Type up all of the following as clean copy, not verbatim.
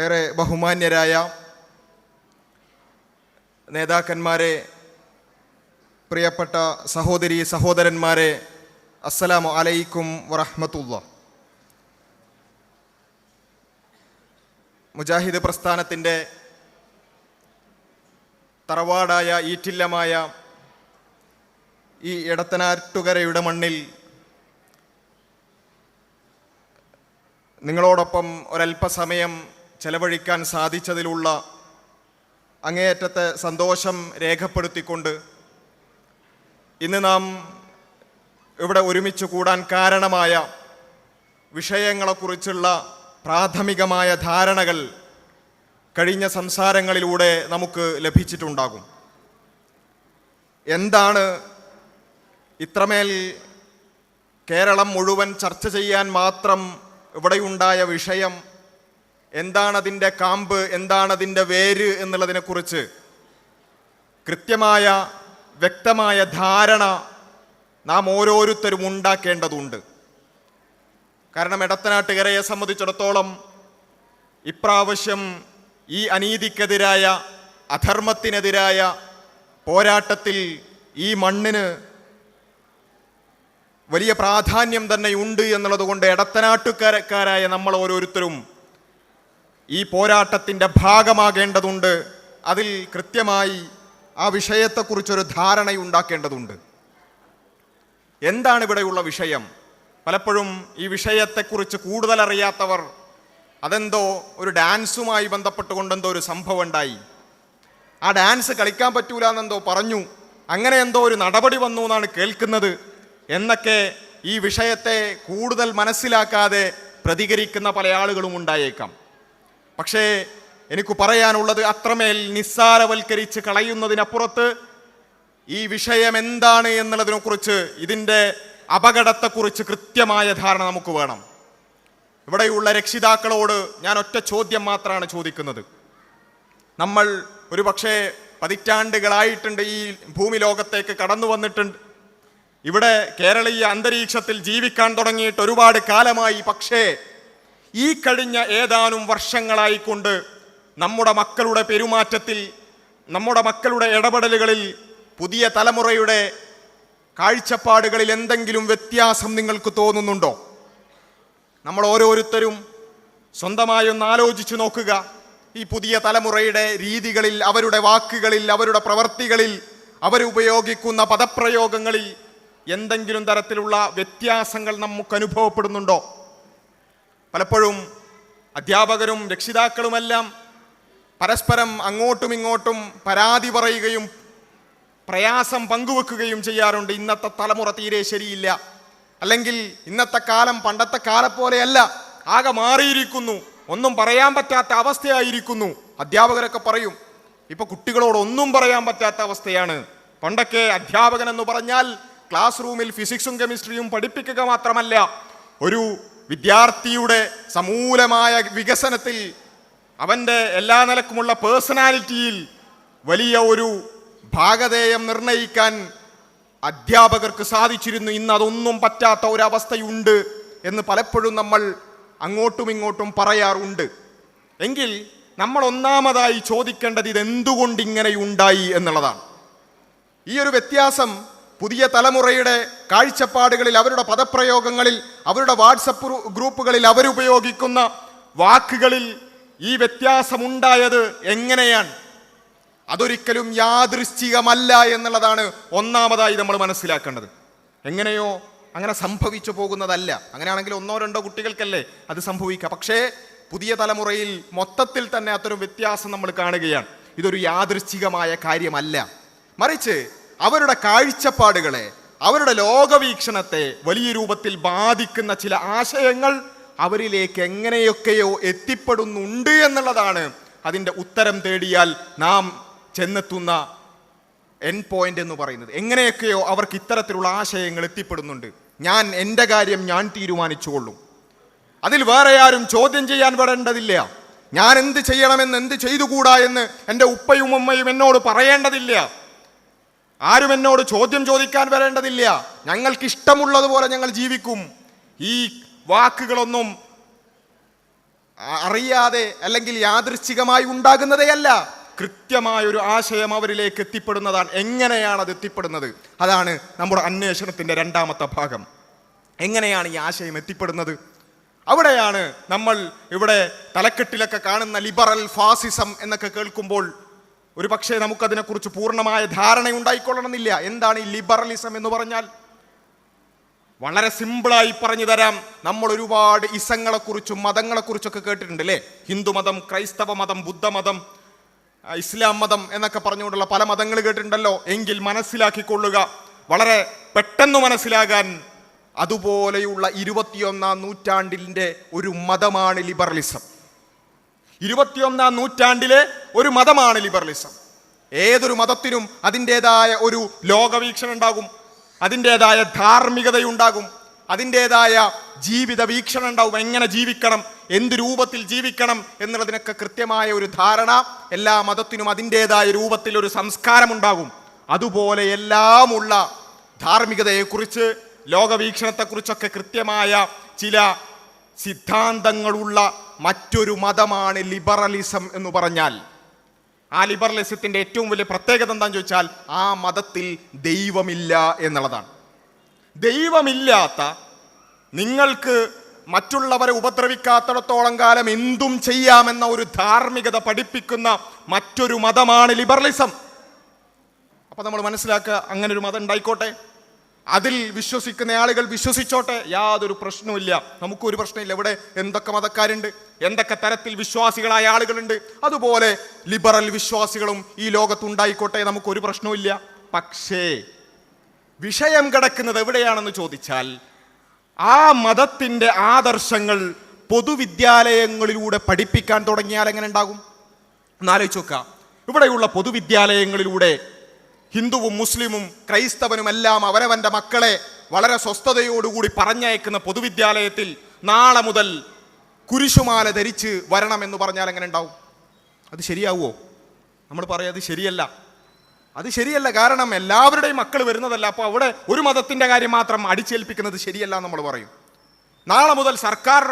ഏറെ ബഹുമാന്യരായ നേതാക്കന്മാരെ, പ്രിയപ്പെട്ട സഹോദരീ സഹോദരന്മാരെ, അസ്സലാമു അലൈക്കും വറഹ്മത്തുള്ളാഹി. മുജാഹിദ് പ്രസ്ഥാനത്തിൻ്റെ തറവാടായ ഈറ്റില്ലമായ ഈ എടത്തനാട്ടുകരയുടെ മണ്ണിൽ നിങ്ങളോടൊപ്പം ഒരല്പസമയം ചെലവഴിക്കാൻ സാധിച്ചതിലുള്ള അങ്ങേയറ്റത്തെ സന്തോഷം രേഖപ്പെടുത്തിക്കൊണ്ട് ഇന്ന് നാം ഇവിടെ ഒരുമിച്ച് കൂടാൻ കാരണമായ വിഷയങ്ങളെക്കുറിച്ചുള്ള പ്രാഥമികമായ ധാരണകൾ കഴിഞ്ഞ സംസാരങ്ങളിലൂടെ നമുക്ക് ലഭിച്ചിട്ടുണ്ടാകും. എന്താണ് ഇത്രമേൽ കേരളം മുഴുവൻ ചർച്ച ചെയ്യാൻ മാത്രം ഇവിടെയുണ്ടായ വിഷയം, എന്താണതിൻ്റെ കാമ്പ്, എന്താണതിൻ്റെ വേര് എന്നുള്ളതിനെക്കുറിച്ച് കൃത്യമായ വ്യക്തമായ ധാരണ നാം ഓരോരുത്തരും ഉണ്ടാക്കേണ്ടതുണ്ട്. കാരണം എടത്തനാട്ടുകരയെ സംബന്ധിച്ചിടത്തോളം ഇപ്രാവശ്യം ഈ അനീതിക്കെതിരായ, അധർമ്മത്തിനെതിരായ പോരാട്ടത്തിൽ ഈ മണ്ണിന് വലിയ പ്രാധാന്യം തന്നെ ഉണ്ട് എന്നുള്ളതുകൊണ്ട് എടത്തനാട്ടുകാരായ നമ്മൾ ഓരോരുത്തരും ഈ പോരാട്ടത്തിൻ്റെ ഭാഗമാകേണ്ടതുണ്ട്. അതിൽ കൃത്യമായി ആ വിഷയത്തെക്കുറിച്ചൊരു ധാരണയുണ്ടാക്കേണ്ടതുണ്ട്. എന്താണ് ഇവിടെയുള്ള വിഷയം? പലപ്പോഴും ഈ വിഷയത്തെക്കുറിച്ച് കൂടുതൽ അറിയാത്തവർ അതെന്തോ ഒരു ഡാൻസുമായി ബന്ധപ്പെട്ടുകൊണ്ടെന്തോ ഒരു സംഭവം ഉണ്ടായി, ആ ഡാൻസ് കളിക്കാൻ പറ്റൂല എന്നെന്തോ പറഞ്ഞു, അങ്ങനെ എന്തോ ഒരു നടപടി വന്നു എന്നാണ് കേൾക്കുന്നത് എന്നൊക്കെ ഈ വിഷയത്തെ കൂടുതൽ മനസ്സിലാക്കാതെ പ്രതികരിക്കുന്ന പല ആളുകളും ഉണ്ടായേക്കാം. പക്ഷേ എനിക്ക് പറയാനുള്ളത്, അത്രമേൽ നിസ്സാരവൽക്കരിച്ച് കളയുന്നതിനപ്പുറത്ത് ഈ വിഷയം എന്താണ് എന്നുള്ളതിനെക്കുറിച്ച്, ഇതിൻ്റെ അപകടത്തെക്കുറിച്ച് കൃത്യമായ ധാരണ നമുക്ക് വേണം. ഇവിടെയുള്ള രക്ഷിതാക്കളോട് ഞാൻ ഒറ്റ ചോദ്യം മാത്രമാണ് ചോദിക്കുന്നത്. നമ്മൾ ഒരു പക്ഷേ പതിറ്റാണ്ടുകളായിട്ടുണ്ട് ഈ ഭൂമി ലോകത്തേക്ക് കടന്നു വന്നിട്ടുണ്ട്, ഇവിടെ കേരളീയ അന്തരീക്ഷത്തിൽ ജീവിക്കാൻ തുടങ്ങിയിട്ട് ഒരുപാട് കാലമായി. പക്ഷേ ഈ കഴിഞ്ഞ ഏതാനും വർഷങ്ങളായിക്കൊണ്ട് നമ്മുടെ മക്കളുടെ പെരുമാറ്റത്തിൽ, നമ്മുടെ മക്കളുടെ ഇടപെടലുകളിൽ, പുതിയ തലമുറയുടെ കാഴ്ചപ്പാടുകളിൽ എന്തെങ്കിലും വ്യത്യാസം നിങ്ങൾക്ക് തോന്നുന്നുണ്ടോ? നമ്മൾ ഓരോരുത്തരും സ്വന്തമായി ഒന്ന് ആലോചിച്ച് നോക്കുക. ഈ പുതിയ തലമുറയുടെ രീതികളിൽ, അവരുടെ വാക്കുകളിൽ, അവരുടെ പ്രവർത്തികളിൽ, അവരുപയോഗിക്കുന്ന പദപ്രയോഗങ്ങളിൽ എന്തെങ്കിലും തരത്തിലുള്ള വ്യത്യാസങ്ങൾ നമുക്ക് അനുഭവപ്പെടുന്നുണ്ടോ? പലപ്പോഴും അധ്യാപകരും രക്ഷിതാക്കളുമെല്ലാം പരസ്പരം അങ്ങോട്ടും ഇങ്ങോട്ടും പരാതി പറയുകയും പ്രയാസം പങ്കുവെക്കുകയും ചെയ്യാറുണ്ട്. ഇന്നത്തെ തലമുറ തീരെ ശരിയില്ല, അല്ലെങ്കിൽ ഇന്നത്തെ കാലം പണ്ടത്തെ കാലം പോലെയല്ല, ആകെ മാറിയിരിക്കുന്നു, ഒന്നും പറയാൻ പറ്റാത്ത അവസ്ഥയായിരിക്കുന്നു. അധ്യാപകരൊക്കെ പറയും, ഇപ്പൊ കുട്ടികളോട് ഒന്നും പറയാൻ പറ്റാത്ത അവസ്ഥയാണ്. പണ്ടൊക്കെ അധ്യാപകൻ എന്ന് പറഞ്ഞാൽ ക്ലാസ് റൂമിൽ ഫിസിക്സും കെമിസ്ട്രിയും പഠിപ്പിക്കുക മാത്രമല്ല, ഒരു വിദ്യാർത്ഥിയുടെ സമൂലമായ വികസനത്തിൽ, അവൻ്റെ എല്ലാ നിലക്കുമുള്ള പേഴ്സണാലിറ്റിയിൽ വലിയ ഒരു ഭാഗധേയം നിർണയിക്കാൻ അധ്യാപകർക്ക് സാധിച്ചിരുന്നു. ഇന്ന് അതൊന്നും പറ്റാത്ത ഒരവസ്ഥയുണ്ട് എന്ന് പലപ്പോഴും നമ്മൾ അങ്ങോട്ടും ഇങ്ങോട്ടും പറയാറുണ്ട്. എങ്കിൽ നമ്മൾ ഒന്നാമതായി ചോദിക്കേണ്ടത് ഇതെന്തുകൊണ്ട് ഇങ്ങനെയുണ്ടായി എന്നുള്ളതാണ്. ഈ ഒരു വ്യത്യാസം പുതിയ തലമുറയുടെ കാഴ്ചപ്പാടുകളിൽ, അവരുടെ പദപ്രയോഗങ്ങളിൽ, അവരുടെ വാട്സപ്പ് ഗ്രൂപ്പുകളിൽ അവരുപയോഗിക്കുന്ന വാക്കുകളിൽ ഈ വ്യത്യാസമുണ്ടായത് എങ്ങനെയാണ്? അതൊരിക്കലും യാദൃശ്ചികമല്ല എന്നുള്ളതാണ് ഒന്നാമതായി നമ്മൾ മനസ്സിലാക്കേണ്ടത്. എങ്ങനെയോ അങ്ങനെ സംഭവിച്ചു പോകുന്നതല്ല. അങ്ങനെയാണെങ്കിൽ ഒന്നോ രണ്ടോ കുട്ടികൾക്കല്ലേ അത് സംഭവിക്കുക. പക്ഷേ പുതിയ തലമുറയിൽ മൊത്തത്തിൽ തന്നെ അത്തരം വ്യത്യാസം നമ്മൾ കാണുകയാണ്. ഇതൊരു യാദൃശ്ചികമായ കാര്യമല്ല, മറിച്ച് അവരുടെ കാഴ്ചപ്പാടുകളെ, അവരുടെ ലോകവീക്ഷണത്തെ വലിയ രൂപത്തിൽ ബാധിക്കുന്ന ചില ആശയങ്ങൾ അവരിലേക്ക് എങ്ങനെയൊക്കെയോ എത്തിപ്പെടുന്നുണ്ട് എന്നുള്ളതാണ് അതിൻ്റെ ഉത്തരം തേടിയാൽ നാം ചെന്നെത്തുന്ന എൻ പോയിന്റ് എന്ന് പറയുന്നത്. എങ്ങനെയൊക്കെയോ അവർക്ക് ഇത്തരത്തിലുള്ള ആശയങ്ങൾ എത്തിപ്പെടുന്നുണ്ട്. ഞാൻ എൻ്റെ കാര്യം ഞാൻ തീരുമാനിച്ചുകൊള്ളും, അതിൽ വേറെ ആരും ചോദ്യം ചെയ്യാൻ വരേണ്ടതില്ല. ഞാൻ എന്ത് ചെയ്യണമെന്ന്, എന്ത് ചെയ്തുകൂടാ എന്ന് എൻ്റെ ഉപ്പയും ഉമ്മയും എന്നോട് പറയേണ്ടതില്ല. ആരും എന്നോട് ചോദ്യം ചോദിക്കാൻ വരേണ്ടതില്ല. ഞങ്ങൾക്ക് ഇഷ്ടമുള്ളതുപോലെ ഞങ്ങൾ ജീവിക്കും. ഈ വാക്കുകളൊന്നും അറിയാതെ അല്ലെങ്കിൽ യാദൃച്ഛികമായി ഉണ്ടാകുന്നതേയല്ല. കൃത്യമായ ഒരു ആശയം അവരിലേക്ക് എത്തിപ്പെടുന്നതാണ്. എങ്ങനെയാണ് അത് എത്തിപ്പെടുന്നത്? അതാണ് നമ്മുടെ അന്വേഷണത്തിൻ്റെ രണ്ടാമത്തെ ഭാഗം. എങ്ങനെയാണ് ഈ ആശയം എത്തിപ്പെടുന്നത്? അവിടെയാണ് നമ്മൾ ഇവിടെ തലക്കെട്ടിലൊക്കെ കാണുന്ന ലിബറൽ ഫാസിസം എന്നൊക്കെ കേൾക്കുമ്പോൾ ഒരു പക്ഷേ നമുക്കതിനെക്കുറിച്ച് പൂർണ്ണമായ ധാരണ ഉണ്ടായിക്കൊള്ളണമെന്നില്ല. എന്താണ് ഈ ലിബറലിസം എന്ന് പറഞ്ഞാൽ? വളരെ സിമ്പിളായി പറഞ്ഞു തരാം. നമ്മൾ ഒരുപാട് ഇസങ്ങളെക്കുറിച്ചും മതങ്ങളെക്കുറിച്ചൊക്കെ കേട്ടിട്ടുണ്ട് അല്ലേ? ഹിന്ദുമതം, ക്രൈസ്തവ മതം, ബുദ്ധമതം, ഇസ്ലാം മതം എന്നൊക്കെ പറഞ്ഞുകൊണ്ടുള്ള പല മതങ്ങൾ കേട്ടിട്ടുണ്ടല്ലോ. എങ്കിൽ മനസ്സിലാക്കിക്കൊള്ളുക, വളരെ പെട്ടെന്ന് മനസ്സിലാകാൻ, അതുപോലെയുള്ള 21-ാം നൂറ്റാണ്ടിൻ്റെ ഒരു മതമാണ് ലിബറലിസം. 21-ാം നൂറ്റാണ്ടിലെ ഒരു മതമാണ് ലിബറലിസം. ഏതൊരു മതത്തിനും അതിൻ്റെതായ ഒരു ലോകവീക്ഷണം ഉണ്ടാകും, അതിൻ്റെതായ ധാർമ്മികതയുണ്ടാകും, അതിൻ്റെതായ ജീവിത വീക്ഷണം ഉണ്ടാവും. എങ്ങനെ ജീവിക്കണം, എന്ത് രൂപത്തിൽ ജീവിക്കണം എന്നുള്ളതിനൊക്കെ കൃത്യമായ ഒരു ധാരണ എല്ലാ മതത്തിനും അതിൻ്റെതായ രൂപത്തിൽ ഒരു സംസ്കാരമുണ്ടാകും. അതുപോലെ എല്ലാമുള്ള ധാർമ്മികതയെക്കുറിച്ച്, ലോകവീക്ഷണത്തെക്കുറിച്ചൊക്കെ കൃത്യമായ ചില സിദ്ധാന്തങ്ങളുള്ള മറ്റൊരു മതമാണ് ലിബറലിസം എന്ന് പറഞ്ഞാൽ. ആ ലിബറലിസത്തിൻ്റെ ഏറ്റവും വലിയ പ്രത്യേകത എന്താണെന്ന് ചോദിച്ചാൽ ആ മതത്തിൽ ദൈവമില്ല എന്നുള്ളതാണ്. ദൈവമില്ലാത്ത, നിങ്ങൾക്ക് മറ്റുള്ളവരെ ഉപദ്രവിക്കാത്തിടത്തോളം കാലം എന്തും ചെയ്യാമെന്ന ഒരു ധാർമ്മികത പഠിപ്പിക്കുന്ന മറ്റൊരു മതമാണ് ലിബറലിസം. അപ്പം നമ്മൾ മനസ്സിലാക്കുക, അങ്ങനെ ഒരു മതം ഉണ്ടായിക്കോട്ടെ, അതിൽ വിശ്വസിക്കുന്ന ആളുകൾ വിശ്വസിച്ചോട്ടെ, യാതൊരു പ്രശ്നവുമില്ല, നമുക്കൊരു പ്രശ്നമില്ല. ഇവിടെ എന്തൊക്കെ മതക്കാരുണ്ട്, എന്തൊക്കെ തരത്തിൽ വിശ്വാസികളായ ആളുകളുണ്ട്, അതുപോലെ ലിബറൽ വിശ്വാസികളും ഈ ലോകത്തുണ്ടായിക്കോട്ടെ, നമുക്കൊരു പ്രശ്നവുമില്ല. പക്ഷേ വിഷയം കിടക്കുന്നത് എവിടെയാണെന്ന് ചോദിച്ചാൽ ആ മതത്തിൻ്റെ ആദർശങ്ങൾ പൊതുവിദ്യാലയങ്ങളിലൂടെ പഠിപ്പിക്കാൻ തുടങ്ങിയാൽ എങ്ങനെ ഉണ്ടാകും? എന്നാലോചിച്ച് നോക്കുക. ഇവിടെയുള്ള പൊതുവിദ്യാലയങ്ങളിലൂടെ ഹിന്ദുവും മുസ്ലിമും ക്രൈസ്തവനും എല്ലാം അവരവൻ്റെ മക്കളെ വളരെ സ്വസ്ഥതയോടുകൂടി പറഞ്ഞയക്കുന്ന പൊതുവിദ്യാലയത്തിൽ നാളെ മുതൽ കുരിശുമാല ധരിച്ച് വരണമെന്ന് പറഞ്ഞാൽ എങ്ങനെ ഉണ്ടാവും? അത് ശരിയാവുമോ? നമ്മൾ പറയാം അത് ശരിയല്ല, അത് ശരിയല്ല. കാരണം എല്ലാവരുടെയും മക്കൾ വരുന്നതല്ല. അപ്പോൾ അവിടെ ഒരു മതത്തിൻ്റെ കാര്യം മാത്രം അടിച്ചേൽപ്പിക്കുന്നത് ശരിയല്ല നമ്മൾ പറയും. നാളെ മുതൽ സർക്കാർ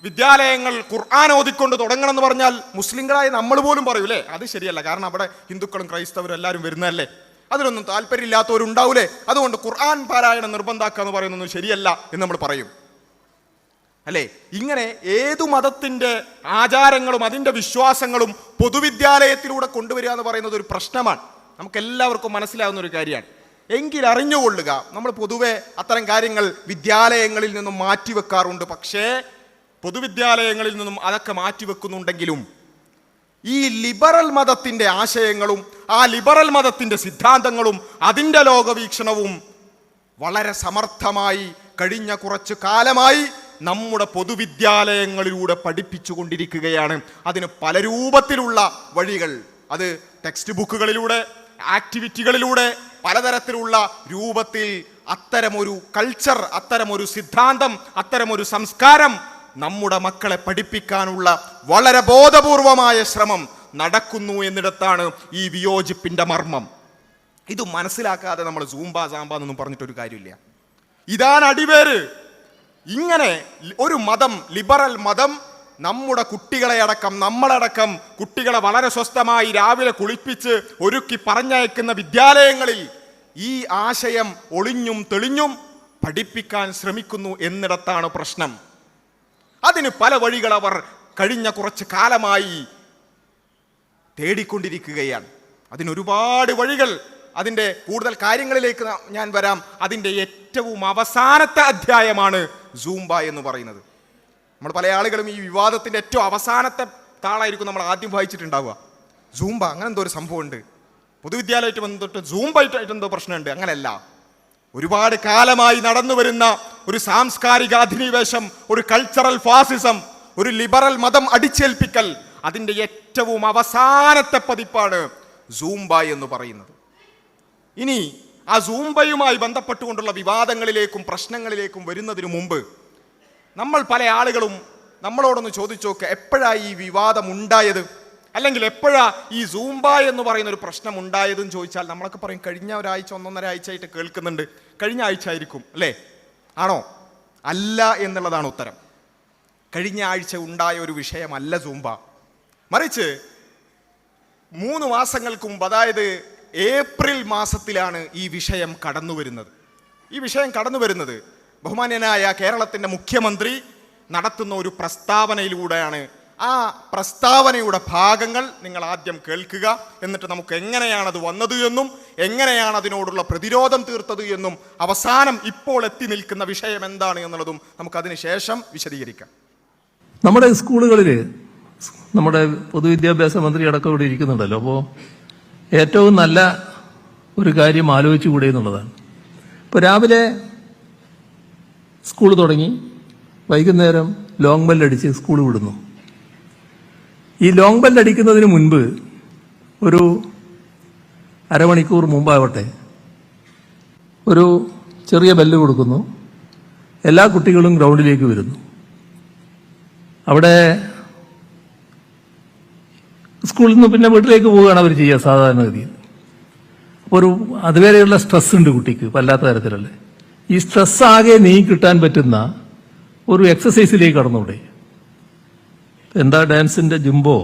വിദ്യാലയങ്ങൾ ഖുർആൻ ഓതിക്കൊണ്ട് തുടങ്ങണം എന്ന് പറഞ്ഞാൽ മുസ്ലിങ്ങളായ നമ്മൾ പോലും പറയൂലേ അത് ശരിയല്ല, കാരണം അവിടെ ഹിന്ദുക്കളും ക്രൈസ്തവരും എല്ലാവരും വരുന്നതല്ലേ, അതിലൊന്നും താല്പര്യമില്ലാത്തവരുണ്ടാവൂലേ, അതുകൊണ്ട് ഖുർആൻ പാരായണം നിർബന്ധാക്കുക എന്ന് പറയുന്നൊന്നും ശരിയല്ല എന്ന് നമ്മൾ പറയും അല്ലേ? ഇങ്ങനെ ഏതു മതത്തിൻ്റെ ആചാരങ്ങളും അതിൻ്റെ വിശ്വാസങ്ങളും പൊതുവിദ്യാലയത്തിലൂടെ കൊണ്ടുവരിക എന്ന് പറയുന്നത് ഒരു പ്രശ്നമാണ്. നമുക്കെല്ലാവർക്കും മനസ്സിലാവുന്ന ഒരു കാര്യമാണ്. എങ്കിൽ അറിഞ്ഞുകൊള്ളുക, നമ്മൾ പൊതുവെ അത്തരം കാര്യങ്ങൾ വിദ്യാലയങ്ങളിൽ നിന്നും മാറ്റിവെക്കാറുണ്ട്. പക്ഷേ പൊതുവിദ്യാലയങ്ങളിൽ നിന്നും അതൊക്കെ മാറ്റിവെക്കുന്നുണ്ടെങ്കിലും ഈ ലിബറൽ മതത്തിൻ്റെ ആശയങ്ങളും ആ ലിബറൽ മതത്തിൻ്റെ സിദ്ധാന്തങ്ങളും അതിൻ്റെ ലോകവീക്ഷണവും വളരെ സമർത്ഥമായി കഴിഞ്ഞ കുറച്ച് കാലമായി നമ്മുടെ പൊതുവിദ്യാലയങ്ങളിലൂടെ പഠിപ്പിച്ചു കൊണ്ടിരിക്കുകയാണ്. അതിന് പല രൂപത്തിലുള്ള വഴികൾ, അത് ടെക്സ്റ്റ് ബുക്കുകളിലൂടെ, ആക്ടിവിറ്റികളിലൂടെ, പലതരത്തിലുള്ള രൂപത്തിൽ അത്തരമൊരു കൾച്ചർ, അത്തരമൊരു സിദ്ധാന്തം, അത്തരമൊരു സംസ്കാരം നമ്മുടെ മക്കളെ പഠിപ്പിക്കാനുള്ള വളരെ ബോധപൂർവമായ ശ്രമം നടക്കുന്നു എന്നിടത്താണ് ഈ വിയോജിപ്പിൻ്റെ മർമ്മം. ഇത് മനസ്സിലാക്കാതെ നമ്മൾ സൂംബ സാമ്പ എന്നൊന്നും പറഞ്ഞിട്ടൊരു കാര്യമില്ല. ഇതാണ് അടിവേര്. ഇങ്ങനെ ഒരു മതം, ലിബറൽ മതം, നമ്മുടെ കുട്ടികളെ അടക്കം, നമ്മളടക്കം കുട്ടികളെ വളരെ സ്വസ്ഥമായി രാവിലെ കുളിപ്പിച്ച് ഒരുക്കി പറഞ്ഞയക്കുന്ന വിദ്യാലയങ്ങളിൽ ഈ ആശയം ഒളിഞ്ഞും തെളിഞ്ഞും പഠിപ്പിക്കാൻ ശ്രമിക്കുന്നു എന്നിടത്താണ് പ്രശ്നം. അതിന് പല വഴികൾ അവർ കഴിഞ്ഞ കുറച്ച് കാലമായി തേടിക്കൊണ്ടിരിക്കുകയാണ്. അതിനൊരുപാട് വഴികൾ, അതിൻ്റെ കൂടുതൽ കാര്യങ്ങളിലേക്ക് ഞാൻ വരാം. അതിൻ്റെ ഏറ്റവും അവസാനത്തെ അധ്യായമാണ് സൂംബ എന്ന് പറയുന്നത്. നമ്മൾ പല ആളുകളും ഈ വിവാദത്തിൻ്റെ ഏറ്റവും അവസാനത്തെ താളായിരിക്കും നമ്മൾ ആദ്യം വായിച്ചിട്ടുണ്ടാവുക. സൂംബ അങ്ങനെ എന്തോ ഒരു സംഭവമുണ്ട്, പൊതുവിദ്യാലയമായിട്ട് ബന്ധപ്പെട്ട് സൂംബായിട്ട് എന്തോ പ്രശ്നമുണ്ട്. അങ്ങനെയല്ല, ഒരുപാട് കാലമായി നടന്നു വരുന്ന ഒരു സാംസ്കാരിക അധിനിവേശം, ഒരു കൾച്ചറൽ ഫാസിസം, ഒരു ലിബറൽ മതം അടിച്ചേൽപ്പിക്കൽ, അതിൻ്റെ ഏറ്റവും അവസാനത്തെ പതിപ്പാണ് സൂംബ എന്ന് പറയുന്നത്. ഇനി ആ സൂംബയുമായി ബന്ധപ്പെട്ടുകൊണ്ടുള്ള വിവാദങ്ങളിലേക്കും പ്രശ്നങ്ങളിലേക്കും വരുന്നതിന് മുമ്പ് നമ്മൾ പല ആളുകളും നമ്മളോടൊന്ന് ചോദിച്ചു നോക്കുക, എപ്പോഴാണ് ഈ വിവാദം ഉണ്ടായത്, അല്ലെങ്കിൽ എപ്പോഴാ ഈ സൂംബ എന്ന് പറയുന്ന ഒരു പ്രശ്നം ഉണ്ടായതെന്ന് ചോദിച്ചാൽ നമ്മളൊക്കെ പറയും കഴിഞ്ഞ ഒരാഴ്ച, 1.5 ആഴ്ചയായിട്ട് കേൾക്കുന്നുണ്ട്, കഴിഞ്ഞ ആഴ്ച ആയിരിക്കും അല്ലേ? ആണോ? അല്ല എന്നുള്ളതാണ് ഉത്തരം. കഴിഞ്ഞ ആഴ്ച ഉണ്ടായ ഒരു വിഷയമല്ല സൂംബ. മറിച്ച് 3 മാസങ്ങൾക്ക് മുമ്പ്, അതായത് ഏപ്രിൽ മാസത്തിലാണ് ഈ വിഷയം കടന്നു വരുന്നത്. ബഹുമാന്യനായ കേരളത്തിൻ്റെ മുഖ്യമന്ത്രി നടത്തുന്ന ഒരു പ്രസ്താവനയിലൂടെയാണ്. ആ പ്രസ്താവനയുടെ ഭാഗങ്ങൾ നിങ്ങൾ ആദ്യം കേൾക്കുക. എന്നിട്ട് നമുക്ക് എങ്ങനെയാണത് വന്നത് എന്നും എങ്ങനെയാണ് അതിനോടുള്ള പ്രതിരോധം തീർത്തത് എന്നും അവസാനം ഇപ്പോൾ എത്തി നിൽക്കുന്ന വിഷയം എന്താണ് എന്നുള്ളതും നമുക്കതിന് ശേഷം വിശദീകരിക്കാം. നമ്മുടെ സ്കൂളുകളിൽ നമ്മുടെ പൊതുവിദ്യാഭ്യാസ മന്ത്രി അടക്കം ഇവിടെ ഇരിക്കുന്നുണ്ടല്ലോ. അപ്പോൾ ഏറ്റവും നല്ല ഒരു കാര്യം ആലോചിച്ചുകൂടെ എന്നുള്ളതാണ്. ഇപ്പോൾ രാവിലെ സ്കൂൾ തുടങ്ങി, വൈകുന്നേരം ലോങ് ബെല്ലടിച്ച് സ്കൂൾ വിടുന്നു. ഈ ലോങ് ബെല്ലടിക്കുന്നതിന് മുൻപ് ഒരു അരമണിക്കൂർ മുമ്പാവട്ടെ ഒരു ചെറിയ ബെല്ല് കൊടുക്കുന്നു. എല്ലാ കുട്ടികളും ഗ്രൗണ്ടിലേക്ക് വരുന്നു. അവിടെ സ്കൂളിൽ നിന്ന് പിന്നെ വീട്ടിലേക്ക് പോവുകയാണ് അവർ ചെയ്യുക സാധാരണഗതിയിൽ. അപ്പോൾ ഒരു അതുവരെയുള്ള സ്ട്രെസ് ഉണ്ട് കുട്ടിക്ക് വല്ലാത്ത തരത്തിലല്ലേ. ഈ സ്ട്രെസ് ആകെ നീങ്ങി കിട്ടാൻ പറ്റുന്ന ഒരു എക്സസൈസിലേക്ക് കടന്നൂടെ? എന്താ ഡാൻസിന്റെ ജുംബോ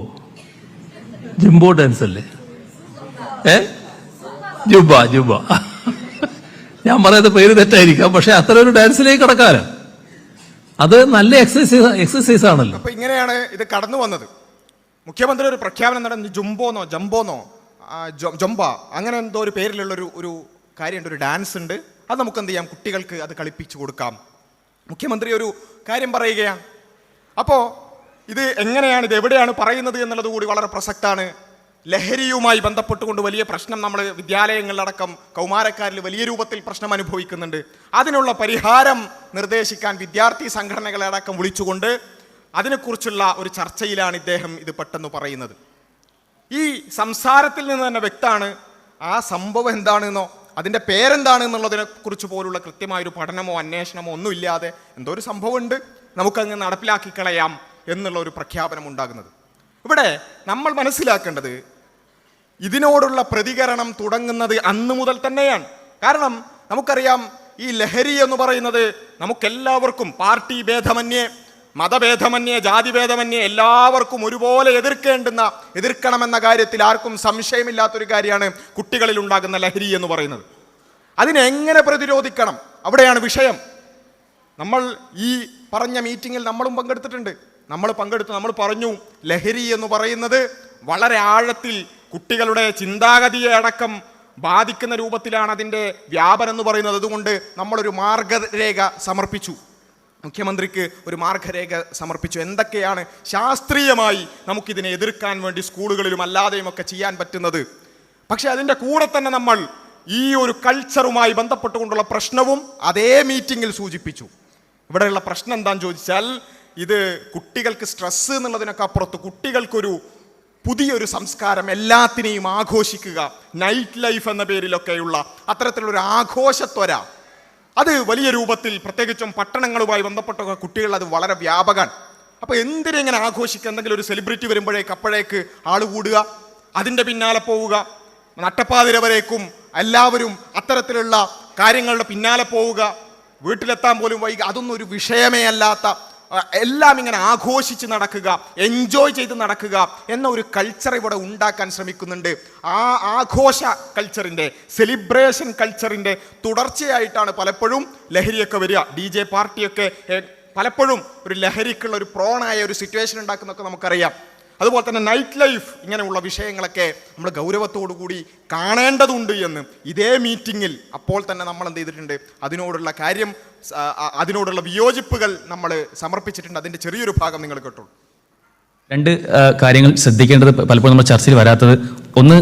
ഡാൻസ് അല്ലേ? ജുബ ഞാൻ പറയുന്നത് പേര് തെറ്റായിരിക്കാം, പക്ഷെ അത്ര ഒരു ഡാൻസിലേക്ക് കടക്കാലോ. അത് നല്ല എക്സസൈസ് ആണല്ലോ. അപ്പൊ ഇങ്ങനെയാണ് ഇത് കടന്നു വന്നത്. മുഖ്യമന്ത്രി ഒരു പ്രഖ്യാപനം നടന്നു. ജംബ അങ്ങനെ എന്തോ ഒരു പേരിലുള്ള ഒരു കാര്യമുണ്ട്, ഒരു ഡാൻസ് ഉണ്ട്. അത് നമുക്ക് എന്ത് ചെയ്യാം, കുട്ടികൾക്ക് അത് കളിപ്പിച്ചു കൊടുക്കാം. മുഖ്യമന്ത്രി ഒരു കാര്യം പറയുകയാണ്. അപ്പോൾ ഇത് എങ്ങനെയാണ്, ഇത് എവിടെയാണ് പറയുന്നത് എന്നുള്ളത് കൂടി വളരെ പ്രസക്താണ്. ലഹരിയുമായി ബന്ധപ്പെട്ടുകൊണ്ട് വലിയ പ്രശ്നം നമ്മൾ വിദ്യാലയങ്ങളിലടക്കം കൗമാരക്കാരിൽ വലിയ രൂപത്തിൽ പ്രശ്നം അനുഭവിക്കുന്നുണ്ട്. അതിനുള്ള പരിഹാരം നിർദ്ദേശിക്കാൻ വിദ്യാർത്ഥി സംഘടനകളടക്കം വിളിച്ചുകൊണ്ട് അതിനെക്കുറിച്ചുള്ള ഒരു ചർച്ചയിലാണ് ഇദ്ദേഹം ഇത് പെട്ടെന്ന് പറയുന്നത്. ഈ സംസാരത്തിൽ നിന്ന് തന്നെ വ്യക്തമാണ് ആ സംഭവം എന്താണെന്നോ അതിൻ്റെ പേരെന്താണ് എന്നുള്ളതിനെ കുറിച്ച് പോലുള്ള കൃത്യമായൊരു പഠനമോ അന്വേഷണമോ ഒന്നുമില്ലാതെ എന്തോ ഒരു സംഭവമുണ്ട്, നമുക്കങ്ങ് നടപ്പിലാക്കി കളയാം എന്നുള്ള ഒരു പ്രഖ്യാപനം ഉണ്ടാകുന്നത്. ഇവിടെ നമ്മൾ മനസ്സിലാക്കേണ്ടത് ഇതിനോടുള്ള പ്രതികരണം തുടങ്ങുന്നത് അന്ന് മുതൽ തന്നെയാണ്. കാരണം നമുക്കറിയാം, ഈ ലഹരി എന്ന് പറയുന്നത് നമുക്കെല്ലാവർക്കും പാർട്ടി ഭേദമന്യേ, മതഭേദമന്യേ, ജാതിഭേദമന്യേ എല്ലാവർക്കും ഒരുപോലെ എതിർക്കണമെന്ന കാര്യത്തിൽ ആർക്കും സംശയമില്ലാത്തൊരു കാര്യമാണ് കുട്ടികളിൽ ഉണ്ടാകുന്ന ലഹരി എന്ന് പറയുന്നത്. അതിനെങ്ങനെ പ്രതിരോധിക്കണം, അവിടെയാണ് വിഷയം. നമ്മൾ ഈ പറഞ്ഞ മീറ്റിങ്ങിൽ നമ്മളും പങ്കെടുത്തിട്ടുണ്ട്. നമ്മൾ പറഞ്ഞു ലഹരി എന്ന് പറയുന്നത് വളരെ ആഴത്തിൽ കുട്ടികളുടെ ചിന്താഗതിയെ അടക്കം ബാധിക്കുന്ന രൂപത്തിലാണ് അതിൻ്റെ വ്യാപനം എന്ന് പറയുന്നത്. അതുകൊണ്ട് നമ്മളൊരു മാർഗരേഖ സമർപ്പിച്ചു, മുഖ്യമന്ത്രിക്ക് ഒരു മാർഗരേഖ സമർപ്പിച്ചു. എന്തൊക്കെയാണ് ശാസ്ത്രീയമായി നമുക്കിതിനെ എതിർക്കാൻ വേണ്ടി സ്കൂളുകളിലും അല്ലാതെയും ഒക്കെ ചെയ്യാൻ പറ്റുന്നത്. പക്ഷെ അതിൻ്റെ കൂടെ തന്നെ നമ്മൾ ഈ ഒരു കൾച്ചറുമായി ബന്ധപ്പെട്ടുകൊണ്ടുള്ള പ്രശ്നവും അതേ മീറ്റിങ്ങിൽ സൂചിപ്പിച്ചു. ഇവിടെയുള്ള പ്രശ്നം എന്താണെന്ന് ചോദിച്ചാൽ, ഇത് കുട്ടികൾക്ക് സ്ട്രെസ് എന്നുള്ളതിനൊക്കെ അപ്പുറത്ത് കുട്ടികൾക്കൊരു പുതിയൊരു സംസ്കാരം, എല്ലാത്തിനെയും ആഘോഷിക്കുക, നൈറ്റ് ലൈഫ് എന്ന പേരിലൊക്കെയുള്ള അത്തരത്തിലുള്ളൊരു ആഘോഷത്വര, അത് വലിയ രൂപത്തിൽ പ്രത്യേകിച്ചും പട്ടണങ്ങളുമായി ബന്ധപ്പെട്ട കുട്ടികൾ അത് വളരെ വ്യാപകമാണ്. അപ്പോൾ എന്തിനെങ്ങനെ ആഘോഷിക്കുക, എന്തെങ്കിലും ഒരു സെലിബ്രിറ്റി വരുമ്പോഴേക്ക് അപ്പോഴേക്ക് ആൾ കൂടുക, അതിൻ്റെ പിന്നാലെ പോവുക, നട്ടപ്പാതിര വരേക്കും എല്ലാവരും അത്തരത്തിലുള്ള കാര്യങ്ങളുടെ പിന്നാലെ പോവുക, വീട്ടിലെത്താൻ പോലും വൈകി, അതൊന്നും ഒരു വിഷയമേ അല്ലാത്ത, എല്ലാം ഇങ്ങനെ ആഘോഷിച്ച് നടക്കുക, എൻജോയ് ചെയ്ത് നടക്കുക എന്ന ഒരു കൾച്ചർ ഇവിടെ ഉണ്ടാക്കാൻ ശ്രമിക്കുന്നുണ്ട്. ആ ആഘോഷ കൾച്ചറിൻ്റെ, സെലിബ്രേഷൻ കൾച്ചറിൻ്റെ തുടർച്ചയായിട്ടാണ് പലപ്പോഴും ലഹരിയൊക്കെ വരിക. DJ പാർട്ടിയൊക്കെ പലപ്പോഴും ഒരു ലഹരിക്കുള്ള ഒരു പ്രോണായ ഒരു സിറ്റുവേഷൻ ഉണ്ടാക്കുന്നതൊക്കെ നമുക്കറിയാം. അതുപോലെ തന്നെ നൈറ്റ് ലൈഫ്, ഇങ്ങനെയുള്ള വിഷയങ്ങളൊക്കെ നമ്മൾ ഗൗരവത്തോടു കൂടി കാണേണ്ടതുണ്ട് എന്ന് ഇതേ മീറ്റിങ്ങിൽ അപ്പോൾ തന്നെ നമ്മൾ എന്ത് ചെയ്തിട്ടുണ്ട്, അതിനോടുള്ള കാര്യം, അതിനോടുള്ള വിയോജിപ്പുകൾ നമ്മൾ സമർപ്പിച്ചിട്ടുണ്ട്. അതിൻ്റെ ചെറിയൊരു ഭാഗം നിങ്ങൾ കേട്ടോളൂ. 2 കാര്യങ്ങൾ ശ്രദ്ധിക്കേണ്ടത് പലപ്പോഴും നമ്മൾ ചർച്ചയിൽ വരാത്തത്. ഒന്ന്,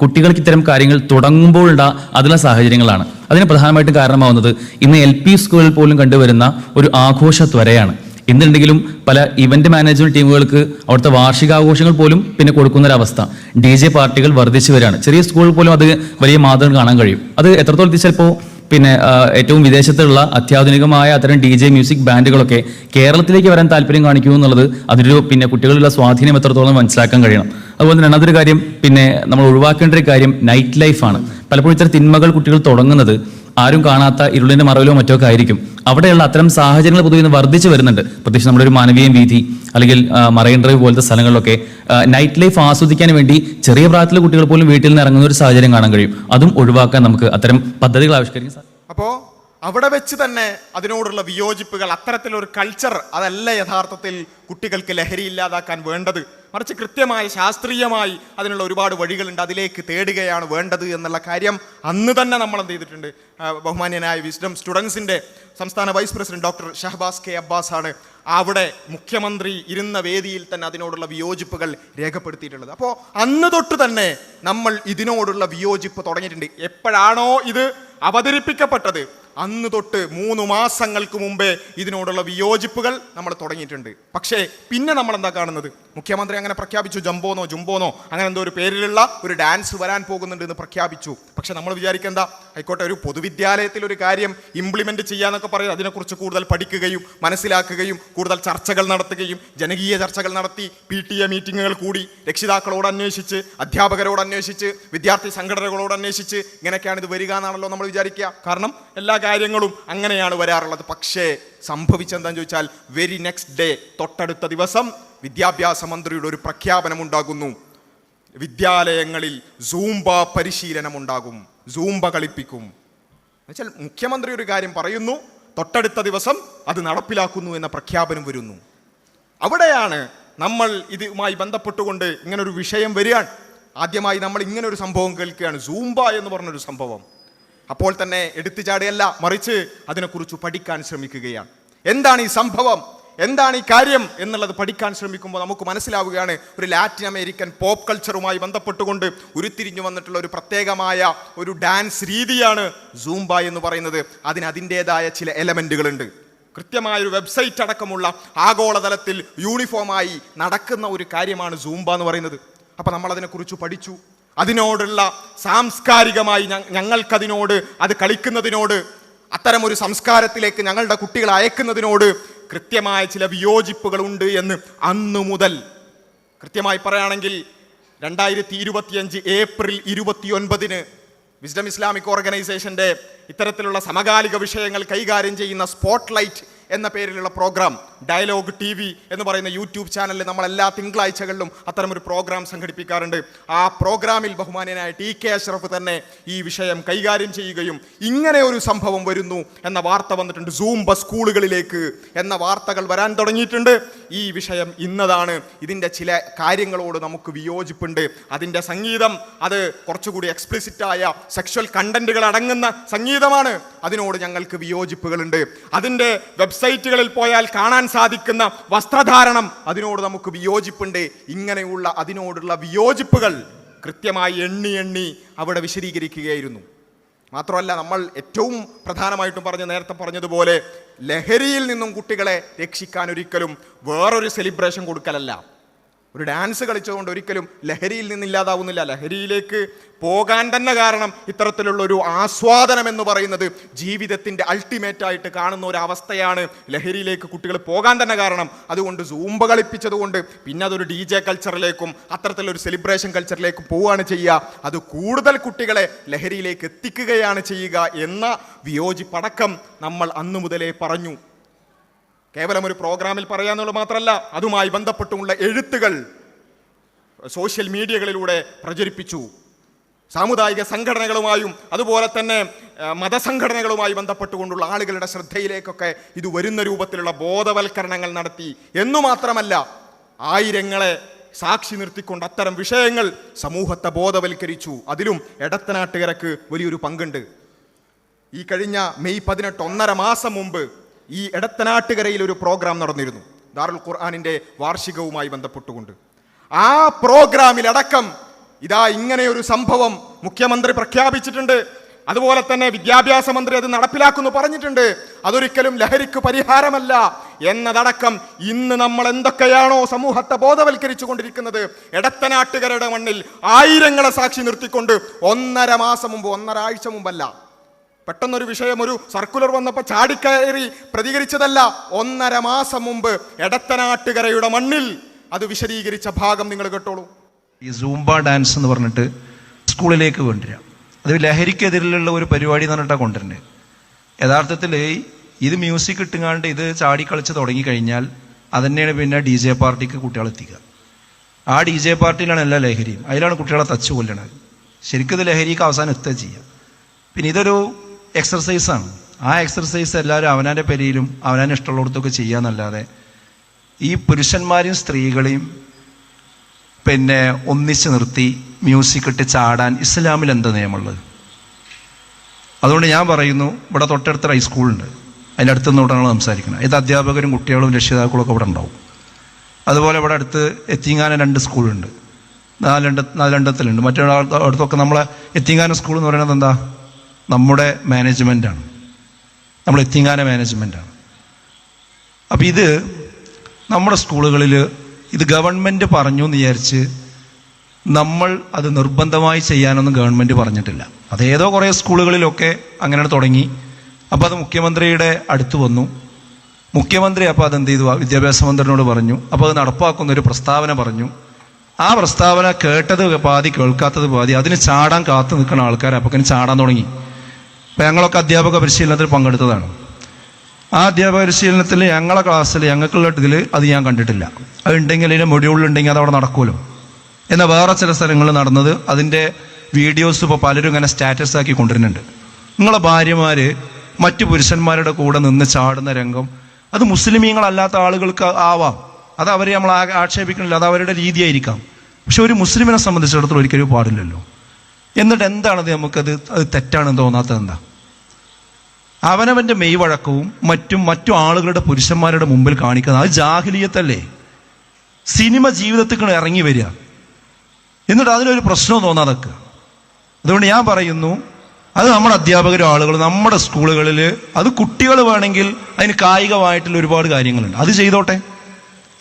കുട്ടികൾക്ക് ഇത്തരം കാര്യങ്ങൾ തുടങ്ങുമ്പോഴുള്ള അതിലുള്ള സാഹചര്യങ്ങളാണ്. അതിന് പ്രധാനമായിട്ടും കാരണമാവുന്നത് ഇന്ന് LP സ്കൂളിൽ പോലും കണ്ടുവരുന്ന ഒരു ആഘോഷ ത്വരയാണ്. എന്നുണ്ടെങ്കിലും പല ഇവന്റ് മാനേജ്മെന്റ് ടീമുകൾക്ക് അവിടുത്തെ വാർഷികാഘോഷങ്ങൾ പോലും പിന്നെ കൊടുക്കുന്നൊരവസ്ഥ, DJ പാർട്ടികൾ വർദ്ധിച്ചു വരികയാണ്. ചെറിയ സ്കൂളിൽ പോലും അത് വലിയ മാതൃക കാണാൻ കഴിയും. അത് എത്രത്തോളം ചിലപ്പോൾ പിന്നെ ഏറ്റവും വിദേശത്തുള്ള അത്യാധുനികമായ അത്തരം DJ മ്യൂസിക് ബാൻഡുകളൊക്കെ കേരളത്തിലേക്ക് വരാൻ താല്പര്യം കാണിക്കൂ എന്നുള്ളത് അതിലൊരു പിന്നെ കുട്ടികളുടെ സ്വാധീനം എത്രത്തോളം മനസ്സിലാക്കാൻ കഴിയണം. അതുപോലെ തന്നെ രണ്ടാമതൊരു കാര്യം, പിന്നെ നമ്മൾ ഒഴിവാക്കേണ്ട ഒരു കാര്യം നൈറ്റ് ലൈഫാണ്. പലപ്പോഴും ഇത്തരം തിന്മകൾ കുട്ടികൾ തുടങ്ങുന്നത് ആരും കാണാത്ത ഇരുളിന്റെ മറവിലോ മറ്റോ ഒക്കെ ആയിരിക്കും. അവിടെയുള്ള അത്തരം സാഹചര്യങ്ങൾ പൊതുവെ ഇന്ന് വർദ്ധിച്ചു വരുന്നുണ്ട്. പ്രത്യേകിച്ച് നമ്മുടെ ഒരു മാനവീയം വീഥി അല്ലെങ്കിൽ മറൈൻ ഡ്രൈവ് പോലത്തെ സ്ഥലങ്ങളിലൊക്കെ നൈറ്റ് ലൈഫ് ആസ്വദിക്കാൻ വേണ്ടി ചെറിയ പ്രായത്തിലെ കുട്ടികൾ പോലും വീട്ടിൽ നിന്ന് ഇറങ്ങുന്ന ഒരു സാഹചര്യം കാണാൻ കഴിയും. അതും ഒഴിവാക്കാൻ നമുക്ക് അത്തരം പദ്ധതികൾ ആവിഷ്കരിക്കാൻ സാധിക്കും. അപ്പോൾ അവിടെ വെച്ച് തന്നെ അതിനോടുള്ള വിയോജിപ്പുകൾ, അത്തരത്തിലൊരു കൾച്ചർ, അതല്ല യഥാർത്ഥത്തിൽ കുട്ടികൾക്ക് ലഹരി ഇല്ലാതാക്കാൻ വേണ്ടത്. മറിച്ച് കൃത്യമായി ശാസ്ത്രീയമായി അതിനുള്ള ഒരുപാട് വഴികളുണ്ട്, അതിലേക്ക് തേടുകയാണ് വേണ്ടത് എന്നുള്ള കാര്യം അന്ന് തന്നെ നമ്മൾ എന്ത് ചെയ്തിട്ടുണ്ട്. ബഹുമാന്യനായ വിസ്ഡം സ്റ്റുഡൻസിൻ്റെ സംസ്ഥാന vice president doctor Shahabas K Abbas ആണ് അവിടെ മുഖ്യമന്ത്രി ഇരുന്ന വേദിയിൽ തന്നെ അതിനോടുള്ള വിയോജിപ്പുകൾ രേഖപ്പെടുത്തിയിട്ടുള്ളത്. അപ്പോൾ അന്ന് തൊട്ട് തന്നെ നമ്മൾ ഇതിനോടുള്ള വിയോജിപ്പ് തുടങ്ങിയിട്ടുണ്ട്. എപ്പോഴാണോ ഇത് അവതരിപ്പിക്കപ്പെട്ടത് അന്ന് തൊട്ട് 3 മാസങ്ങൾക്ക് മുമ്പേ ഇതിനോടുള്ള വിയോജിപ്പുകൾ നമ്മൾ തുടങ്ങിയിട്ടുണ്ട്. പക്ഷേ പിന്നെ നമ്മൾ എന്താ കാണുന്നത്? മുഖ്യമന്ത്രി അങ്ങനെ പ്രഖ്യാപിച്ചു, ജുംബോനോ അങ്ങനെ എന്തോ ഒരു പേരിലുള്ള ഒരു ഡാൻസ് വരാൻ പോകുന്നുണ്ട് എന്ന് പ്രഖ്യാപിച്ചു. പക്ഷെ നമ്മൾ വിചാരിക്കെന്താ, ആയിക്കോട്ടെ, ഒരു പൊതുവിദ്യാലയത്തിൽ ഒരു കാര്യം ഇംപ്ലിമെന്റ് ചെയ്യാന്നൊക്കെ പറയും, അതിനെക്കുറിച്ച് കൂടുതൽ പഠിക്കുകയും മനസ്സിലാക്കുകയും കൂടുതൽ ചർച്ചകൾ നടത്തുകയും ജനകീയ ചർച്ചകൾ നടത്തി PTA മീറ്റിങ്ങുകൾ കൂടി രക്ഷിതാക്കളോട് അന്വേഷിച്ച്, അധ്യാപകരോട് അന്വേഷിച്ച്, വിദ്യാർത്ഥി സംഘടനകളോട് അന്വേഷിച്ച് ഇങ്ങനെയൊക്കെയാണ് ഇത് വരിക എന്നാണല്ലോ നമ്മൾ വിചാരിക്കുക. കാരണം എല്ലാ കാര്യങ്ങളും അങ്ങനെയാണ് വരാറുള്ളത്. പക്ഷേ സംഭവിച്ചെന്താന്ന് ചോദിച്ചാൽ വെരി നെക്സ്റ്റ് ഡേ, തൊട്ടടുത്ത ദിവസം വിദ്യാഭ്യാസ മന്ത്രിയുടെ ഒരു പ്രഖ്യാപനം ഉണ്ടാകുന്നു. വിദ്യാലയങ്ങളിൽ സൂംബ പരിശീലനം ഉണ്ടാകും, സൂംബ കളിപ്പിക്കും. എന്നുവെച്ചാൽ മുഖ്യമന്ത്രി ഒരു കാര്യം പറയുന്നു, തൊട്ടടുത്ത ദിവസം അത് നടപ്പിലാക്കുന്നു എന്ന പ്രഖ്യാപനം വരുന്നു. അവിടെയാണ് നമ്മൾ ഇതുമായി ബന്ധപ്പെട്ടുകൊണ്ട് ഇങ്ങനൊരു വിഷയം വരികയാണ്. ആദ്യമായി നമ്മൾ ഇങ്ങനൊരു സംഭവം കേൾക്കുകയാണ്, സൂംബ എന്ന് പറഞ്ഞൊരു സംഭവം. അപ്പോൾ തന്നെ എടുത്തുചാടുകയല്ല, മറിച്ച് അതിനെക്കുറിച്ച് പഠിക്കാൻ ശ്രമിക്കുകയാണ്. എന്താണ് ഈ സംഭവം, എന്താണ് ഈ കാര്യം എന്നുള്ളത് പഠിക്കാൻ ശ്രമിക്കുമ്പോൾ നമുക്ക് മനസ്സിലാവുകയാണ്, ഒരു ലാറ്റിൻ അമേരിക്കൻ പോപ്പ് കൾച്ചറുമായി ബന്ധപ്പെട്ടുകൊണ്ട് ഉരുത്തിരിഞ്ഞു വന്നിട്ടുള്ള ഒരു പ്രത്യേകമായ ഒരു ഡാൻസ് രീതിയാണ് സൂംബ എന്ന് പറയുന്നത്. അതിന് അതിൻ്റെതായ ചില എലമെന്റുകളുണ്ട്. കൃത്യമായൊരു വെബ്സൈറ്റ് അടക്കമുള്ള ആഗോളതലത്തിൽ യൂണിഫോമായി നടക്കുന്ന ഒരു കാര്യമാണ് സൂംബ എന്ന് പറയുന്നത്. അപ്പം നമ്മൾ അതിനെക്കുറിച്ച് പഠിച്ചു. അതിനോടുള്ള സാംസ്കാരികമായി ഞങ്ങൾക്കതിനോട്, അത് കളിക്കുന്നതിനോട്, അത്തരമൊരു സംസ്കാരത്തിലേക്ക് ഞങ്ങളുടെ കുട്ടികളെ അയക്കുന്നതിനോട് കൃത്യമായ ചില വിയോജിപ്പുകൾ ഉണ്ട് എന്ന് അന്നു മുതൽ, കൃത്യമായി പറയുകയാണെങ്കിൽ 2025 ഏപ്രിൽ 29 വിസ്ഡം ഇസ്ലാമിക് ഓർഗനൈസേഷൻ്റെ ഇത്തരത്തിലുള്ള സമകാലിക വിഷയങ്ങൾ കൈകാര്യം ചെയ്യുന്ന സ്പോട്ട്ലൈറ്റ് എന്ന പേരിലുള്ള പ്രോഗ്രാം, ഡയലോഗ് TV എന്ന് പറയുന്ന യൂട്യൂബ് ചാനലിൽ നമ്മൾ എല്ലാ തിങ്കളാഴ്ചകളിലും അത്തരമൊരു പ്രോഗ്രാം സംഘടിപ്പിക്കാറുണ്ട്. ആ പ്രോഗ്രാമിൽ ബഹുമാന്യനായ TK അഷ്റഫ് തന്നെ ഈ വിഷയം കൈകാര്യം ചെയ്യുകയും ഇങ്ങനെ ഒരു സംഭവം വരുന്നു എന്ന വാർത്ത വന്നിട്ടുണ്ട്. സൂംബ സ്കൂളുകളിലേക്ക് എന്ന വാർത്തകൾ വരാൻ തുടങ്ങിയിട്ടുണ്ട്. ഈ വിഷയം ഇന്നതാണ്. ഇതിൻ്റെ ചില കാര്യങ്ങളോട് നമുക്ക് വിയോജിപ്പുണ്ട്. അതിൻ്റെ സംഗീതം അത് കുറച്ചുകൂടി എക്സ്പ്ലിസിറ്റായ സെക്ഷൽ കണ്ടന്റുകൾ അടങ്ങുന്ന സംഗീതമാണ്. അതിനോട് ഞങ്ങൾക്ക് വിയോജിപ്പുകളുണ്ട്. അതിൻ്റെ വെബ്സൈറ്റുകളിൽ പോയാൽ കാണാൻ സാധിക്കുന്ന വസ്ത്രധാരണം, അതിനോട് നമുക്ക് വിയോജിപ്പുണ്ട്. ഇങ്ങനെയുള്ള അതിനോടുള്ള വിയോജിപ്പുകൾ കൃത്യമായി എണ്ണി അവിടെ വിശദീകരിക്കുകയായിരുന്നു. മാത്രമല്ല, നമ്മൾ ഏറ്റവും പ്രധാനമായിട്ടും നേരത്തെ പറഞ്ഞതുപോലെ ലഹരിയിൽ നിന്നും കുട്ടികളെ രക്ഷിക്കാൻ ഒരിക്കലും വേറൊരു സെലിബ്രേഷൻ കൊടുക്കലല്ല. ഒരു ഡാൻസ് കളിച്ചുകൊണ്ട് ഒരിക്കലും ലഹരിയിൽ നിന്നില്ലാതാവുന്നില്ല. ലഹരിയിലേക്ക് പോകാൻ തന്നെ കാരണം ഇത്തരത്തിലുള്ള ഒരു ആസ്വാദനം എന്ന് പറയുന്നത് ജീവിതത്തിൻ്റെ അൾട്ടിമേറ്റായിട്ട് കാണുന്ന ഒരു അവസ്ഥയാണ് ലഹരിയിലേക്ക് കുട്ടികൾ പോകാൻ തന്നെ കാരണം. അതുകൊണ്ട് സൂംബ കളിപ്പിച്ചതുകൊണ്ട് പിന്നെ അതൊരു DJ കൾച്ചറിലേക്കും അത്തരത്തിലൊരു സെലിബ്രേഷൻ കൾച്ചറിലേക്കും പോവുകയാണ് ചെയ്യുക. അത് കൂടുതൽ കുട്ടികളെ ലഹരിയിലേക്ക് എത്തിക്കുകയാണ് ചെയ്യുക എന്ന വിയോജിപ്പടക്കം നമ്മൾ അന്നു മുതലേ പറഞ്ഞു. കേവലം ഒരു പ്രോഗ്രാമിൽ പറയാന്നുള്ളത് മാത്രമല്ല, അതുമായി ബന്ധപ്പെട്ടുള്ള എഴുത്തുകൾ സോഷ്യൽ മീഡിയകളിലൂടെ പ്രചരിപ്പിച്ചു. സാമുദായിക സംഘടനകളുമായും അതുപോലെ തന്നെ മതസംഘടനകളുമായി ബന്ധപ്പെട്ടുകൊണ്ടുള്ള ആളുകളുടെ ശ്രദ്ധയിലേക്കൊക്കെ ഇത് വരുന്ന രൂപത്തിലുള്ള ബോധവൽക്കരണങ്ങൾ നടത്തി. എന്നു മാത്രമല്ല, ആയിരങ്ങളെ സാക്ഷി നിർത്തിക്കൊണ്ട് അത്തരം വിഷയങ്ങൾ സമൂഹത്തെ ബോധവൽക്കരിച്ചു. അതിലും എടത്തനാട്ടുകരക്ക് വലിയൊരു പങ്കുണ്ട്. ഈ കഴിഞ്ഞ മെയ് 18, 1.5 മാസം മുമ്പ് ഈ എടത്തനാട്ടുകരയിൽ ഒരു പ്രോഗ്രാം നടന്നിരുന്നു, ദാറുൽ ഖുർആനിൻ്റെ വാർഷികവുമായി ബന്ധപ്പെട്ടുകൊണ്ട്. ആ പ്രോഗ്രാമിലടക്കം ഇതാ ഇങ്ങനെയൊരു സംഭവം മുഖ്യമന്ത്രി പ്രഖ്യാപിച്ചിട്ടുണ്ട്. അതുപോലെ തന്നെ വിദ്യാഭ്യാസ മന്ത്രി അത് നടപ്പിലാക്കുന്നു പറഞ്ഞിട്ടുണ്ട്. അതൊരിക്കലും ലഹരിക്ക് പരിഹാരമല്ല എന്നതടക്കം ഇന്ന് നമ്മൾ എന്തൊക്കെയാണോ സമൂഹത്തെ ബോധവൽക്കരിച്ചു കൊണ്ടിരിക്കുന്നത്, എടത്തനാട്ടുകരയുടെ മണ്ണിൽ ആയിരങ്ങളെ സാക്ഷി നിർത്തിക്കൊണ്ട് 1.5 മാസം മുമ്പ്, 1.5 ആഴ്ച മുമ്പല്ല, പെട്ടെന്നൊരു വിഷയം ഒരു സർക്കുലർ വന്നപ്പോൾ ചാടിക്കയറി പ്രതികരിച്ചതല്ല. 1.5 മാസം മുമ്പ് എടത്തനാട്ടുകരയുടെ മണ്ണിൽ അത് വിശദീകരിച്ച ഭാഗം നിങ്ങൾ കേട്ടോളൂ. ഈ സൂംബ ഡാൻസ് എന്ന് പറഞ്ഞിട്ട് സ്കൂളിലേക്ക് കൊണ്ടുവരിക, അത് ലഹരിക്കെതിരെയുള്ള ഒരു പരിപാടി എന്ന് പറഞ്ഞിട്ടാണ് കൊണ്ടുവരുന്നത്. യഥാർത്ഥത്തിൽ ഇത് മ്യൂസിക് ഇട്ടുങ്ങാണ്ട് ഇത് ചാടിക്കളിച്ച് തുടങ്ങിക്കഴിഞ്ഞാൽ അതന്നെയാണ് പിന്നെ DJ പാർട്ടിക്ക് കുട്ടികളെ എത്തിക്കുക. ആ DJ പാർട്ടിയിലാണ് എല്ലാ ലഹരിയും, അതിലാണ് കുട്ടികളെ തച്ചു കൊല്ലണത്. ശരിക്കും ഇത് ലഹരിക്ക് അവസാനം എത്തുക ചെയ്യുക. പിന്നെ ഇതൊരു എക്സർസൈസാണ്. ആ എക്സർസൈസ് എല്ലാവരും അവനാൻ്റെ പെരയിലും അവനാൻ്റെ ഇഷ്ടമുള്ളിടത്തൊക്കെ ചെയ്യാന്നല്ലാതെ ഈ പുരുഷന്മാരെയും സ്ത്രീകളെയും പിന്നെ ഒന്നിച്ച് നിർത്തി മ്യൂസിക് ഇട്ട് ചാടാൻ ഇസ്ലാമിൽ എന്താ നിയമമുള്ളത്? അതുകൊണ്ട് ഞാൻ പറയുന്നു, ഇവിടെ തൊട്ടടുത്ത ഹൈസ്കൂളുണ്ട്, അതിൻ്റെ അടുത്ത് നിന്നോട്ടാണ് സംസാരിക്കുന്നത്. ഇത് അധ്യാപകരും കുട്ടികളും രക്ഷിതാക്കളും ഒക്കെ ഇവിടെ ഉണ്ടാവും. അതുപോലെ ഇവിടെ അടുത്ത് എത്തിങ്ങാനം 2 സ്കൂളുണ്ട്, നാലണ്ടത്തിലുണ്ട്. അടുത്തൊക്കെ നമ്മളെ എത്തിങ്ങാനം സ്കൂൾ എന്ന് പറയുന്നത് എന്താ? നമ്മുടെ മാനേജ്മെൻറ്റാണ്, നമ്മൾ എത്തിങ്ങാനം മാനേജ്മെൻറ്റാണ്. അപ്പം ഇത് നമ്മുടെ സ്കൂളുകളിൽ ഇത് ഗവൺമെൻറ് പറഞ്ഞു എന്ന് വിചാരിച്ച് നമ്മൾ അത് നിർബന്ധമായി ചെയ്യാനൊന്നും ഗവൺമെൻറ് പറഞ്ഞിട്ടില്ല. അതേതോ കുറേ സ്കൂളുകളിലൊക്കെ അങ്ങനെ തുടങ്ങി. അപ്പോൾ അത് മുഖ്യമന്ത്രിയുടെ അടുത്ത് വന്നു. മുഖ്യമന്ത്രി അപ്പോൾ അതെന്ത് ചെയ്തു? വിദ്യാഭ്യാസ മന്ത്രിയോട് പറഞ്ഞു. അപ്പോൾ അത് നടപ്പാക്കുന്ന ഒരു പ്രസ്താവന പറഞ്ഞു. ആ പ്രസ്താവന കേട്ടത് പാതി കേൾക്കാത്തത് പാതി. അതിന് ചാടാൻ കാത്തു നിൽക്കുന്ന ആൾക്കാർ അപ്പോൾ ചാടാൻ തുടങ്ങി. അപ്പം ഞങ്ങളൊക്കെ അധ്യാപക പരിശീലനത്തിൽ പങ്കെടുത്തതാണ്. ആ അധ്യാപക പരിശീലനത്തിൽ ഞങ്ങളെ ക്ലാസ്സിൽ ഞങ്ങൾക്കുള്ള ഇതിൽ അത് ഞാൻ കണ്ടിട്ടില്ല. അത് ഉണ്ടെങ്കിൽ അതിൻ്റെ മൊഡ്യൂളിലുണ്ടെങ്കിൽ അത് അവിടെ നടക്കുമല്ലോ. എന്നാൽ വേറെ ചില സ്ഥലങ്ങളിൽ നടന്നത് അതിൻ്റെ വീഡിയോസ് ഇപ്പോൾ പലരും ഇങ്ങനെ സ്റ്റാറ്റസ് ആക്കി കൊണ്ടുവരുന്നുണ്ട്. നിങ്ങളെ ഭാര്യമാർ മറ്റു പുരുഷന്മാരുടെ കൂടെ നിന്ന് ചാടുന്ന രംഗം അത് മുസ്ലിമീങ്ങളല്ലാത്ത ആളുകൾക്ക് ആവാം, അത് അവരെ നമ്മൾ ആക്ഷേപിക്കണില്ല, അത് അവരുടെ രീതിയായിരിക്കാം. പക്ഷെ ഒരു മുസ്ലിമിനെ സംബന്ധിച്ചിടത്തോളം ഒരിക്കലും പാടില്ലല്ലോ. എന്നിട്ട് എന്താണത് നമുക്കത് തെറ്റാണെന്ന് തോന്നാത്തത് എന്താ? അവനവൻ്റെ മെയ് വഴക്കവും മറ്റു ആളുകളുടെ പുരുഷന്മാരുടെ മുമ്പിൽ കാണിക്കുന്നത് അത് ജാഹിലിയത്തല്ലേ? സിനിമ ജീവിതത്തിൽ ഇറങ്ങി വരിക, എന്നിട്ട് അതിനൊരു പ്രശ്നവും തോന്നാതൊക്കെ. അതുകൊണ്ട് ഞാൻ പറയുന്നു, അത് നമ്മുടെ അധ്യാപകരും ആളുകൾ നമ്മുടെ സ്കൂളുകളിൽ അത് കുട്ടികൾ വേണമെങ്കിൽ അതിന് കായികമായിട്ടുള്ള ഒരുപാട് കാര്യങ്ങളുണ്ട്, അത് ചെയ്തോട്ടെ.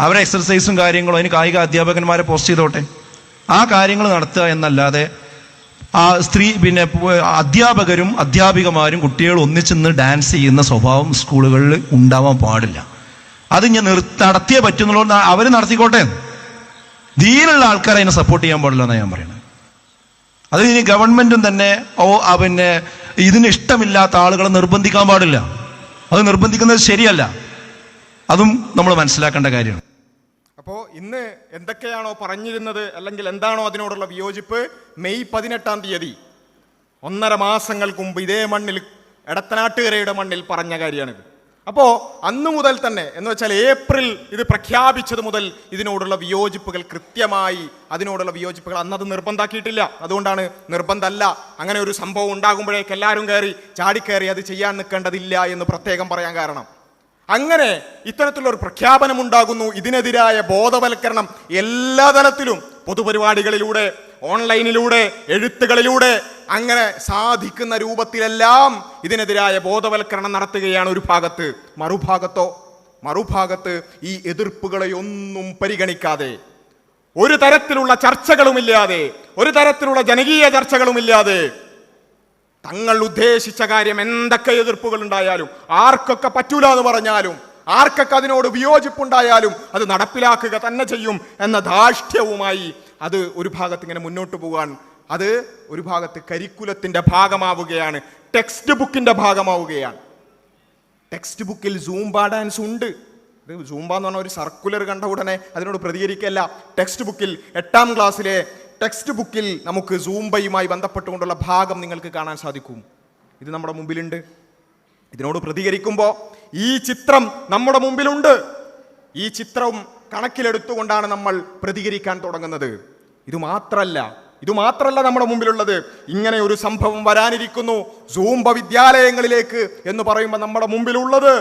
അവരെ എക്സർസൈസും കാര്യങ്ങളും അതിന് കായിക അധ്യാപകന്മാരെ പോസ്റ്റ് ചെയ്തോട്ടെ. ആ കാര്യങ്ങൾ നടത്തുക എന്നല്ലാതെ ആ പിന്നെ അധ്യാപകരും അധ്യാപികമാരും കുട്ടികൾ ഒന്നിച്ചെന്ന് ഡാൻസ് ചെയ്യുന്ന സ്വഭാവം സ്കൂളുകളിൽ ഉണ്ടാവാൻ പാടില്ല. അത് ഞാൻ നടത്തിയേ പറ്റുന്നുള്ളൂ. അവർ നടത്തിക്കോട്ടെ. ദീനുള്ള ആൾക്കാരെ അതിനെ സപ്പോർട്ട് ചെയ്യാൻ പാടില്ല എന്നാണ് ഞാൻ പറയുന്നത്. അത് ഇനി ഗവൺമെന്റും തന്നെ പിന്നെ ഇതിന് ഇഷ്ടമില്ലാത്ത ആളുകളെ നിർബന്ധിക്കാൻ പാടില്ല. അത് നിർബന്ധിക്കുന്നത് ശരിയല്ല. അതും നമ്മൾ മനസ്സിലാക്കേണ്ട കാര്യമാണ്. അപ്പോൾ ഇന്ന് എന്തൊക്കെയാണോ പറഞ്ഞിരുന്നത്, അല്ലെങ്കിൽ എന്താണോ അതിനോടുള്ള വിയോജിപ്പ്, മെയ് 18-ാം തീയതി 1.5 മാസങ്ങൾക്ക് മുമ്പ് ഇതേ മണ്ണിൽ, എടത്തനാട്ടുകരയുടെ മണ്ണിൽ പറഞ്ഞ കാര്യമാണിത്. അപ്പോൾ അന്നു മുതൽ തന്നെ, എന്ന് വെച്ചാൽ ഏപ്രിൽ ഇത് പ്രഖ്യാപിച്ചത് മുതൽ ഇതിനോടുള്ള വിയോജിപ്പുകൾ കൃത്യമായി, അതിനോടുള്ള വിയോജിപ്പുകൾ അന്നത് നിർബന്ധാക്കിയിട്ടില്ല. അതുകൊണ്ടാണ് നിർബന്ധമല്ല, അങ്ങനെ ഒരു സംഭവം ഉണ്ടാകുമ്പോഴേക്ക് എല്ലാവരും ചാടിക്കയറി അത് ചെയ്യാൻ നിൽക്കേണ്ടതില്ല എന്ന് പ്രത്യേകം പറയാൻ കാരണം. അങ്ങനെ ഇത്തരത്തിലുള്ള ഒരു പ്രഖ്യാപനം ഉണ്ടാകുന്നു. ഇതിനെതിരായ ബോധവൽക്കരണം എല്ലാ തലത്തിലും, പൊതുപരിപാടികളിലൂടെ, ഓൺലൈനിലൂടെ, എഴുത്തുകളിലൂടെ, അങ്ങനെ സാധിക്കുന്ന രൂപത്തിലെല്ലാം ഇതിനെതിരായ ബോധവൽക്കരണം നടത്തുകയാണ് ഒരു ഭാഗത്ത്. മറുഭാഗത്ത് ഈ എതിർപ്പുകളെ ഒന്നും പരിഗണിക്കാതെ, ഒരു തരത്തിലുള്ള ചർച്ചകളുമില്ലാതെ, ഒരു തരത്തിലുള്ള ജനകീയ ചർച്ചകളുമില്ലാതെ, തങ്ങൾ ഉദ്ദേശിച്ച കാര്യം എന്തൊക്കെ എതിർപ്പുകൾ ഉണ്ടായാലും, ആർക്കൊക്കെ പറ്റൂല എന്ന് പറഞ്ഞാലും, ആർക്കൊക്കെ അതിനോട് വിയോജിപ്പുണ്ടായാലും അത് നടപ്പിലാക്കുക തന്നെ ചെയ്യും എന്ന ധാർഷ്ട്യവുമായി അത് ഒരു ഭാഗത്ത് ഇങ്ങനെ മുന്നോട്ട് പോകാൻ, അത് ഒരു ഭാഗത്ത് കരിക്കുലത്തിൻ്റെ ഭാഗമാവുകയാണ്, ടെക്സ്റ്റ് ബുക്കിൻ്റെ ഭാഗമാവുകയാണ്. ടെക്സ്റ്റ് ബുക്കിൽ സൂംബ ഡാൻസ് ഉണ്ട്. ഇത് സൂംബ എന്ന് പറഞ്ഞ ഒരു സർക്കുലർ കണ്ട ഉടനെ അതിനോട് പ്രതികരിക്കല്ല. ടെക്സ്റ്റ് ബുക്കിൽ 8-ാം ക്ലാസ്സിലെ ടെക്സ്റ്റ് ബുക്കിൽ നമുക്ക് സൂംബയുമായി ബന്ധപ്പെട്ടുകൊണ്ടുള്ള ഭാഗം നിങ്ങൾക്ക് കാണാൻ സാധിക്കും. ഇത് നമ്മുടെ മുമ്പിലുണ്ട്. ഇതിനോട് പ്രതികരിക്കുമ്പോൾ ഈ ചിത്രം നമ്മുടെ മുമ്പിലുണ്ട്. ഈ ചിത്രം കണക്കിലെടുത്തുകൊണ്ടാണ് നമ്മൾ പ്രതികരിക്കാൻ തുടങ്ങുന്നത്. ഇത് മാത്രമല്ല നമ്മുടെ മുമ്പിലുള്ളത്, ഇങ്ങനെ ഒരു സംഭവം വരാനിരിക്കുന്നു സൂംബ വിദ്യാലയങ്ങളിലേക്ക് എന്ന് പറയുമ്പോൾ നമ്മുടെ മുമ്പിലുള്ളത്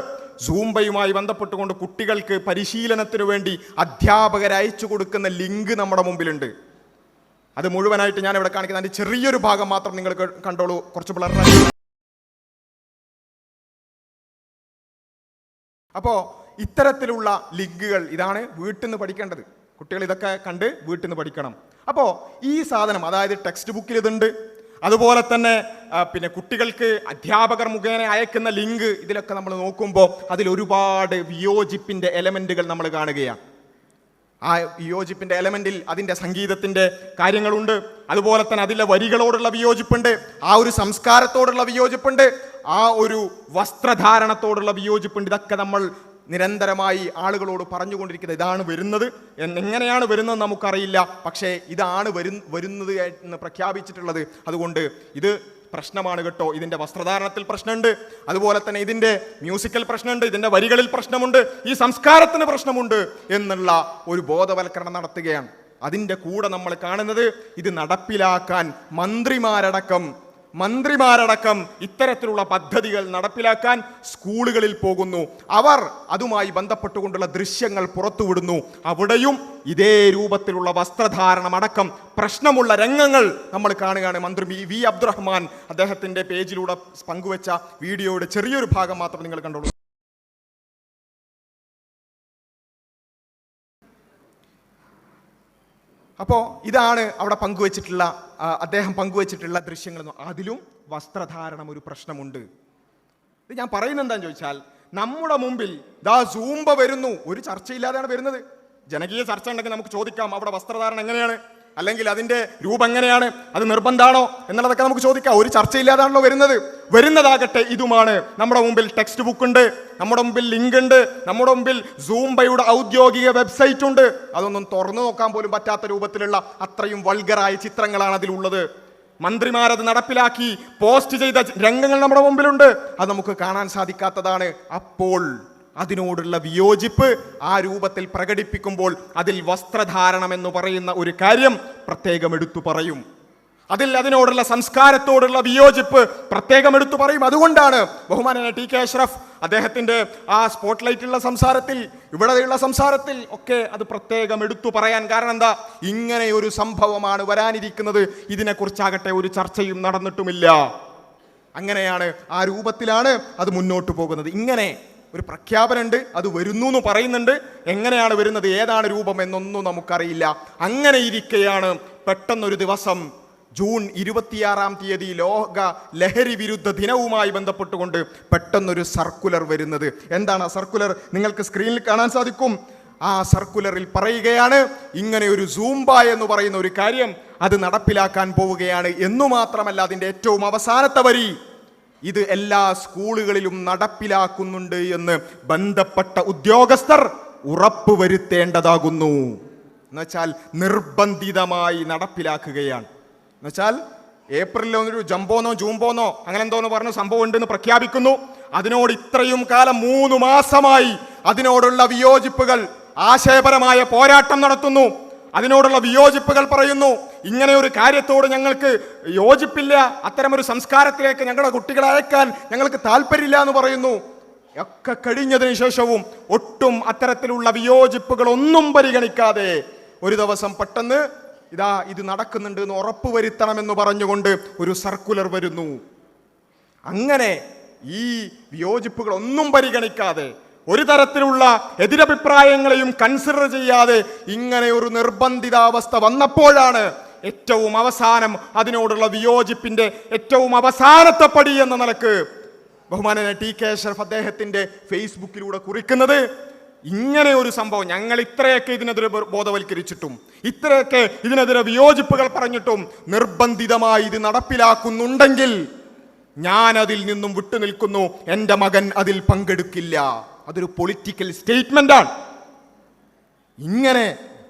സൂംബയുമായി ബന്ധപ്പെട്ടുകൊണ്ട് കുട്ടികൾക്ക് പരിശീലനത്തിനു വേണ്ടി അധ്യാപകർ അയച്ചു കൊടുക്കുന്ന ലിങ്ക് നമ്മുടെ മുമ്പിലുണ്ട്. അത് മുഴുവനായിട്ട് ഞാൻ ഇവിടെ കാണിക്കുന്ന അതിൻ്റെ ചെറിയൊരു ഭാഗം മാത്രം നിങ്ങൾ കണ്ടോളൂ, കുറച്ച് ബ്ലറായി. അപ്പോൾ ഇത്തരത്തിലുള്ള ലിങ്കുകൾ, ഇതാണ് വീട്ടിൽ നിന്ന് പഠിക്കേണ്ടത്. കുട്ടികൾ ഇതൊക്കെ കണ്ട് വീട്ടിൽ നിന്ന് പഠിക്കണം. അപ്പോൾ ഈ സാധനം, അതായത് ടെക്സ്റ്റ് ബുക്കിൽ ഇതുണ്ട്, അതുപോലെ തന്നെ പിന്നെ കുട്ടികൾക്ക് അധ്യാപകർ മുഖേന അയക്കുന്ന ലിങ്ക്, ഇതിലൊക്കെ നമ്മൾ നോക്കുമ്പോൾ അതിൽ ഒരുപാട് വിയോജിപ്പിൻ്റെ എലമെൻറ്റുകൾ നമ്മൾ കാണുകയാണ്. ആ വിയോജിപ്പിന്റെ എലമെന്റിൽ അതിൻ്റെ സംഗീതത്തിൻ്റെ കാര്യങ്ങളുണ്ട്, അതുപോലെ തന്നെ അതിലെ വരികളോടുള്ള വിയോജിപ്പുണ്ട്, ആ ഒരു സംസ്കാരത്തോടുള്ള വിയോജിപ്പുണ്ട്, ആ ഒരു വസ്ത്രധാരണത്തോടുള്ള വിയോജിപ്പുണ്ട്. ഇതൊക്കെ നമ്മൾ നിരന്തരമായി ആളുകളോട് പറഞ്ഞുകൊണ്ടിരിക്കുന്നത്. ഇതാണ് വരുന്നത്, എങ്ങനെയാണ് വരുന്നത് നമുക്കറിയില്ല, പക്ഷേ ഇതാണ് വരുന്നത് എന്ന് പ്രഖ്യാപിച്ചിട്ടുള്ളത്. അതുകൊണ്ട് ഇത് പ്രശ്നമാണ് കേട്ടോ. ഇതിൻ്റെ വസ്ത്രധാരണത്തിൽ പ്രശ്നമുണ്ട്, അതുപോലെ തന്നെ ഇതിൻ്റെ മ്യൂസിക്കൽ പ്രശ്നമുണ്ട്, ഇതിൻ്റെ വരികളിൽ പ്രശ്നമുണ്ട്, ഈ സംസ്കാരത്തിന് പ്രശ്നമുണ്ട് എന്നുള്ള ഒരു ബോധവൽക്കരണം നടത്തുകയാണ്. അതിൻ്റെ കൂടെ നമ്മൾ കാണുന്നത് ഇത് നടപ്പിലാക്കാൻ മന്ത്രിമാരടക്കം ഇത്തരത്തിലുള്ള പദ്ധതികൾ നടപ്പിലാക്കാൻ സ്കൂളുകളിൽ പോകുന്നു. അവർ അതുമായി ബന്ധപ്പെട്ടുകൊണ്ടുള്ള ദൃശ്യങ്ങൾ പുറത്തുവിടുന്നു. അവിടെയും ഇതേ രൂപത്തിലുള്ള വസ്ത്രധാരണം അടക്കം പ്രശ്നമുള്ള രംഗങ്ങൾ നമ്മൾ കാണുകയാണ്. മന്ത്രി വി അബ്ദുറഹ്മാൻ അദ്ദേഹത്തിൻ്റെ പേജിലൂടെ പങ്കുവച്ച വീഡിയോയുടെ ചെറിയൊരു ഭാഗം മാത്രം നിങ്ങൾ കണ്ടോളൂ. അപ്പോൾ ഇതാണ് അവിടെ അദ്ദേഹം പങ്കുവച്ചിട്ടുള്ള ദൃശ്യങ്ങൾ. അതിലും വസ്ത്രധാരണം ഒരു പ്രശ്നമുണ്ട്. ഇത് ഞാൻ പറയുന്നത് എന്താണെന്ന് ചോദിച്ചാൽ, നമ്മുടെ മുമ്പിൽ സൂംബ വരുന്നു, ഒരു ചർച്ചയില്ലാതെയാണ് വരുന്നത്. ജനകീയ ചർച്ച ഉണ്ടെങ്കിൽ നമുക്ക് ചോദിക്കാം അവിടെ വസ്ത്രധാരണം എങ്ങനെയാണ്, അല്ലെങ്കിൽ അതിൻ്റെ രൂപം എങ്ങനെയാണ്, അത് നിർബന്ധമാണോ എന്നുള്ളതൊക്കെ നമുക്ക് ചോദിക്കാം. ഒരു ചർച്ചയില്ലാതാണല്ലോ വരുന്നതാകട്ടെ ഇതുമാണ്. നമ്മുടെ മുമ്പിൽ ടെക്സ്റ്റ് ബുക്ക് ഉണ്ട്, നമ്മുടെ മുമ്പിൽ ലിങ്ക് ഉണ്ട്, നമ്മുടെ മുമ്പിൽ സൂംബയുടെ ഔദ്യോഗിക വെബ്സൈറ്റ് ഉണ്ട്. അതൊന്നും തുറന്നു നോക്കാൻ പോലും പറ്റാത്ത രൂപത്തിലുള്ള അത്രയും വൾഗറായ ചിത്രങ്ങളാണ് അതിലുള്ളത്. മന്ത്രിമാരത് നടപ്പിലാക്കി പോസ്റ്റ് ചെയ്ത രംഗങ്ങൾ നമ്മുടെ മുമ്പിലുണ്ട്, അത് നമുക്ക് കാണാൻ സാധിക്കാത്തതാണ്. അപ്പോൾ അതിനോടുള്ള വിയോജിപ്പ് ആ രൂപത്തിൽ പ്രകടിപ്പിക്കുമ്പോൾ അതിൽ വസ്ത്രധാരണം എന്ന് പറയുന്ന ഒരു കാര്യം പ്രത്യേകം എടുത്തു പറയും. അതിനോടുള്ള സംസ്കാരത്തോടുള്ള വിയോജിപ്പ് പ്രത്യേകം എടുത്തു പറയും. അതുകൊണ്ടാണ് ബഹുമാനനായ ടി കെ അഷ്റഫ് അദ്ദേഹത്തിൻ്റെ ആ സ്പോട്ട്ലൈറ്റുള്ള സംസാരത്തിൽ, ഇവിടെയുള്ള സംസാരത്തിൽ ഒക്കെ അത് പ്രത്യേകം എടുത്തു പറയാൻ കാരണം എന്താ? ഇങ്ങനെ ഒരു സംഭവമാണ് വരാനിരിക്കുന്നത്, ഇതിനെക്കുറിച്ചാകട്ടെ ഒരു ചർച്ചയും നടന്നിട്ടുമില്ല. അങ്ങനെയാണ്, ആ രൂപത്തിലാണ് അത് മുന്നോട്ട് പോകുന്നത്. ഇങ്ങനെ ഒരു പ്രഖ്യാപനമുണ്ട്, അത് വരുന്നു എന്ന് പറയുന്നുണ്ട്. എങ്ങനെയാണ് വരുന്നത്, ഏതാണ് രൂപം എന്നൊന്നും നമുക്കറിയില്ല. അങ്ങനെ ഇരിക്കെയാണ് പെട്ടെന്നൊരു ദിവസം ജൂൺ 26 ലോക ലഹരി വിരുദ്ധ ദിനവുമായി ബന്ധപ്പെട്ടുകൊണ്ട് പെട്ടെന്നൊരു സർക്കുലർ വരുന്നത്. എന്താണ് ആ സർക്കുലർ? നിങ്ങൾക്ക് സ്ക്രീനിൽ കാണാൻ സാധിക്കും. ആ സർക്കുലറിൽ പറയുകയാണ്, ഇങ്ങനെ ഒരു സൂംബ എന്ന് പറയുന്ന ഒരു കാര്യം അത് നടപ്പിലാക്കാൻ പോവുകയാണ് എന്നു മാത്രമല്ല, അതിൻ്റെ ഏറ്റവും അവസാനത്തെ വരി, ഇത് എല്ലാ സ്കൂളുകളിലും നടപ്പിലാക്കുന്നുണ്ട് എന്ന് ബന്ധപ്പെട്ട ഉദ്യോഗസ്ഥർ ഉറപ്പുവരുത്തേണ്ടതാകുന്നു. എന്നുവെച്ചാൽ നിർബന്ധിതമായി നടപ്പിലാക്കുകയാണ്. എന്നുവെച്ചാൽ ഏപ്രിലിൽ ഒരു ജംബോന്നോ ജൂംബോന്നോ അങ്ങനെ എന്തോന്ന് പറഞ്ഞ സംഭവം ഉണ്ടെന്ന് പ്രഖ്യാപിക്കുന്നു. അതിനോട് ഇത്രയും കാലം 3 മാസമായി അതിനോടുള്ള വിയോജിപ്പുകൾ, ആശയപരമായ പോരാട്ടം നടത്തുന്നു. അതിനോടുള്ള വിയോജിപ്പുകൾ പറയുന്നു. ഇങ്ങനെ ഒരു കാര്യത്തോട് ഞങ്ങൾക്ക് യോജിപ്പില്ല, അത്തരമൊരു സംസ്കാരത്തിലേക്ക് ഞങ്ങളുടെ കുട്ടികളെ അയക്കാൻ ഞങ്ങൾക്ക് താല്പര്യമില്ല എന്ന് പറയുന്നു. ഒക്കെ കഴിഞ്ഞതിന് ശേഷവും ഒട്ടും അത്തരത്തിലുള്ള വിയോജിപ്പുകൾ ഒന്നും പരിഗണിക്കാതെ ഒരു ദിവസം പെട്ടെന്ന് ഇത് നടക്കുന്നുണ്ട് എന്ന് ഉറപ്പുവരുത്തണമെന്ന് പറഞ്ഞുകൊണ്ട് ഒരു സർക്കുലർ വരുന്നു. അങ്ങനെ ഈ വിയോജിപ്പുകൾ ഒന്നും പരിഗണിക്കാതെ, ഒരു തരത്തിലുള്ള എതിരഭിപ്രായങ്ങളെയും കൺസിഡർ ചെയ്യാതെ ഇങ്ങനെ ഒരു നിർബന്ധിതാവസ്ഥ വന്നപ്പോഴാണ് ഏറ്റവും അവസാനം അതിനോടുള്ള വിയോജിപ്പിന്റെ ഏറ്റവും അവസാനത്തെ പടി എന്ന നിലക്ക് ബഹുമാനനായ ടി കെ അഷ്റഫ് അദ്ദേഹത്തിന്റെ ഫേസ്ബുക്കിലൂടെ കുറിക്കുന്നത്, ഇങ്ങനെ ഒരു സംഭവം ഞങ്ങൾ ഇത്രയൊക്കെ ഇതിനെതിരെ ബോധവൽക്കരിച്ചിട്ടും ഇത്രയൊക്കെ ഇതിനെതിരെ വിയോജിപ്പുകൾ പറഞ്ഞിട്ടും നിർബന്ധിതമായി ഇത് നടപ്പിലാക്കുന്നുണ്ടെങ്കിൽ ഞാൻ അതിൽ നിന്നും വിട്ടുനിൽക്കുന്നു, എൻ്റെ മകൻ അതിൽ പങ്കെടുക്കില്ല. അതൊരു പൊളിറ്റിക്കൽ സ്റ്റേറ്റ്മെന്റ് ആണ്. ഇങ്ങനെ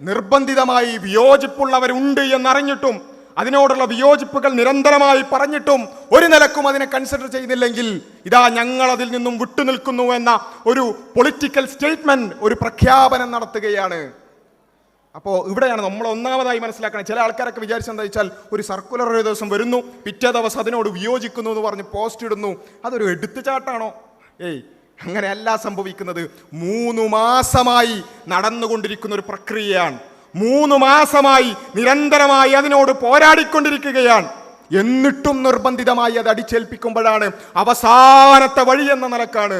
നിർബന്ധിതമായി വിയോജിപ്പുള്ളവരുണ്ട് എന്നറിഞ്ഞിട്ടും അതിനോടുള്ള വിയോജിപ്പുകൾ നിരന്തരമായി പറഞ്ഞിട്ടും ഒരു നിലക്കും അതിനെ കൺസിഡർ ചെയ്യുന്നില്ലെങ്കിൽ ഞങ്ങൾ അതിൽ നിന്നും വിട്ടുനിൽക്കുന്നു എന്ന ഒരു പൊളിറ്റിക്കൽ സ്റ്റേറ്റ്മെന്റ്, ഒരു പ്രഖ്യാപനം നടത്തുകയാണ്. അപ്പോൾ ഇവിടെയാണ് നമ്മൾ ഒന്നാമതായി മനസ്സിലാക്കണം. ചില ആൾക്കാരൊക്കെ വിചാരിച്ചെന്താ വെച്ചാൽ, ഒരു സർക്കുലർ ഒരു ദിവസം വരുന്നു, പിറ്റേ ദിവസം അതിനോട് വിയോജിക്കുന്നു എന്ന് പറഞ്ഞ് പോസ്റ്റ് ഇടുന്നു, അതൊരു എടുത്തുചാട്ടാണോ? അങ്ങനെയല്ല സംഭവിക്കുന്നത്. 3 മാസമായി നടന്നുകൊണ്ടിരിക്കുന്ന ഒരു പ്രക്രിയയാണ്. 3 മാസമായി നിരന്തരമായി അതിനോട് പോരാടിക്കൊണ്ടിരിക്കുകയാണ്. എന്നിട്ടും നിർബന്ധിതമായി അത് അടിച്ചേൽപ്പിക്കുമ്പോഴാണ് അവസാനത്തെ വഴി എന്ന നിലക്കാണ്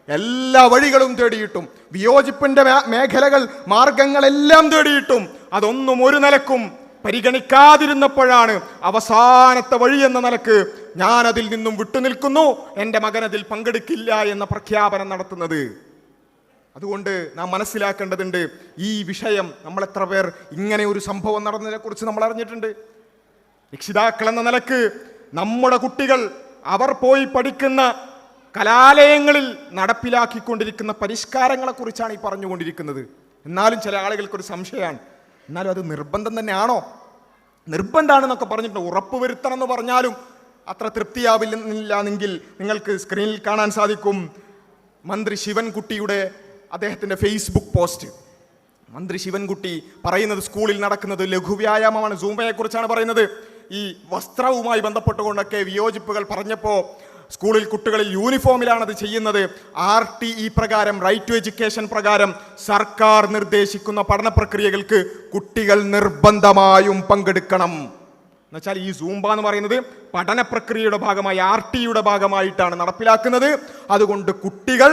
എല്ലാ വഴികളും തേടിയിട്ടും, വിയോജിപ്പിന്റെ മേഖലകൾ, മാർഗങ്ങളെല്ലാം തേടിയിട്ടും അതൊന്നും ഒരു നിലക്കും പരിഗണിക്കാതിരുന്നപ്പോഴാണ് അവസാനത്തെ വഴി എന്ന നിലക്ക് ഞാൻ അതിൽ നിന്നും വിട്ടുനിൽക്കുന്നു, എൻ്റെ മകൻ അതിൽ പങ്കെടുക്കില്ല എന്ന പ്രഖ്യാപനം നടത്തുന്നത്. അതുകൊണ്ട് നാം മനസ്സിലാക്കേണ്ടതുണ്ട്, ഈ വിഷയം നമ്മൾ എത്ര പേർ ഇങ്ങനെ ഒരു സംഭവം നടന്നതിനെ കുറിച്ച് നമ്മൾ അറിഞ്ഞിട്ടുണ്ട്. രക്ഷിതാക്കൾ എന്ന നിലക്ക് നമ്മുടെ കുട്ടികൾ അവർ പോയി പഠിക്കുന്ന കലാലയങ്ങളിൽ നടപ്പിലാക്കിക്കൊണ്ടിരിക്കുന്ന പരിഷ്കാരങ്ങളെ കുറിച്ചാണ് ഈ പറഞ്ഞുകൊണ്ടിരിക്കുന്നത്. എന്നാലും ചില ആളുകൾക്കൊരു സംശയമാണ്, എന്നാലും അത് നിർബന്ധം തന്നെയാണോ? നിർബന്ധമാണെന്നൊക്കെ പറഞ്ഞിട്ട് ഉറപ്പുവരുത്തണം എന്ന് പറഞ്ഞാലും അത്ര തൃപ്തിയാവില്ലെങ്കിൽ നിങ്ങൾക്ക് സ്ക്രീനിൽ കാണാൻ സാധിക്കും മന്ത്രി ശിവൻകുട്ടിയുടെ അദ്ദേഹത്തിൻ്റെ ഫേസ്ബുക്ക് പോസ്റ്റ്. മന്ത്രി ശിവൻകുട്ടി പറയുന്നത് സ്കൂളിൽ നടക്കുന്നത് ലഘുവ്യായാമമാണ്, സൂംബയെക്കുറിച്ചാണ് പറയുന്നത്. ഈ വസ്ത്രവുമായി ബന്ധപ്പെട്ടുകൊണ്ടൊക്കെ വിയോജിപ്പുകൾ പറഞ്ഞപ്പോൾ സ്കൂളിൽ കുട്ടികളിൽ യൂണിഫോമിലാണ് അത് ചെയ്യുന്നത്. RTE പ്രകാരം, റൈറ്റ് ടു എഡ്യൂക്കേഷൻ പ്രകാരം സർക്കാർ നിർദ്ദേശിക്കുന്ന പഠന പ്രക്രിയകൾക്ക് കുട്ടികൾ നിർബന്ധമായും പങ്കെടുക്കണം. എന്നുവെച്ചാൽ ഈ സൂംബ എന്ന് പറയുന്നത് പഠന പ്രക്രിയയുടെ ഭാഗമായി RTEയുടെ ഭാഗമായിട്ടാണ് നടപ്പിലാക്കുന്നത്. അതുകൊണ്ട് കുട്ടികൾ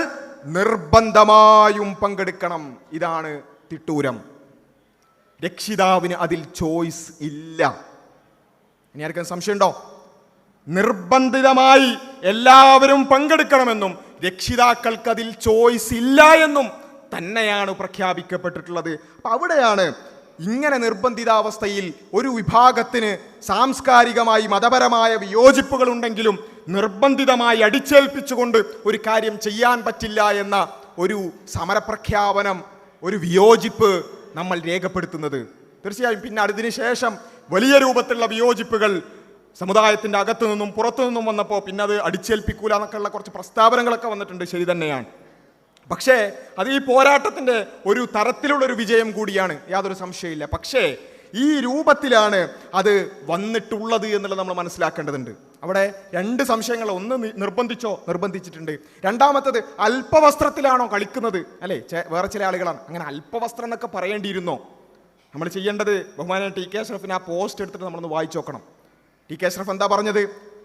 നിർബന്ധമായും പങ്കെടുക്കണം. ഇതാണ് തിട്ടൂരം. രക്ഷിതാവിന് അതിൽ ചോയ്സ് ഇല്ല. ഇനി ആർക്കും സംശയമുണ്ടോ? നിർബന്ധിതമായി എല്ലാവരും പങ്കെടുക്കണമെന്നും രക്ഷിതാക്കൾക്ക് അതിൽ ചോയ്സ് ഇല്ല എന്നും തന്നെയാണ് പ്രഖ്യാപിക്കപ്പെട്ടിട്ടുള്ളത്. അപ്പൊ അവിടെയാണ് ഇങ്ങനെ നിർബന്ധിതാവസ്ഥയിൽ ഒരു വിഭാഗത്തിന് സാംസ്കാരികമായി മതപരമായ വിയോജിപ്പുകൾ ഉണ്ടെങ്കിലും നിർബന്ധിതമായി അടിച്ചേൽപ്പിച്ചുകൊണ്ട് ഒരു കാര്യം ചെയ്യാൻ പറ്റില്ല എന്ന ഒരു സമരപ്രഖ്യാപനം, ഒരു വിയോജിപ്പ് നമ്മൾ രേഖപ്പെടുത്തുന്നത്. തീർച്ചയായും പിന്നെ അതിന് ശേഷം വലിയ രൂപത്തിലുള്ള വിയോജിപ്പുകൾ സമുദായത്തിൻ്റെ അകത്തു നിന്നും പുറത്തു നിന്നും വന്നപ്പോൾ പിന്നെ അത് അടിച്ചേൽപ്പിക്കൂല എന്നൊക്കെയുള്ള കുറച്ച് പ്രസ്താവനകളൊക്കെ വന്നിട്ടുണ്ട്. ശരി തന്നെയാണ്. പക്ഷേ അത് ഈ പോരാട്ടത്തിൻ്റെ ഒരു തരത്തിലുള്ളൊരു വിജയം കൂടിയാണ്, യാതൊരു സംശയമില്ല. പക്ഷേ ഈ രൂപത്തിലാണ് അത് വന്നിട്ടുള്ളത് എന്നുള്ളത് നമ്മൾ മനസ്സിലാക്കേണ്ടതുണ്ട്. അവിടെ രണ്ട് സംശയങ്ങൾ. ഒന്ന്, നിർബന്ധിച്ചിട്ടുണ്ട്. രണ്ടാമത്തത്, അല്പവസ്ത്രത്തിലാണോ കളിക്കുന്നത്? അല്ലേ, വേറെ ചില ആളുകളാണ് അങ്ങനെ അല്പവസ്ത്രം എന്നൊക്കെ പറയേണ്ടിയിരുന്നോ? നമ്മൾ ചെയ്യേണ്ടത് ബഹുമാനായ TK അഷ്റഫിന് ആ പോസ്റ്റ് എടുത്തിട്ട് നമ്മളൊന്ന് വായിച്ചു നോക്കണം. TK അഷ്റഫ് എന്താ പറഞ്ഞത്?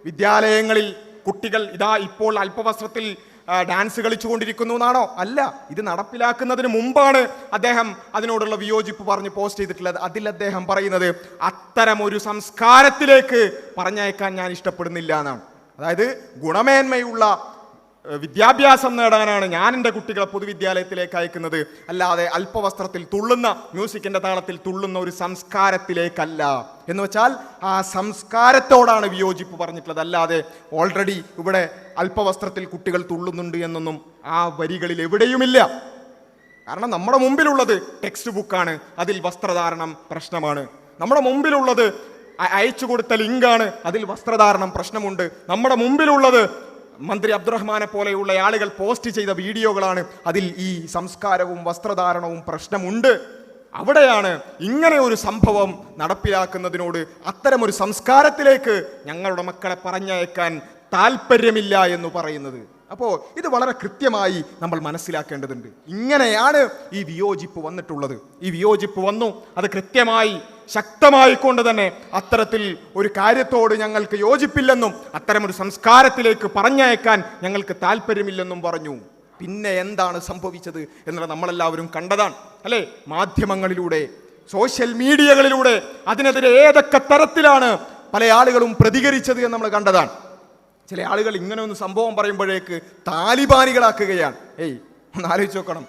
വിദ്യാലയങ്ങളിൽ കുട്ടികൾ ഇതാ ഇപ്പോൾ അല്പവസ്ത്രത്തിൽ ഡാൻസ് കളിച്ചുകൊണ്ടിരിക്കുന്നു എന്നാണോ? അല്ല, ഇത് നടപ്പിലാക്കുന്നതിന് മുമ്പാണ് അദ്ദേഹം അതിനോടുള്ള വിയോജിപ്പ് പറഞ്ഞ് പോസ്റ്റ് ചെയ്തിട്ടുള്ളത്. അതിൽ അദ്ദേഹം പറയുന്നത് അത്തരമൊരു സംസ്കാരത്തിലേക്ക് പറഞ്ഞയക്കാൻ ഞാൻ ഇഷ്ടപ്പെടുന്നില്ല എന്നാണ്. അതായത് ഗുണമേന്മയുള്ള വിദ്യാഭ്യാസം നേടാനാണ് ഞാൻ എൻ്റെ കുട്ടികളെ പൊതുവിദ്യാലയത്തിലേക്ക് അയക്കുന്നത്, അല്ലാതെ അല്പവസ്ത്രത്തിൽ തുള്ളുന്ന, മ്യൂസിക്കിൻ്റെ താളത്തിൽ തുള്ളുന്ന ഒരു സംസ്കാരത്തിലേക്കല്ല. എന്ന് വെച്ചാൽ ആ സംസ്കാരത്തോടാണ് വിയോജിപ്പ് പറഞ്ഞിട്ടുള്ളത്, അല്ലാതെ ഓൾറെഡി ഇവിടെ അല്പവസ്ത്രത്തിൽ കുട്ടികൾ തുള്ളുന്നുണ്ട് എന്നൊന്നും ആ വരികളിൽ എവിടെയുമില്ല. കാരണം നമ്മുടെ മുമ്പിലുള്ളത് ടെക്സ്റ്റ് ബുക്കാണ്, അതിൽ വസ്ത്രധാരണം പ്രശ്നമാണ്. നമ്മുടെ മുമ്പിലുള്ളത് അയച്ചു കൊടുത്ത ലിങ്കാണ്, അതിൽ വസ്ത്രധാരണം പ്രശ്നമുണ്ട്. നമ്മുടെ മുമ്പിലുള്ളത് മന്ത്രി അബ്ദുറഹ്മാനെ പോലെയുള്ള ആളുകൾ പോസ്റ്റ് ചെയ്ത വീഡിയോകളാണ്, അതിൽ ഈ സംസ്കാരവും വസ്ത്രധാരണവും പ്രശ്നമുണ്ട്. അവിടെയാണ് ഇങ്ങനെ ഒരു സംഭവം നടപ്പിലാക്കുന്നതിനോട്, അത്തരമൊരു സംസ്കാരത്തിലേക്ക് ഞങ്ങളുടെ മക്കളെ പറഞ്ഞയക്കാൻ താല്പര്യമില്ല എന്ന് പറയുന്നത്. അപ്പോൾ ഇത് വളരെ കൃത്യമായി നമ്മൾ മനസ്സിലാക്കേണ്ടതുണ്ട്. ഇങ്ങനെയാണ് ഈ വിയോജിപ്പ് വന്നിട്ടുള്ളത്. ഈ വിയോജിപ്പ് വന്നു, അത് കൃത്യമായി ശക്തമായി കൊണ്ട് തന്നെ അത്തരത്തിൽ ഒരു കാര്യത്തോട് ഞങ്ങൾക്ക് യോജിപ്പില്ലെന്നും അത്തരമൊരു സംസ്കാരത്തിലേക്ക് പറഞ്ഞയക്കാൻ ഞങ്ങൾക്ക് താല്പര്യമില്ലെന്നും പറഞ്ഞു. പിന്നെ എന്താണ് സംഭവിച്ചത് എന്നുള്ളത് നമ്മളെല്ലാവരും കണ്ടതാണ്, അല്ലേ? മാധ്യമങ്ങളിലൂടെ, സോഷ്യൽ മീഡിയകളിലൂടെ അതിനെതിരെ ഏതൊക്കെ തരത്തിലാണ് പല ആളുകളും പ്രതികരിച്ചത് എന്ന് നമ്മൾ കണ്ടതാണ്. ചില ആളുകൾ ഇങ്ങനെ ഒന്ന് സംഭവം പറയുമ്പോഴേക്ക് താലിബാനികളാക്കുകയാണ്. ഒന്ന് ആലോചിച്ച് നോക്കണം.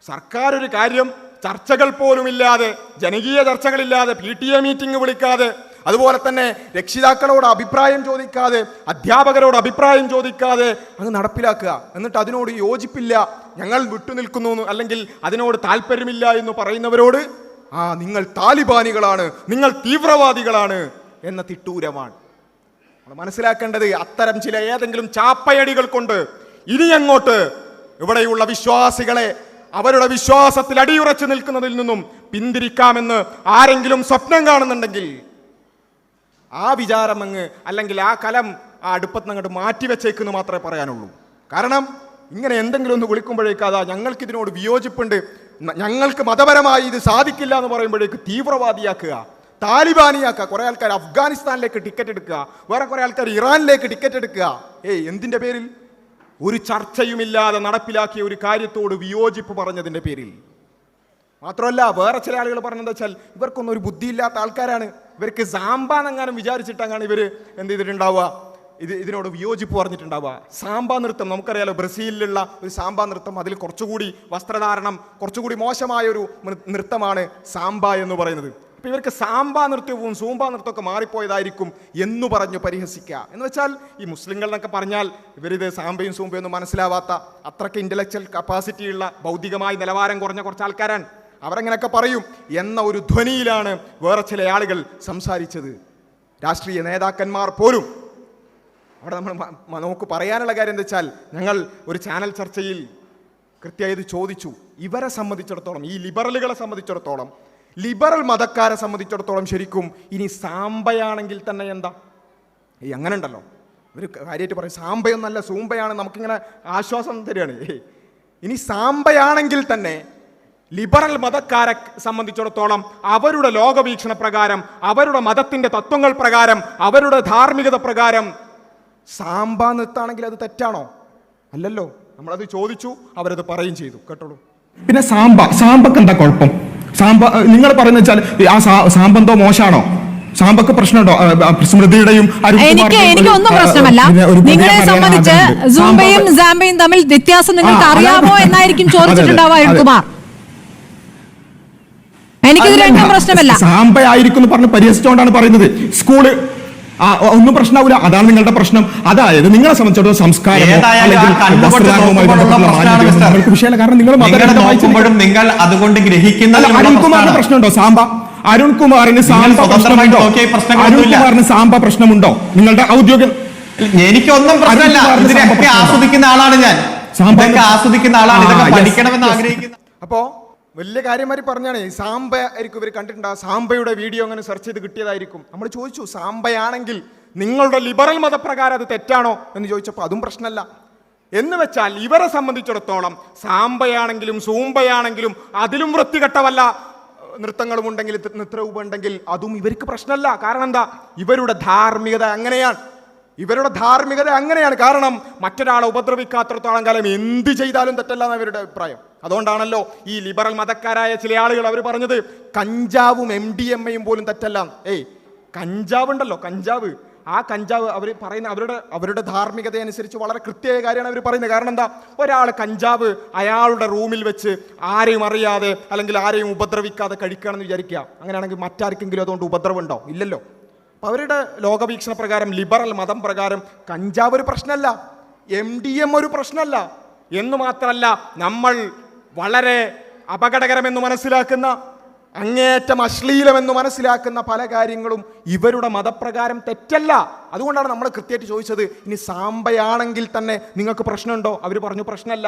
സർക്കാർ ഒരു കാര്യം ചർച്ചകൾ പോലുമില്ലാതെ, ജനകീയ ചർച്ചകളില്ലാതെ, PTA മീറ്റിംഗ് വിളിക്കാതെ, അതുപോലെ തന്നെ രക്ഷിതാക്കളോട് അഭിപ്രായം ചോദിക്കാതെ, അധ്യാപകരോട് അഭിപ്രായം ചോദിക്കാതെ അങ്ങ് നടപ്പിലാക്കുക. എന്നിട്ട് അതിനോട് യോജിപ്പില്ല, ഞങ്ങൾ വിട്ടുനിൽക്കുന്നു, അല്ലെങ്കിൽ അതിനോട് താല്പര്യമില്ല എന്ന് പറയുന്നവരോട് നിങ്ങൾ താലിബാനികളാണ്, നിങ്ങൾ തീവ്രവാദികളാണ് എന്ന തിട്ടൂരമാണ്. നമ്മൾ മനസ്സിലാക്കേണ്ടത് അത്തരം ചില ഏതെങ്കിലും ചാപ്പയടികൾ കൊണ്ട് ഇനി അങ്ങോട്ട് ഇവിടെയുള്ള വിശ്വാസികളെ അവരുടെ വിശ്വാസത്തിൽ അടിയുറച്ചു നിൽക്കുന്നതിൽ നിന്നും പിന്തിരിക്കാമെന്ന് ആരെങ്കിലും സ്വപ്നം കാണുന്നുണ്ടെങ്കിൽ ആ വിചാരം അല്ലെങ്കിൽ ആ കലം ആ അടുപ്പത്ത് അങ്ങോട്ട് മാറ്റിവെച്ചേക്കെന്ന് മാത്രമേ പറയാനുള്ളൂ. കാരണം ഇങ്ങനെ എന്തെങ്കിലും ഒന്ന് വിളിക്കുമ്പോഴേക്ക് ഞങ്ങൾക്ക് ഇതിനോട് വിയോജിപ്പുണ്ട്, ഞങ്ങൾക്ക് മതപരമായി ഇത് സാധിക്കില്ല എന്ന് പറയുമ്പോഴേക്ക് തീവ്രവാദിയാക്കുക, താലിബാനിയാക്കുക. കുറെ ആൾക്കാർ അഫ്ഗാനിസ്ഥാനിലേക്ക് ടിക്കറ്റ് എടുക്കുക, വേറെ കുറെ ആൾക്കാർ ഇറാനിലേക്ക് ടിക്കറ്റ് എടുക്കുക. എന്തിന്റെ പേരിൽ? ഒരു ചർച്ചയുമില്ലാതെ നടപ്പിലാക്കിയ ഒരു കാര്യത്തോട് വിയോജിപ്പ് പറഞ്ഞതിന്റെ പേരിൽ. മാത്രമല്ല വേറെ ചില ആളുകൾ പറഞ്ഞതെന്ന് വെച്ചാൽ ഇവർക്കൊന്നും ഒരു ബുദ്ധിയില്ലാത്ത ആൾക്കാരാണ്, ഇവർക്ക് സാമ്പാന്നെങ്ങാനും വിചാരിച്ചിട്ടങ്ങാണ് ഇവർ എന്ത് ചെയ്തിട്ടുണ്ടാവുക, ഇതിനോട് വിയോജിപ്പ് പറഞ്ഞിട്ടുണ്ടാവുക. സാമ്പാ നൃത്തം നമുക്കറിയാലോ, ബ്രസീലിലുള്ള ഒരു സാമ്പാ നൃത്തം, അതിൽ കുറച്ചുകൂടി വസ്ത്രധാരണം കുറച്ചുകൂടി മോശമായൊരു നൃത്തമാണ് സാമ്പ എന്ന് പറയുന്നത്. അപ്പം ഇവർക്ക് സാമ്പാ നൃത്തവും സൂമ്പാ നൃത്തമൊക്കെ മാറിപ്പോയതായിരിക്കും എന്ന് പറഞ്ഞു പരിഹസിക്കുക. എന്ന് വെച്ചാൽ ഈ മുസ്ലിങ്ങൾ എന്നൊക്കെ പറഞ്ഞാൽ ഇവരിത് സാമ്പയും സൂമ്പയും ഒന്നും മനസ്സിലാവാത്ത അത്രയ്ക്ക് ഇൻ്റലക്ച്വൽ കപ്പാസിറ്റിയുള്ള ഭൗതികമായി നിലവാരം കുറഞ്ഞ കുറച്ച് ആൾക്കാരാണ്. അവരങ്ങനെയൊക്കെ പറയും എന്ന ഒരു ധ്വനിയിലാണ് വേറെ ചില ആളുകൾ സംസാരിച്ചത്. രാഷ്ട്രീയ നേതാക്കന്മാർ പോലും. അവിടെ നമുക്ക് പറയാനുള്ള കാര്യം എന്താ വെച്ചാൽ, ഞങ്ങൾ ഒരു ചാനൽ ചർച്ചയിൽ കൃത്യമായത് ചോദിച്ചു, ഇവരെ സംബന്ധിച്ചിടത്തോളം, ഈ ലിബറലുകളെ സംബന്ധിച്ചിടത്തോളം, ലിബറൽ മതക്കാരെ സംബന്ധിച്ചിടത്തോളം ശരിക്കും ഇനി സാമ്പയാണെങ്കിൽ തന്നെ എന്താ? അങ്ങനെ ഉണ്ടല്ലോ, ഒരു കാര്യമായിട്ട് പറയും സാമ്പയൊന്നല്ല സൂമ്പയാണ്, നമുക്കിങ്ങനെ ആശ്വാസം തരികയാണ്. ഇനി സാമ്പയാണെങ്കിൽ തന്നെ ലിബറൽ മതക്കാരെ സംബന്ധിച്ചിടത്തോളം അവരുടെ ലോകവീക്ഷണ പ്രകാരം, അവരുടെ മതത്തിന്റെ തത്വങ്ങൾ പ്രകാരം, അവരുടെ ധാർമ്മികത പ്രകാരം സാമ്പ നൃത്താണെങ്കിൽ അത് തെറ്റാണോ? അല്ലല്ലോ. നമ്മളത് ചോദിച്ചു, അവരത് പറയും ചെയ്തു. കേട്ടോളൂ. പിന്നെ സാമ്പക്ക് എന്താ കുഴപ്പം? സാമ്പ നിങ്ങൾ പറയുന്ന വെച്ചാൽ ആ സാമ്പെന്തോ മോശമാണോ? സാമ്പക്ക് പ്രശ്നമുണ്ടോ? സ്മൃതിയുടെയും എനിക്കൊന്നും പ്രശ്നമല്ല. നിങ്ങളെ സംബന്ധിച്ച് സൂംബയും സാമ്പയും തമ്മിൽ വ്യത്യാസം നിങ്ങൾക്ക് അറിയാമോ എന്നായിരിക്കും ചോദിച്ചിട്ടുണ്ടാവുക അരുൺകുമാർ. എനിക്കിത് രണ്ടും പ്രശ്നമല്ല. സാമ്പയായിരിക്കും എന്ന് പറഞ്ഞ് പരിഹസിച്ചുകൊണ്ടാണ് പറയുന്നത്. സ്കൂള് ഒന്നും പ്രശ്നമാവില്ല, അതാണ് നിങ്ങളുടെ പ്രശ്നം. അതായത് നിങ്ങളെ സംബന്ധിച്ചിടത്തോളം സംസ്കാരം വിഷയമല്ല. കാരണം നിങ്ങൾ നിങ്ങൾ അതുകൊണ്ട് അരുൺകുമാറിന് പ്രശ്നമുണ്ടോ? അരുൺകുമാറിന് സാമ്പ പ്രശ്നമുണ്ടോ? നിങ്ങളുടെ ഔദ്യോഗിക എനിക്കൊന്നും പ്രശ്നമില്ല. ഇതിനൊക്കെ ആസ്വദിക്കുന്ന ആളാണ് ഞാൻ. ആസ്വദിക്കുന്ന ആളാണ്, ഇതൊക്കെ പഠിക്കണമെന്ന് ആഗ്രഹിക്കുന്ന. അപ്പോ വലിയ കാര്യമാരി പറഞ്ഞാണ്. സാമ്പ ആയിരിക്കും ഇവർ കണ്ടിട്ടുണ്ടാകും. സാമ്പയുടെ വീഡിയോ അങ്ങനെ സെർച്ച് ചെയ്ത് കിട്ടിയതായിരിക്കും. നമ്മൾ ചോദിച്ചു, സാമ്പയാണെങ്കിൽ നിങ്ങളുടെ ലിബറൽ മതപ്രകാരം അത് തെറ്റാണോ എന്ന് ചോദിച്ചപ്പോൾ അതും പ്രശ്നമല്ല. എന്ന് വെച്ചാൽ ഇവരെ സംബന്ധിച്ചിടത്തോളം സാമ്പയാണെങ്കിലും സൂമ്പയാണെങ്കിലും അതിലും വൃത്തികെട്ട വല്ല നൃത്തങ്ങളും ഉണ്ടെങ്കിൽ, നൃത്തരൂപം ഉണ്ടെങ്കിൽ അതും ഇവർക്ക് പ്രശ്നമല്ല. കാരണം എന്താ? ഇവരുടെ ധാർമ്മികത അങ്ങനെയാണ്. കാരണം മറ്റൊരാളെ ഉപദ്രവിക്കാത്തിടത്തോളം കാലം എന്ത് ചെയ്താലും തെറ്റല്ല എന്ന് അവരുടെ അഭിപ്രായം. അതുകൊണ്ടാണല്ലോ ഈ ലിബറൽ മതക്കാരായ ചില ആളുകൾ അവർ പറഞ്ഞത് കഞ്ചാവും MDMA പോലും തെറ്റല്ല. കഞ്ചാവ് ഉണ്ടല്ലോ, കഞ്ചാവ്, ആ കഞ്ചാവ് അവർ പറയുന്ന അവരുടെ ധാർമ്മികത അനുസരിച്ച് വളരെ കൃത്യമായ കാര്യമാണ് അവർ പറയുന്നത്. കാരണം എന്താ? ഒരാൾ കഞ്ചാവ് അയാളുടെ റൂമിൽ വെച്ച് ആരെയും അറിയാതെ അല്ലെങ്കിൽ ആരെയും ഉപദ്രവിക്കാതെ കഴിക്കുകയാണെന്ന് വിചാരിക്കുക. അങ്ങനെയാണെങ്കിൽ മറ്റാർക്കെങ്കിലും അതുകൊണ്ട് ഉപദ്രവം ഉണ്ടോ? ഇല്ലല്ലോ. അപ്പം അവരുടെ ലോകവീക്ഷണ പ്രകാരം, ലിബറൽ മതം പ്രകാരം കഞ്ചാവ് ഒരു പ്രശ്നമല്ല, MDMA ഒരു പ്രശ്നമല്ല. എന്ന് മാത്രമല്ല, നമ്മൾ വളരെ അപകടകരമെന്ന് മനസ്സിലാക്കുന്ന, അങ്ങേയറ്റം അശ്ലീലമെന്ന് മനസ്സിലാക്കുന്ന പല കാര്യങ്ങളും ഇവരുടെ മതപ്രകാരം തെറ്റല്ല. അതുകൊണ്ടാണ് നമ്മൾ കൃത്യമായിട്ട് ചോദിച്ചത്, ഇനി സാമ്പയാണെങ്കിൽ തന്നെ നിങ്ങൾക്ക് പ്രശ്നമുണ്ടോ? അവർ പറഞ്ഞു പ്രശ്നമല്ല.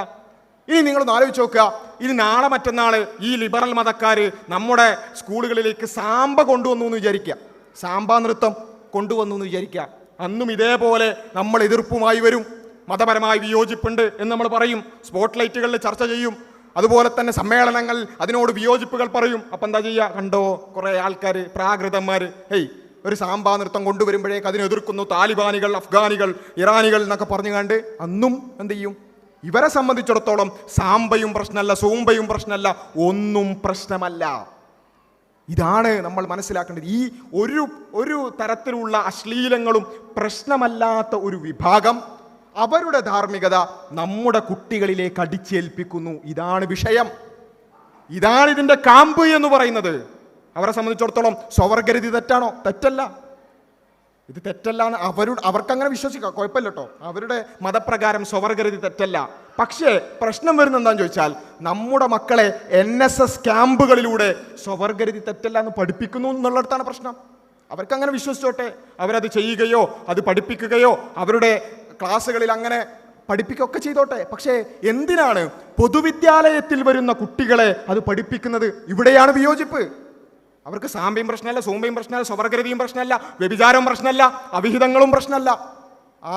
ഇനി നിങ്ങളൊന്ന് ആലോചിച്ച് നോക്കുക, ഇനി നാളെ മറ്റന്നാൾ ഈ ലിബറൽ മതക്കാർ നമ്മുടെ സ്കൂളുകളിലേക്ക് സാമ്പ കൊണ്ടുവന്നു എന്ന് വിചാരിക്കുക, സാമ്പാ നൃത്തം കൊണ്ടുവന്നു എന്ന് വിചാരിക്കുക. അന്നും ഇതേപോലെ നമ്മൾ എതിർപ്പുമായി വരും. മതപരമായി വിയോജിപ്പുണ്ട് എന്ന് നമ്മൾ പറയും, സ്പോട്ട് ലൈറ്റുകളിൽ ചർച്ച ചെയ്യും, അതുപോലെ തന്നെ സമ്മേളനങ്ങൾ അതിനോട് വിയോജിപ്പുകൾ പറയും. അപ്പം എന്താ ചെയ്യുക? കണ്ടോ, കുറേ ആൾക്കാർ, പ്രാകൃതന്മാർ ഒരു സാമ്പാ നൃത്തം കൊണ്ടുവരുമ്പോഴേക്ക് അതിനെ എതിർക്കുന്നു. താലിബാനികൾ, അഫ്ഗാനികൾ, ഇറാനികൾ എന്നൊക്കെ പറഞ്ഞു കണ്ട് അന്നും എന്ത് ചെയ്യും? ഇവരെ സംബന്ധിച്ചിടത്തോളം സാമ്പയും പ്രശ്നമല്ല, സൂമ്പയും പ്രശ്നമല്ല, ഒന്നും പ്രശ്നമല്ല. ഇതാണ് നമ്മൾ മനസ്സിലാക്കേണ്ടത്. ഈ ഒരു തരത്തിലുള്ള അശ്ലീലങ്ങളും പ്രശ്നമല്ലാത്ത ഒരു വിഭാഗം അവരുടെ ധാർമ്മികത നമ്മുടെ കുട്ടികളിലേക്ക് അടിച്ചേൽപ്പിക്കുന്നു. ഇതാണ് വിഷയം, ഇതാണ് ഇതിൻ്റെ കാമ്പ് എന്ന് പറയുന്നത്. അവരെ സംബന്ധിച്ചിടത്തോളം സ്വവർഗരതി തെറ്റാണോ? തെറ്റല്ല. ഇത് തെറ്റല്ല എന്ന് അവർക്കങ്ങനെ വിശ്വസിക്കാം, കുഴപ്പമില്ല കേട്ടോ. അവരുടെ മതപ്രകാരം സ്വവർഗരതി തെറ്റല്ല. പക്ഷേ പ്രശ്നം വരുന്നത് എന്താണെന്ന് ചോദിച്ചാൽ, നമ്മുടെ മക്കളെ NSS ക്യാമ്പുകളിലൂടെ സ്വവർഗരതി തെറ്റല്ല എന്ന് പഠിപ്പിക്കുന്നു എന്നുള്ളിടത്താണ് പ്രശ്നം. അവർക്കങ്ങനെ വിശ്വസിച്ചോട്ടെ, അവരത് ചെയ്യുകയോ അത് പഠിപ്പിക്കുകയോ അവരുടെ ക്ലാസ്സുകളിൽ അങ്ങനെ പഠിപ്പിക്കുകയൊക്കെ ചെയ്തോട്ടെ. പക്ഷേ എന്തിനാണ് പൊതുവിദ്യാലയത്തിൽ വരുന്ന കുട്ടികളെ അത് പഠിപ്പിക്കുന്നത്? ഇവിടെയാണ് വിയോജിപ്പ്. അവർക്ക് സാമ്പയും പ്രശ്നമല്ല, സൂമ്പയും പ്രശ്നമല്ല, സ്വവർഗരതിയും പ്രശ്നമല്ല, വ്യഭിചാരവും പ്രശ്നമല്ല, അവിഹിതങ്ങളും പ്രശ്നമല്ല.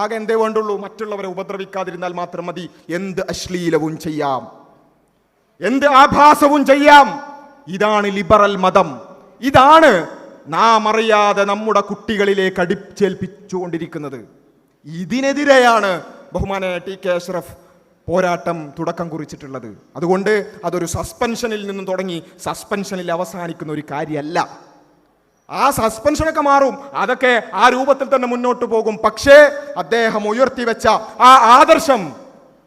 ആകെ എന്തേ വേണ്ടുള്ളൂ? മറ്റുള്ളവരെ ഉപദ്രവിക്കാതിരുന്നാൽ മാത്രം മതി. എന്ത് അശ്ലീലവും ചെയ്യാം, എന്ത് ആഭാസവും ചെയ്യാം. ഇതാണ് ലിബറൽ മതം. ഇതാണ് നാം അറിയാതെ നമ്മുടെ കുട്ടികളിലേക്ക് അടിച്ചേൽപ്പിച്ചുകൊണ്ടിരിക്കുന്നത്. ഇതിനെതിരെയാണ് ബഹുമാനായ TK അഷ്റഫ് പോരാട്ടം തുടക്കം കുറിച്ചിട്ടുള്ളത്. അതുകൊണ്ട് അതൊരു സസ്പെൻഷനിൽ നിന്നും തുടങ്ങി സസ്പെൻഷനിൽ അവസാനിക്കുന്ന ഒരു കാര്യമല്ല. ആ സസ്പെൻഷനൊക്കെ മാറും, അതൊക്കെ ആ രൂപത്തിൽ തന്നെ മുന്നോട്ട് പോകും. പക്ഷേ അദ്ദേഹം ഉയർത്തിവെച്ച ആ ആദർശം,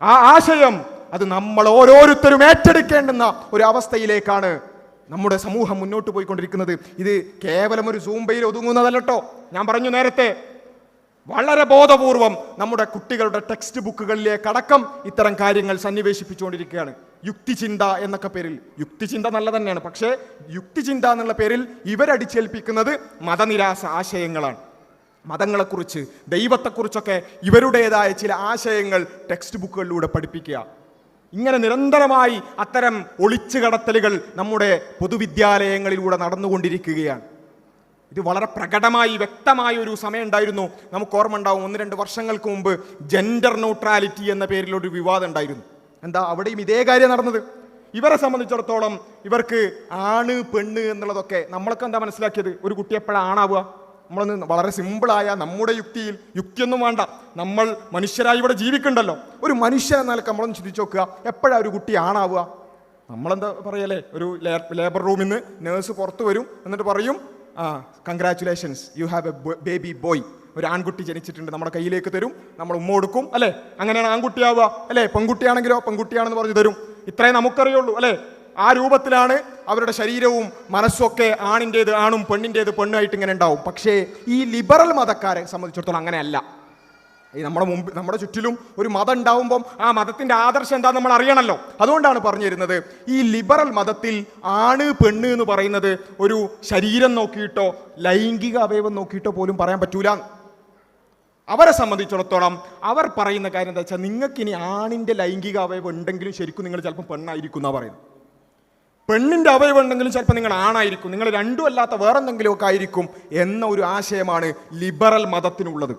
ആ ആശയം, അത് നമ്മൾ ഓരോരുത്തരും ഏറ്റെടുക്കേണ്ടുന്ന ഒരു അവസ്ഥയിലേക്കാണ് നമ്മുടെ സമൂഹം മുന്നോട്ട് പോയിക്കൊണ്ടിരിക്കുന്നത്. ഇത് കേവലം ഒരു സൂംബയിൽ ഒതുങ്ങുന്നതല്ലോ. ഞാൻ പറഞ്ഞു നേരത്തെ, വളരെ ബോധപൂർവം നമ്മുടെ കുട്ടികളുടെ ടെക്സ്റ്റ് ബുക്കുകളിലേക്കടക്കം ഇത്തരം കാര്യങ്ങൾ സന്നിവേശിപ്പിച്ചുകൊണ്ടിരിക്കുകയാണ്. യുക്തിചിന്ത എന്നൊക്കെ പേരിൽ, യുക്തിചിന്ത നല്ല തന്നെയാണ്, പക്ഷേ യുക്തിചിന്ത എന്നുള്ള പേരിൽ ഇവരടിച്ചേൽപ്പിക്കുന്നത് മതനിരാസ ആശയങ്ങളാണ്. മതങ്ങളെക്കുറിച്ച്, ദൈവത്തെക്കുറിച്ചൊക്കെ ഇവരുടേതായ ചില ആശയങ്ങൾ ടെക്സ്റ്റ് ബുക്കുകളിലൂടെ പഠിപ്പിക്കുക. ഇങ്ങനെ നിരന്തരമായി അത്തരം ഒളിച്ചുകടത്തലുകൾ നമ്മുടെ പൊതുവിദ്യാലയങ്ങളിലൂടെ നടന്നുകൊണ്ടിരിക്കുകയാണ്. ഇത് വളരെ പ്രകടമായി വ്യക്തമായ ഒരു സമയം ഉണ്ടായിരുന്നു. നമുക്ക് ഓർമ്മ ഉണ്ടാവും, 1-2 വർഷങ്ങൾക്ക് മുമ്പ് ജെൻഡർ ന്യൂട്രാലിറ്റി എന്ന പേരിലൊരു വിവാദം ഉണ്ടായിരുന്നു. എന്താ അവിടെയും ഇതേ കാര്യം നടന്നത്. ഇവരെ സംബന്ധിച്ചിടത്തോളം ഇവർക്ക് ആണ് പെണ്ണ് എന്നുള്ളതൊക്കെ നമ്മളൊക്കെ എന്താ മനസ്സിലാക്കിയത്, ഒരു കുട്ടി എപ്പോഴാണ് ആണാവുക? നമ്മളൊന്ന് വളരെ സിമ്പിളായ നമ്മുടെ യുക്തിയിൽ, യുക്തിയൊന്നും വേണ്ട, നമ്മൾ മനുഷ്യരായി ഇവിടെ ജീവിക്കണ്ടല്ലോ, ഒരു മനുഷ്യൻ എന്ന നിലക്ക് നമ്മളൊന്ന് ചിന്തിച്ച് നോക്കുക, എപ്പോഴാണ് ഒരു കുട്ടി ആണാവുക? നമ്മളെന്താ പറയല്ലേ, ഒരു ലേബർ റൂമിൽ നിന്ന് നേഴ്സ് പുറത്ത് വരും, എന്നിട്ട് പറയും congratulations, you have A baby boy, ഒരു ആൺകുട്ടി ജനിച്ചിട്ടുണ്ട്, നമ്മുടെ കയ്യിലേക്ക് തരും, നമ്മൾ ഉമ്മ കൊടുക്കും, അല്ലേ? അങ്ങനെയാണ് ആൺകുട്ടിയാവുക, അല്ലേ? പെൺകുട്ടിയാണെങ്കിലോ പെൺകുട്ടിയാണെന്ന് പറഞ്ഞു തരും. ഇത്രേ നമുക്കറിയുള്ളൂ, അല്ലേ? ആ രൂപത്തിലാണ് അവരുടെ ശരീരവും മനസ്സൊക്കെ, ആണിൻ്റേത് ആണും പെണ്ണിൻ്റേത് പെണ്ണായിട്ട് ഇങ്ങനെ ഉണ്ടാവും. പക്ഷേ ഈ ലിബറൽ മതക്കാരെ സംബന്ധിച്ചിടത്തോളം അങ്ങനെയല്ല. ഈ നമ്മുടെ ചുറ്റിലും ഒരു മതം ഉണ്ടാവുമ്പം ആ മതത്തിൻ്റെ ആദർശം എന്താ നമ്മൾ അറിയണമല്ലോ. അതുകൊണ്ടാണ് പറഞ്ഞു തരുന്നത്, ഈ ലിബറൽ മതത്തിൽ ആണ് പെണ്ണ് എന്ന് പറയുന്നത് ഒരു ശരീരം നോക്കിയിട്ടോ ലൈംഗിക അവയവം നോക്കിയിട്ടോ പോലും പറയാൻ പറ്റൂല. അവരെ സംബന്ധിച്ചിടത്തോളം അവർ പറയുന്ന കാര്യം എന്താ വെച്ചാൽ, നിങ്ങൾക്കിനി ആണിൻ്റെ ലൈംഗിക അവയവം ഉണ്ടെങ്കിലും ശരിക്കും നിങ്ങൾ ചിലപ്പോൾ പെണ്ണായിരിക്കും എന്നാണ് പറയുന്നത്. പെണ്ണിൻ്റെ അവയവം ഉണ്ടെങ്കിലും ചിലപ്പോൾ നിങ്ങൾ ആണായിരിക്കും, നിങ്ങൾ രണ്ടും അല്ലാത്ത വേറെന്തെങ്കിലുമൊക്കെ ആയിരിക്കും എന്ന ഒരു ആശയമാണ് ലിബറൽ മതത്തിനുള്ളത്.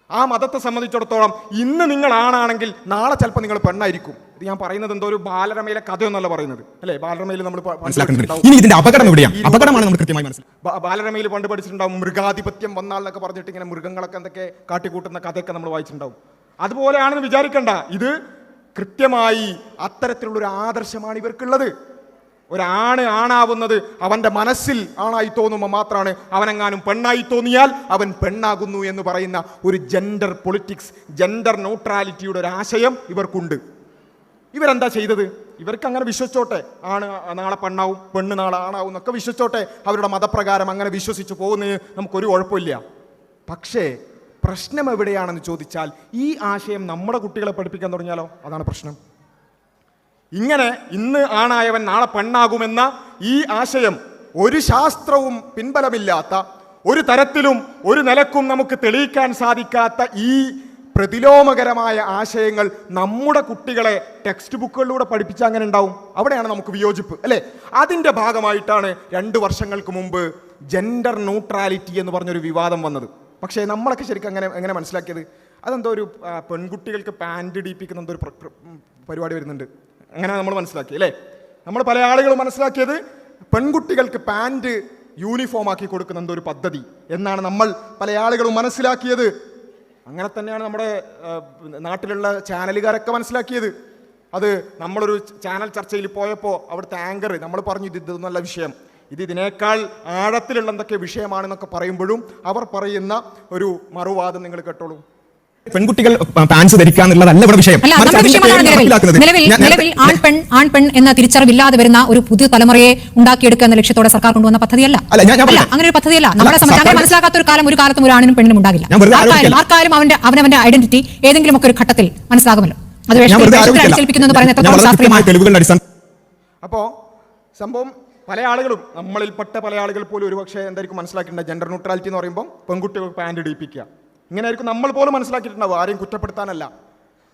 ആ മതത്തെ സംബന്ധിച്ചിടത്തോളം ഇന്ന് നിങ്ങൾ ആണാണെങ്കിൽ നാളെ ചിലപ്പോൾ നിങ്ങൾ പെണ്ണായിരിക്കും. ഇത് ഞാൻ പറയുന്നത് എന്തോ ഒരു ബാലരമയിലെ കഥയൊന്നല്ല പറയുന്നത്, അല്ലേ? ബാലരമയിൽ നമ്മൾ ബാലരമയിൽ പണ്ട് പഠിച്ചിട്ടുണ്ടാവും, മൃഗാധിപത്യം വന്നാലെന്നൊക്കെ പറഞ്ഞിട്ട് ഇങ്ങനെ മൃഗങ്ങളൊക്കെ എന്തൊക്കെ കാട്ടിക്കൂട്ടുന്ന കഥയൊക്കെ നമ്മൾ വായിച്ചിട്ടുണ്ടാവും. അതുപോലെയാണെന്ന് വിചാരിക്കണ്ട. ഇത് കൃത്യമായി അത്തരത്തിലുള്ളൊരു ആദർശമാണ് ഇവർക്കുള്ളത്. ഒരാണ് ആണാവുന്നത് അവൻ്റെ മനസ്സിൽ ആണായി തോന്നുമ്പോൾ മാത്രമാണ്. അവനെങ്ങാനും പെണ്ണായി തോന്നിയാൽ അവൻ പെണ്ണാകുന്നു എന്ന് പറയുന്ന ഒരു ജെൻഡർ പൊളിറ്റിക്സ്, ജെൻഡർ ന്യൂട്രാലിറ്റിയുടെ ഒരു ആശയം ഇവർക്കുണ്ട്. ഇവരെന്താ ചെയ്തത്? ഇവർക്ക് അങ്ങനെ വിശ്വസിച്ചോട്ടെ, ആണ് നാളെ പെണ്ണാവും, പെണ്ണ് നാളെ ആണാവും എന്നൊക്കെ വിശ്വസിച്ചോട്ടെ. അവരുടെ മതപ്രകാരം അങ്ങനെ വിശ്വസിച്ച് പോകുന്നതിന് നമുക്കൊരു കുഴപ്പമില്ല. പക്ഷേ പ്രശ്നം എവിടെയാണെന്ന് ചോദിച്ചാൽ, ഈ ആശയം നമ്മുടെ കുട്ടികളെ പഠിപ്പിക്കാൻ തുടങ്ങിയാലോ? അതാണ് പ്രശ്നം. ഇങ്ങനെ ഇന്ന് ആണായവൻ നാളെ പെണ്ണാകുമെന്ന ഈ ആശയം ഒരു ശാസ്ത്രവും പിൻബലമില്ലാത്ത, ഒരു തരത്തിലും ഒരു നിലക്കും നമുക്ക് തെളിയിക്കാൻ സാധിക്കാത്ത ഈ പ്രതിലോമകരമായ ആശയങ്ങൾ നമ്മുടെ കുട്ടികളെ ടെക്സ്റ്റ് ബുക്കുകളിലൂടെ പഠിപ്പിച്ചാൽ അങ്ങനെ ഉണ്ടാവും. അവിടെയാണ് നമുക്ക് വിയോജിപ്പ്, അല്ലേ? അതിൻ്റെ ഭാഗമായിട്ടാണ് 2 വർഷങ്ങൾക്ക് മുമ്പ് ജെൻഡർ ന്യൂട്രാലിറ്റി എന്ന് പറഞ്ഞൊരു വിവാദം വന്നത്. പക്ഷേ നമ്മളൊക്കെ ശരിക്കും എങ്ങനെ മനസ്സിലാക്കിയത്? അതെന്തോ ഒരു പെൺകുട്ടികൾക്ക് പാൻറ് ഇടിപ്പിക്കുന്ന എന്തോ ഒരു പരിപാടി വരുന്നുണ്ട്, അങ്ങനെ നമ്മൾ മനസ്സിലാക്കി, അല്ലേ? നമ്മൾ പല ആളുകളും മനസ്സിലാക്കിയത് പെൺകുട്ടികൾക്ക് പാൻറ് യൂണിഫോം ആക്കി കൊടുക്കുന്ന എന്തോ ഒരു പദ്ധതി എന്നാണ് നമ്മൾ പല ആളുകളും മനസ്സിലാക്കിയത്. അങ്ങനെ തന്നെയാണ് നമ്മുടെ നാട്ടിലുള്ള ചാനലുകാരൊക്കെ മനസ്സിലാക്കിയത്. അത് നമ്മളൊരു ചാനൽ ചർച്ചയിൽ പോയപ്പോൾ അവിടുത്തെ ആങ്കർ നമ്മൾ പറഞ്ഞു, ഇത് നല്ല വിഷയം, ഇതിനേക്കാൾ ആഴത്തിലുള്ള എന്തൊക്കെ വിഷയമാണെന്നൊക്കെ പറയുമ്പോഴും അവർ പറയുന്ന ഒരു മറുവാദം നിങ്ങൾ കേട്ടോളൂ. പെൺകുട്ടികൾ പാൻസ് ധരിക്കുക എന്നുള്ളതല്ല ഇവിടെ വിഷയം. നിലവിൽ ആൺ പെൺ എന്ന തിരിച്ചറിവില്ലാതെ വരുന്ന ഒരു പുതിയ തലമുറയെ ഉണ്ടാക്കിയെടുക്കുക എന്ന ലക്ഷ്യത്തോടെ സർക്കാർ കൊണ്ടുവന്ന പദ്ധതിയല്ല. അങ്ങനെ ഒരു പദ്ധതിയല്ല. നമ്മളെ സംബന്ധിച്ച് മനസ്സിലാക്കാത്ത ഒരു കാലം ഒരു കാലത്തും ഒരു ആണിനും പെണ്ണിനും ഉണ്ടാകില്ല. ആർക്കാരും അവനവന്റെ ഐഡന്റിറ്റി ഏതെങ്കിലും ഒക്കെ ഒരു ഘട്ടത്തിൽ മനസ്സിലാകുമല്ലോ. അത് അടിച്ചേൽപ്പിക്കുന്നു എന്ന് പറയുന്നത്. അപ്പോ സംഭവം പല ആളുകളും, നമ്മളിൽപ്പെട്ട പല ആളുകൾ പോലും ഒരുപക്ഷെ എന്തായിരിക്കും മനസ്സിലാക്കേണ്ടത്, ജെൻഡർ ന്യൂട്രാലിറ്റി എന്ന് പറയുമ്പോൾ പെൺകുട്ടികൾ പാൻറ് ഇടിപ്പിക്കുക, ഇങ്ങനെയായിരിക്കും നമ്മൾ പോലും മനസ്സിലാക്കിയിട്ടുണ്ടാവും, ആരെയും കുറ്റപ്പെടുത്താനല്ല.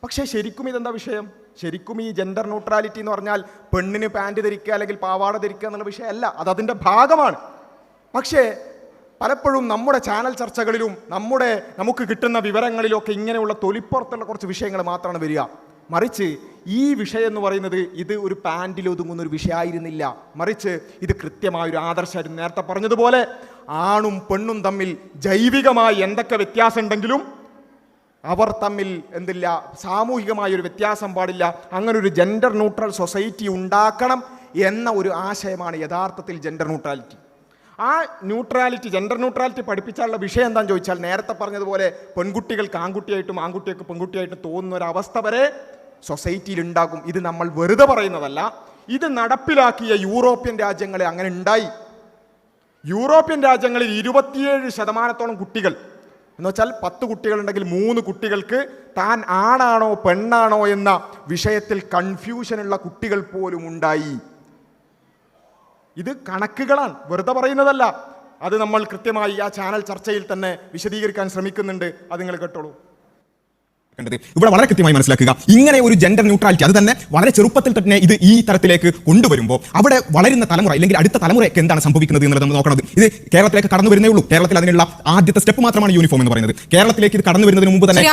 പക്ഷേ ശരിക്കും ഇതെന്താ വിഷയം? ശരിക്കും ഈ ജെൻഡർ ന്യൂട്രാലിറ്റി എന്ന് പറഞ്ഞാൽ പെണ്ണിന് പാൻറ് ധരിക്കുക അല്ലെങ്കിൽ പാവാട ധരിക്കുക എന്നുള്ള വിഷയമല്ല, അത് അതിൻ്റെ ഭാഗമാണ്. പക്ഷേ പലപ്പോഴും നമ്മുടെ ചാനൽ ചർച്ചകളിലും നമുക്ക് കിട്ടുന്ന വിവരങ്ങളിലൊക്കെ ഇങ്ങനെയുള്ള തൊലിപ്പുറത്തുള്ള കുറച്ച് വിഷയങ്ങൾ മാത്രമാണ് വരിക. മറിച്ച് ഈ വിഷയം എന്ന് പറയുന്നത് ഇത് ഒരു പാൻറ്റിൽ ഒതുങ്ങുന്ന ഒരു വിഷയമായിരുന്നില്ല. മറിച്ച് ഇത് കൃത്യമായൊരു ആദർശമായിരുന്നു. നേരത്തെ പറഞ്ഞതുപോലെ ആണും പെണ്ണും തമ്മിൽ ജൈവികമായി എന്തൊക്കെ വ്യത്യാസം ഉണ്ടെങ്കിലും അവർ തമ്മിൽ എന്തില്ല, സാമൂഹികമായൊരു വ്യത്യാസം പാടില്ല. അങ്ങനെ ഒരു ജെൻഡർ ന്യൂട്രൽ സൊസൈറ്റി ഉണ്ടാക്കണം എന്ന ഒരു ആശയമാണ് യഥാർത്ഥത്തിൽ ജെൻഡർ ന്യൂട്രാലിറ്റി. ആ ന്യൂട്രാലിറ്റി, ജെൻഡർ ന്യൂട്രാലിറ്റി പഠിപ്പിച്ചാലുള്ള വിഷയം എന്താണെന്ന് ചോദിച്ചാൽ, നേരത്തെ പറഞ്ഞതുപോലെ പെൺകുട്ടികൾക്ക് ആൺകുട്ടിയായിട്ടും ആൺകുട്ടികൾക്ക് പെൺകുട്ടിയായിട്ടും തോന്നുന്ന ഒരു അവസ്ഥ വരെ സൊസൈറ്റിയിൽ ഉണ്ടാകും. ഇത് നമ്മൾ വെറുതെ പറയുന്നതല്ല, ഇത് നടപ്പിലാക്കിയ യൂറോപ്യൻ രാജ്യങ്ങളെ അങ്ങനെ ഉണ്ടായി. യൂറോപ്യൻ രാജ്യങ്ങളിൽ 27% കുട്ടികൾ എന്ന് വെച്ചാൽ 10 കുട്ടികളുണ്ടെങ്കിൽ 3 കുട്ടികൾക്ക് താൻ ആണാണോ പെണ്ണാണോ എന്ന വിഷയത്തിൽ കൺഫ്യൂഷനുള്ള കുട്ടികൾ പോലും ഉണ്ടായി. ഇത് കണക്കുകളാണ്, വെറുതെ പറയുന്നതല്ല. അത് നമ്മൾ കൃത്യമായി ആ ചാനൽ ചർച്ചയിൽ തന്നെ വിശദീകരിക്കാൻ ശ്രമിക്കുന്നുണ്ട്. അത് നിങ്ങൾ കേട്ടോളൂ. ഇവിടെ വളരെ കൃത്യമായി മനസ്സിലാക്കുക, ഇങ്ങനെ ഒരു ജെൻഡർ ന്യൂട്രാലിറ്റി അത് തന്നെ വളരെ ചെറുപ്പത്തിൽ തന്നെ ഇത് ഈ തരത്തിലേക്ക് കൊണ്ടുവരുമ്പോൾ അവിടെ വളരുന്ന തലമുറ അല്ലെങ്കിൽ അടുത്ത തലമുറയ്ക്ക് എന്താണ് സംഭവിക്കുന്നത് എന്നുള്ളത് നമ്മൾ നോക്കണം. ഇത് കേരളത്തിലേക്ക് കടന്നു വരുന്നേ ഉള്ളൂ. കേരളത്തിൽ അതിനുള്ള ആദ്യത്തെ സ്റ്റെപ്പ് മാത്രമാണ് യൂണിഫോം എന്ന് പറയുന്നത്. കേരളത്തിലേക്ക് ഇത് കടന്നു വരുന്നതിന് മുമ്പ് തന്നെ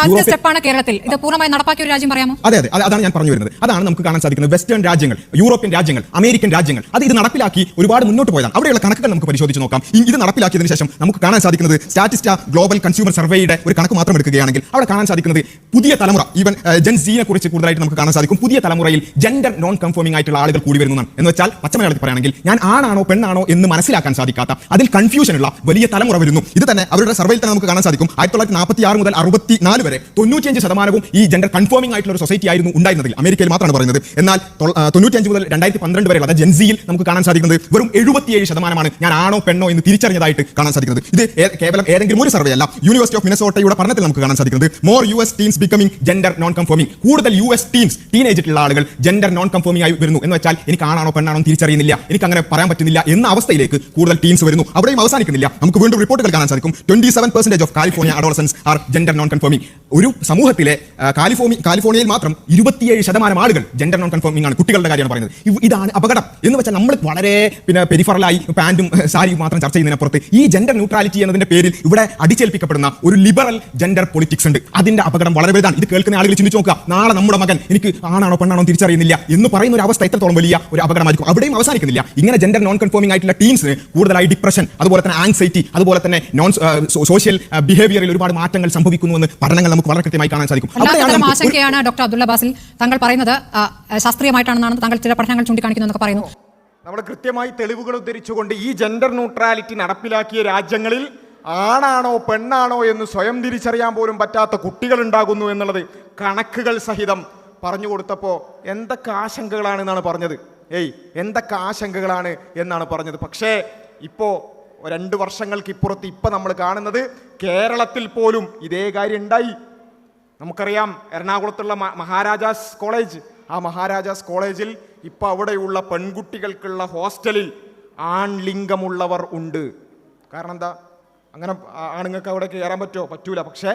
കേരളത്തിൽ ഇത് പൂർണ്ണമായി നടപ്പാക്കിയ ഒരു രാജ്യം പറയാമോ? അതെ, അതാണ് ഞാൻ പറഞ്ഞു വരുന്നത്. അതാണ് നമുക്ക് കാണാൻ സാധിക്കുന്നത്. വെസ്റ്റേൺ രാജ്യങ്ങൾ, യൂറോപ്യൻ രാജ്യങ്ങൾ, അമേരിക്കൻ രാജ്യങ്ങൾ അത് ഇത് നടപ്പിലാക്കി ഒരുപാട് മുന്നോട്ട് പോയതാണ്. അവിടെയുള്ള കണക്കുകൾ നമുക്ക് പരിശോധിച്ച് നോക്കാം. ഇത് നടപ്പിലാക്കിയതിനു ശേഷം നമുക്ക് കാണാൻ സാധിക്കുന്നത് സ്റ്റാറ്റിസ്റ്റ ഗ്ലോബൽ കൺസ്യൂമർ സർവേയുടെ ഒരു കണക്ക് മാത്രം എടുക്കുകയാണെങ്കിൽ അവിടെ കാണാൻ സാധിക്കുന്നത് പുതിയ തലമുറ, ഈവൻ ജെൻ സീനെ കുറിച്ച് കൂടുതലായിട്ട് നമുക്ക് കാണാൻ സാധിക്കും. പുതിയ തലമുറയിൽ ജെൻഡർ നോൺ കൺഫോമിംഗ് ആയിട്ടുള്ള ആളുകൾ കൂടി വരുന്നതാണ്. എന്ന് വെച്ചാൽ പച്ചമലയാളത്തിൽ പറയുകയാണെങ്കിൽ ഞാൻ ആണാണോ പെണ്ണാണോ എന്ന് മനസ്സിലാക്കാൻ സാധിക്കാത്ത, അതിൽ കൺഫ്യൂഷനുള്ള വലിയ തലമുറ വരുന്നു. ഇത് തന്നെ അവരുടെ സർവേയിൽ തന്നെ നമുക്ക് കാണാൻ സാധിക്കും. 1946 മുതൽ 64 വരെ 95% ഈ ജെൻഡർ കൺഫോമിംഗ് ആയിട്ടുള്ള ഒരു സൊസൈറ്റി ആയിരുന്നു ഉണ്ടായിരുന്നതിൽ. അമേരിക്കയിൽ മാത്രമാണ് പറയുന്നത്. എന്നാൽ 95 മുതൽ 2012 വരെയുള്ള അതായത് ജെൻസിയിൽ നമുക്ക് കാണാൻ സാധിക്കുന്നത് വെറും 77% ഞാൻ ആണോ പെണ്ണോ എന്ന് തിരിച്ചറിഞ്ഞതായിട്ട് കാണാൻ സാധിക്കുന്നത്. ഇത് കേവലം ഏതെങ്കിലും ഒരു സർവേ അല്ല. യൂണിവേഴ്സിറ്റി ഓഫ് മിനസോട്ടയുടെ പഠനത്തിൽ നമുക്ക് കാണാൻ സാധിക്കുന്നത് more US teens becoming gender non conforming, കൂടുതൽ US ടീൻസ് ടീനേജിലുള്ള ആളുകൾ ജെൻഡർ നോൺ കൺഫോമിംഗ് ആയി വരുന്നു. എന്ന് വെച്ചാൽ എനിക്ക് ആണാണോ പെണ്ണാണോ തിരിച്ചറിയുന്നില്ല, എനിക്ക് അങ്ങനെ പറയാൻ പറ്റുന്നില്ല എന്ന അവസ്ഥയിലേക്ക് കൂടുതൽ ടീൻസ് വരുന്നു. അവിടെയും അവസാനിക്കുന്നില്ല. നമുക്ക് വീണ്ടും റിപ്പോർട്ടുകൾ കാണാൻ സാധിക്കും. 27% of California adolescents are gender non conforming. ഒരു സമൂഹത്തിലെ കാലിഫോർണിയയിൽ മാത്രം 27% ആളുകൾ ജെൻഡർ നോൺ കൺഫോമിംഗ് ആണ്. കുട്ടികളുടെ കാര്യമാണ് പറയുന്നത്. ഇതാണ് അപകടം. എന്ന് വെച്ചാൽ നമ്മൾ വളരെ പെരിഫറലായി പാന്റും സാരിയും മാത്രം ചർച്ച ചെയ്യുന്നതിനപ്പുറത്ത് ഈ ജെൻഡർ ന്യൂട്രാലിറ്റി എന്നതിന്റെ പേരിൽ ഇവിടെ അടിച്ചേൽപ്പിക്കപ്പെടുന്ന ഒരു ലിബറൽ ജെൻഡർ പൊളിറ്റിക്സ് ഉണ്ട്. അതിന്റെ അപകടം വളരെ വലുതാണ്. ഇത് കേൾക്കുന്ന ആളുകൾ ചിന്തിച്ചു നോക്കുക, നാളെ നമ്മുടെ മകൻ എനിക്ക് ആണാണോ പെണ്ണാണോ തിരിച്ചറിയുന്നില്ല എന്ന് പറയുന്ന ഒരു അവസ്ഥ എത്രത്തോളം വലിയ ഒരു അപകടമായിരിക്കും. അവിടെയും അവസാനിക്കുന്നില്ല. ഇങ്ങനെ ജെൻഡർ നോൺ കൺഫോമിംഗ് ആയിട്ടുള്ള ടീംസിന് കൂടുതലായി ഡിപ്രഷൻ, അതുപോലെ തന്നെ ആങ്സൈറ്റി, അതുപോലെ തന്നെ സോഷ്യൽ ബിഹേവിയറിൽ ഒരുപാട് മാറ്റങ്ങൾ സംഭവിക്കുന്നുവെന്ന് പഠനങ്ങൾ നമുക്ക് വളരെ കൃത്യമായി കാണാൻ സാധിക്കും. ആശങ്കയാണ് ഡോക്ടർ അബ്ദുള്ള ബാസിൽ താങ്കൾ പറയുന്നത്. ശാസ്ത്രീയമായിട്ടാണെന്നാണ് താങ്കൾ ചില പഠനങ്ങൾ ചൂണ്ടിക്കാണിക്കുന്നു എന്നൊക്കെ പറയുന്നു. നമ്മൾ കൃത്യമായി തെളിവുകൾ ഉദ്ധരിച്ചുകൊണ്ട് ഈ ജെൻഡർ ന്യൂട്രാലിറ്റി നടപ്പിലാക്കിയ രാജ്യങ്ങളിൽ ആണാണോ പെണ്ണാണോ എന്ന് സ്വയം തിരിച്ചറിയാൻ പോലും പറ്റാത്ത കുട്ടികൾ ഉണ്ടാകുന്നു എന്നുള്ളത് കണക്കുകൾ സഹിതം പറഞ്ഞു കൊടുത്തപ്പോൾ എന്തൊക്കെ ആശങ്കകളാണെന്നാണ് പറഞ്ഞത്. എന്തൊക്കെ ആശങ്കകളാണ് എന്നാണ് പറഞ്ഞത്. പക്ഷേ ഇപ്പോൾ 2 വർഷങ്ങൾക്ക് ഇപ്പുറത്ത് ഇപ്പം നമ്മൾ കാണുന്നത് കേരളത്തിൽ പോലും ഇതേ കാര്യം ഉണ്ടായി. നമുക്കറിയാം എറണാകുളത്തുള്ള മഹാരാജാസ് കോളേജ്, ആ മഹാരാജാസ് കോളേജിൽ ഇപ്പോൾ അവിടെയുള്ള പെൺകുട്ടികൾക്കുള്ള ഹോസ്റ്റലിൽ ആൺലിംഗമുള്ളവർ ഉണ്ട്. കാരണം എന്താ, അങ്ങനെ ആണുങ്ങൾക്ക് അവിടെ കയറാൻ പറ്റുമോ? പറ്റൂല. പക്ഷേ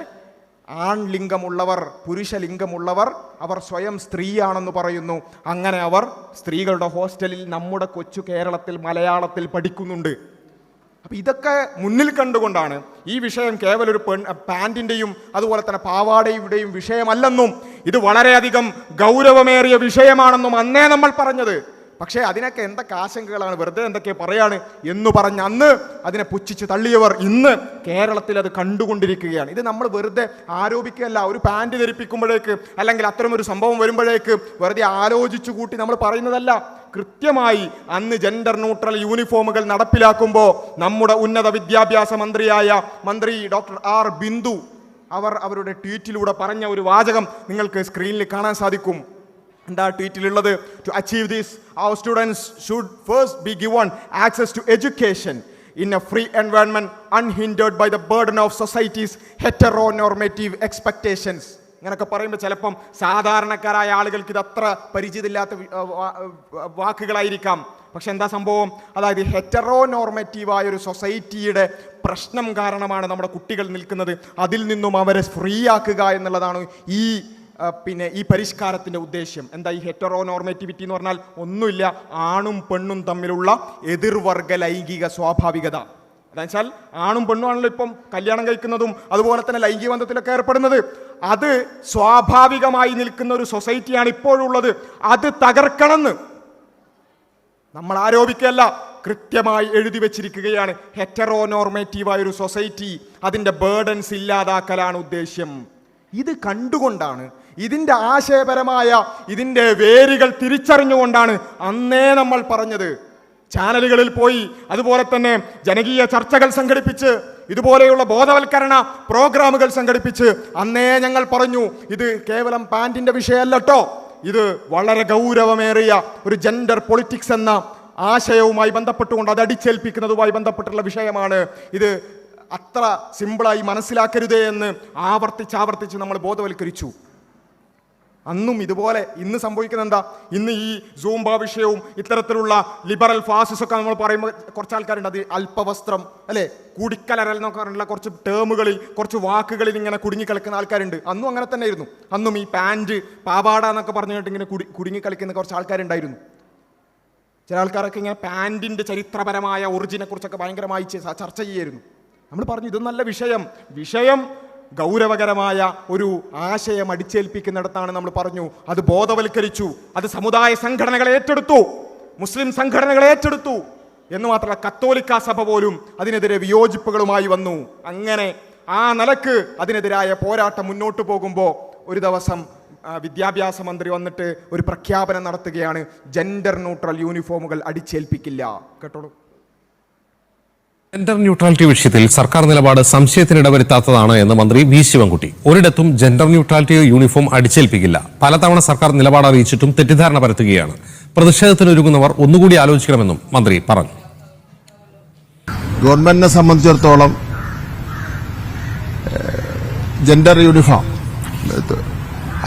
ആൺലിംഗമുള്ളവർ, പുരുഷലിംഗമുള്ളവർ അവർ സ്വയം സ്ത്രീയാണെന്ന് പറയുന്നു. അങ്ങനെ അവർ സ്ത്രീകളുടെ ഹോസ്റ്റലിൽ നമ്മുടെ കൊച്ചു കേരളത്തിൽ മലയാളത്തിൽ പഠിക്കുന്നുണ്ട്. അപ്പം ഇതൊക്കെ മുന്നിൽ കണ്ടുകൊണ്ടാണ് ഈ വിഷയം കേവലം ഒരു പാൻറ്റിൻ്റെയും അതുപോലെ തന്നെ പാവാടയുടെയും വിഷയമല്ലെന്നും ഇത് വളരെയധികം ഗൗരവമേറിയ വിഷയമാണെന്നും അന്നേ നമ്മൾ പറഞ്ഞത്. പക്ഷേ അതിനൊക്കെ എന്തൊക്കെ ആശങ്കകളാണ്, വെറുതെ എന്തൊക്കെ പറയാണ് എന്ന് പറഞ്ഞ് അന്ന് അതിനെ പുച്ഛിച്ച് തള്ളിയവർ ഇന്ന് കേരളത്തിൽ അത് കണ്ടുകൊണ്ടിരിക്കുകയാണ്. ഇത് നമ്മൾ വെറുതെ ആരോപിക്കുകയല്ല. ഒരു പാൻറ് ധരിപ്പിക്കുമ്പോഴേക്ക് അല്ലെങ്കിൽ അത്തരമൊരു സംഭവം വരുമ്പോഴേക്ക് വെറുതെ ആലോചിച്ചു കൂട്ടി നമ്മൾ പറയുന്നതല്ല. കൃത്യമായി അന്ന് ജെൻഡർ ന്യൂട്രൽ യൂണിഫോമുകൾ നടപ്പിലാക്കുമ്പോൾ നമ്മുടെ ഉന്നത വിദ്യാഭ്യാസ മന്ത്രി ഡോക്ടർ ആർ ബിന്ദു അവരുടെ ട്വീറ്റിലൂടെ പറഞ്ഞ ഒരു വാചകം നിങ്ങൾക്ക് സ്ക്രീനിൽ കാണാൻ സാധിക്കും. എന്താ ട്വീറ്റിലുള്ളത്? To achieve this our students should first be given access to education in a free environment unhindered by the burden of society's heteronormative expectations. ഇങ്ങനൊക്കെ പറയുമ്പോൾ ചിലപ്പം സാധാരണക്കാരായ ആളുകൾക്ക് ഇത് അത്ര പരിചിതമില്ലാത്ത വാക്കുകളായിരിക്കാം. പക്ഷെ എന്താ സംഭവം? അതായത് ഹെറ്ററോനോർമറ്റീവായ ഒരു സൊസൈറ്റിയുടെ പ്രശ്നം കാരണമാണ് നമ്മുടെ കുട്ടികൾ നിൽക്കുന്നത്. അതിൽ നിന്നും അവരെ ഫ്രീ ആക്കുക എന്നുള്ളതാണ് ഈ പരിഷ്കാരത്തിൻ്റെ ഉദ്ദേശ്യം. എന്താ ഈ ഹെറ്ററോനോർമേറ്റിവിറ്റി എന്ന് പറഞ്ഞാൽ? ഒന്നുമില്ല, ആണും പെണ്ണും തമ്മിലുള്ള എതിർവർഗ ലൈംഗിക സ്വാഭാവികത. അതെന്നുവെച്ചാൽ ആണും പെണ്ണുമാണല്ലോ ഇപ്പം കല്യാണം കഴിക്കുന്നതും അതുപോലെ തന്നെ ലൈംഗിക ബന്ധത്തിലൊക്കെ ഏർപ്പെടുന്നത്. അത് സ്വാഭാവികമായി നിൽക്കുന്ന ഒരു സൊസൈറ്റിയാണ് ഇപ്പോഴുള്ളത്. അത് തകർക്കണമെന്ന് നമ്മൾ ആരോപിക്കുകയല്ല, കൃത്യമായി എഴുതി വെച്ചിരിക്കുകയാണ്. ഹെറ്ററോനോർമേറ്റീവായ ഒരു സൊസൈറ്റി, അതിൻ്റെ ബേർഡൻസ് ഇല്ലാതാക്കലാണ് ഉദ്ദേശ്യം. ഇത് കണ്ടുകൊണ്ടാണ്, ഇതിൻ്റെ ആശയപരമായ ഇതിൻ്റെ വേരുകൾ തിരിച്ചറിഞ്ഞുകൊണ്ടാണ് അന്നേ നമ്മൾ പറഞ്ഞത് ചാനലുകളിൽ പോയി അതുപോലെ തന്നെ ജനകീയ ചർച്ചകൾ സംഘടിപ്പിച്ച് ഇതുപോലെയുള്ള ബോധവൽക്കരണ പ്രോഗ്രാമുകൾ സംഘടിപ്പിച്ച് അന്നേ ഞങ്ങൾ പറഞ്ഞു, ഇത് കേവലം പാൻറ്റിന്റെ വിഷയമല്ലട്ടോ, ഇത് വളരെ ഗൗരവമേറിയ ഒരു ജെൻഡർ പൊളിറ്റിക്സ് എന്ന ആശയവുമായി ബന്ധപ്പെട്ടുകൊണ്ട് അത് അടിച്ചേൽപ്പിക്കുന്നതുമായി ബന്ധപ്പെട്ടുള്ള വിഷയമാണ്. ഇത് അത്ര സിമ്പിളായി മനസ്സിലാക്കരുതേ എന്ന് ആവർത്തിച്ച് നമ്മൾ ബോധവൽക്കരിച്ചു. അന്നും ഇതുപോലെ ഇന്ന് സംഭവിക്കുന്നത് എന്താ? ഇന്ന് ഈ സൂംബ വിഷയവും ഇത്തരത്തിലുള്ള ലിബറൽ ഫാസിസൊക്കെ നമ്മൾ പറയുമ്പോൾ കുറച്ച് ആൾക്കാരുണ്ട് അത് അല്പവസ്ത്രം അല്ലെ, കൂടിക്കലരൽ എന്നൊക്കെ പറഞ്ഞുള്ള കുറച്ച് ടേമുകളിൽ കുറച്ച് വാക്കുകളിൽ ഇങ്ങനെ കുടുങ്ങിക്കളിക്കുന്ന ആൾക്കാരുണ്ട്. അന്നും അങ്ങനെ തന്നെ ആയിരുന്നു. അന്നും ഈ പാൻറ് പാവാട എന്നൊക്കെ പറഞ്ഞിട്ട് ഇങ്ങനെ കുടുങ്ങിക്കളിക്കുന്ന കുറച്ച് ആൾക്കാരുണ്ടായിരുന്നു. ചില ആൾക്കാരൊക്കെ ഇങ്ങനെ പാൻറ്റിൻ്റെ ചരിത്രപരമായ ഒറിജിനെ കുറിച്ചൊക്കെ ഭയങ്കരമായി ചർച്ച ചെയ്യായിരുന്നു. നമ്മൾ പറഞ്ഞു ഇതൊന്നല്ല വിഷയം ഗൗരവകരമായ ഒരു ആശയം അടിച്ചേൽപ്പിക്കുന്നിടത്താണ് നമ്മൾ പറഞ്ഞു. അത് ബോധവൽക്കരിച്ചു, അത് സമുദായ സംഘടനകളെ ഏറ്റെടുത്തു, മുസ്ലിം സംഘടനകളെ ഏറ്റെടുത്തു എന്ന് മാത്രമല്ല കത്തോലിക്ക സഭ പോലും അതിനെതിരെ വിയോജിപ്പുകളുമായി വന്നു. അങ്ങനെ ആ നിലക്ക് അതിനെതിരായ പോരാട്ടം മുന്നോട്ട് പോകുമ്പോൾ ഒരു ദിവസം വിദ്യാഭ്യാസ മന്ത്രി വന്നിട്ട് ഒരു പ്രഖ്യാപനം നടത്തുകയാണ്, ജെൻഡർ ന്യൂട്രൽ യൂണിഫോമുകൾ അടിച്ചേൽപ്പിക്കില്ല. കേട്ടോളൂ. ജെൻഡർ ന്യൂട്രാലിറ്റി വിഷയത്തിൽ സർക്കാർ നിലപാട് സംശയത്തിനിടവരുത്താത്തതാണ് എന്ന് മന്ത്രി വി ശിവൻകുട്ടി. ഒരിടത്തും ജെൻഡർ ന്യൂട്രാലിറ്റി യൂണിഫോം അടിച്ചേൽപ്പിക്കില്ല. പലതവണ സർക്കാർ നിലപാട് അറിയിച്ചിട്ടും തെറ്റിദ്ധാരണ പരത്തുകയാണ്. പ്രതിഷേധത്തിനൊരുങ്ങുന്നവർ ഒന്നുകൂടി ആലോചിക്കണമെന്നും മന്ത്രി പറഞ്ഞു. ഗവൺമെന്റിനെ സംബന്ധിച്ചിടത്തോളം ജെൻഡർ യൂണിഫോം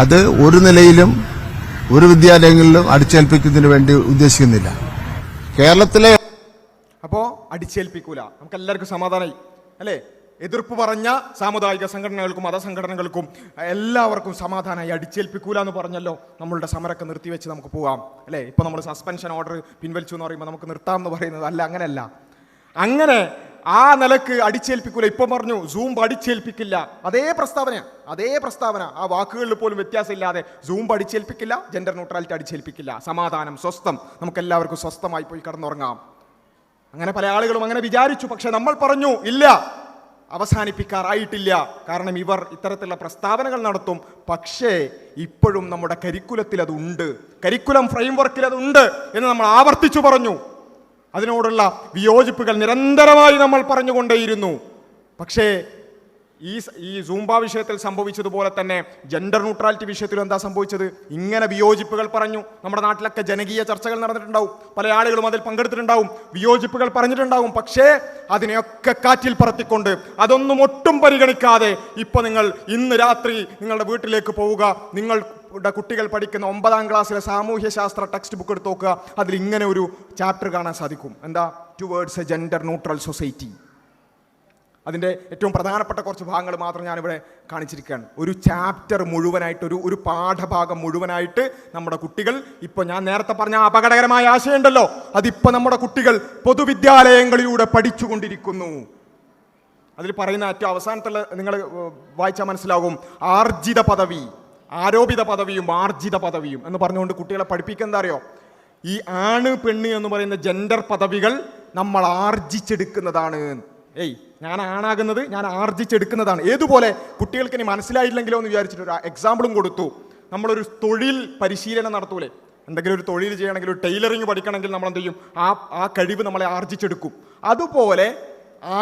അത് ഒരു നിലയിലും ഒരു വിദ്യാലയങ്ങളിലും അടിച്ചേൽപ്പിക്കുന്നതിന് വേണ്ടി ഉദ്ദേശിക്കുന്നില്ല. കേരളത്തിലെ അപ്പോൾ അടിച്ചേൽപ്പിക്കൂല, നമുക്ക് എല്ലാവർക്കും സമാധാനമായി അല്ലേ? എതിർപ്പ് പറഞ്ഞ സാമുദായിക സംഘടനകൾക്കും മതസംഘടനകൾക്കും എല്ലാവർക്കും സമാധാനമായി. അടിച്ചേൽപ്പിക്കൂല എന്ന് പറഞ്ഞല്ലോ, നമ്മളുടെ സമരമൊക്കെ നിർത്തിവെച്ച് നമുക്ക് പോകാം അല്ലേ? ഇപ്പോൾ നമ്മൾ സസ്പെൻഷൻ ഓർഡർ പിൻവലിച്ചു എന്ന് പറയുമ്പോൾ നമുക്ക് നിർത്താം എന്ന് പറയുന്നത് അല്ല, അങ്ങനെയല്ല. അങ്ങനെ ആ നിലക്ക് അടിച്ചേൽപ്പിക്കൂല. ഇപ്പം പറഞ്ഞു സൂംബ അടിച്ചേൽപ്പിക്കില്ല, അതേ പ്രസ്താവന ആ വാക്കുകളിൽ പോലും വ്യത്യാസമില്ലാതെ സൂംബ അടിച്ചേൽപ്പിക്കില്ല, ജെൻഡർ ന്യൂട്രാലിറ്റി അടിച്ചേൽപ്പിക്കില്ല, സമാധാനം, സ്വസ്ഥം, നമുക്ക് എല്ലാവർക്കും സ്വസ്ഥമായി പോയി കിടന്നുറങ്ങാം. അങ്ങനെ പല ആളുകളും അങ്ങനെ വിചാരിച്ചു. പക്ഷെ നമ്മൾ പറഞ്ഞു ഇല്ല, അവസാനിപ്പിക്കാറായിട്ടില്ല. കാരണം ഇവർ ഇത്തരത്തിലുള്ള പ്രസ്താവനകൾ നടത്തും, പക്ഷേ ഇപ്പോഴും നമ്മുടെ കരിക്കുലത്തിൽ അതുണ്ട്, കരിക്കുലം ഫ്രെയിംവർക്കിൽ അതുണ്ട് എന്ന് നമ്മൾ ആവർത്തിച്ചു പറഞ്ഞു. അതിനോടുള്ള വിയോജിപ്പുകൾ നിരന്തരമായി നമ്മൾ പറഞ്ഞുകൊണ്ടേയിരുന്നു. പക്ഷേ ഈ സൂംബ വിഷയത്തിൽ സംഭവിച്ചതുപോലെ തന്നെ ജെൻഡർ ന്യൂട്രാലിറ്റി വിഷയത്തിലും എന്താ സംഭവിച്ചത്? ഇങ്ങനെ വിയോജിപ്പുകൾ പറഞ്ഞു. നമ്മുടെ നാട്ടിലൊക്കെ ജനകീയ ചർച്ചകൾ നടന്നിട്ടുണ്ടാവും, പല ആളുകളും അതിൽ പങ്കെടുത്തിട്ടുണ്ടാവും, വിയോജിപ്പുകൾ പറഞ്ഞിട്ടുണ്ടാവും. പക്ഷേ അതിനെയൊക്കെ കാറ്റിൽ പറത്തിക്കൊണ്ട് അതൊന്നും ഒട്ടും പരിഗണിക്കാതെ നിങ്ങൾ ഇന്ന് രാത്രി നിങ്ങളുടെ വീട്ടിലേക്ക് പോവുക, നിങ്ങളുടെ കുട്ടികൾ പഠിക്കുന്ന 9ാം ക്ലാസ്സിലെ സാമൂഹ്യശാസ്ത്ര ടെക്സ്റ്റ് ബുക്ക് എടുത്ത് നോക്കുക, അതിൽ ഇങ്ങനെ ഒരു ചാപ്റ്റർ കാണാൻ സാധിക്കും. എന്താ? Towards A gender neutral society. അതിൻ്റെ ഏറ്റവും പ്രധാനപ്പെട്ട കുറച്ച് ഭാഗങ്ങൾ മാത്രം ഞാനിവിടെ കാണിച്ചിരിക്കുകയാണ്. ഒരു ചാപ്റ്റർ മുഴുവനായിട്ട്, ഒരു പാഠഭാഗം മുഴുവനായിട്ട് നമ്മുടെ കുട്ടികൾ, ഇപ്പോൾ ഞാൻ നേരത്തെ പറഞ്ഞ അപകടകരമായ ആശയമുണ്ടല്ലോ, അതിപ്പോൾ നമ്മുടെ കുട്ടികൾ പൊതുവിദ്യാലയങ്ങളിലൂടെ പഠിച്ചുകൊണ്ടിരിക്കുന്നു. അതിൽ പറയുന്ന ഏറ്റവും അവസാനത്തുള്ള നിങ്ങൾ വായിച്ചാൽ മനസ്സിലാകും, ആർജിത പദവി, ആരോപിത പദവിയും ആർജിത പദവിയും എന്ന് പറഞ്ഞുകൊണ്ട് കുട്ടികളെ പഠിപ്പിക്കുക. എന്താ അറിയോ? ഈ ആണ് പെണ്ണ് എന്ന് പറയുന്ന ജെൻഡർ പദവികൾ നമ്മൾ ആർജിച്ചെടുക്കുന്നതാണ്. ഞാൻ ആണാകുന്നത് ഞാൻ ആർജിച്ചെടുക്കുന്നതാണ്. ഏതുപോലെ കുട്ടികൾക്ക് ഇനി മനസ്സിലായില്ലെങ്കിലോ എന്ന് വിചാരിച്ചിട്ട് ഒരു എക്സാമ്പിളും കൊടുത്തു. നമ്മളൊരു തൊഴിൽ പരിശീലനം നടത്തൂലേ, എന്തെങ്കിലും ഒരു തൊഴിൽ ചെയ്യണമെങ്കിൽ, ഒരു ടൈലറിങ് പഠിക്കണമെങ്കിൽ നമ്മൾ എന്ത് ചെയ്യും? ആ കഴിവ് നമ്മളെ ആർജിച്ചെടുക്കും. അതുപോലെ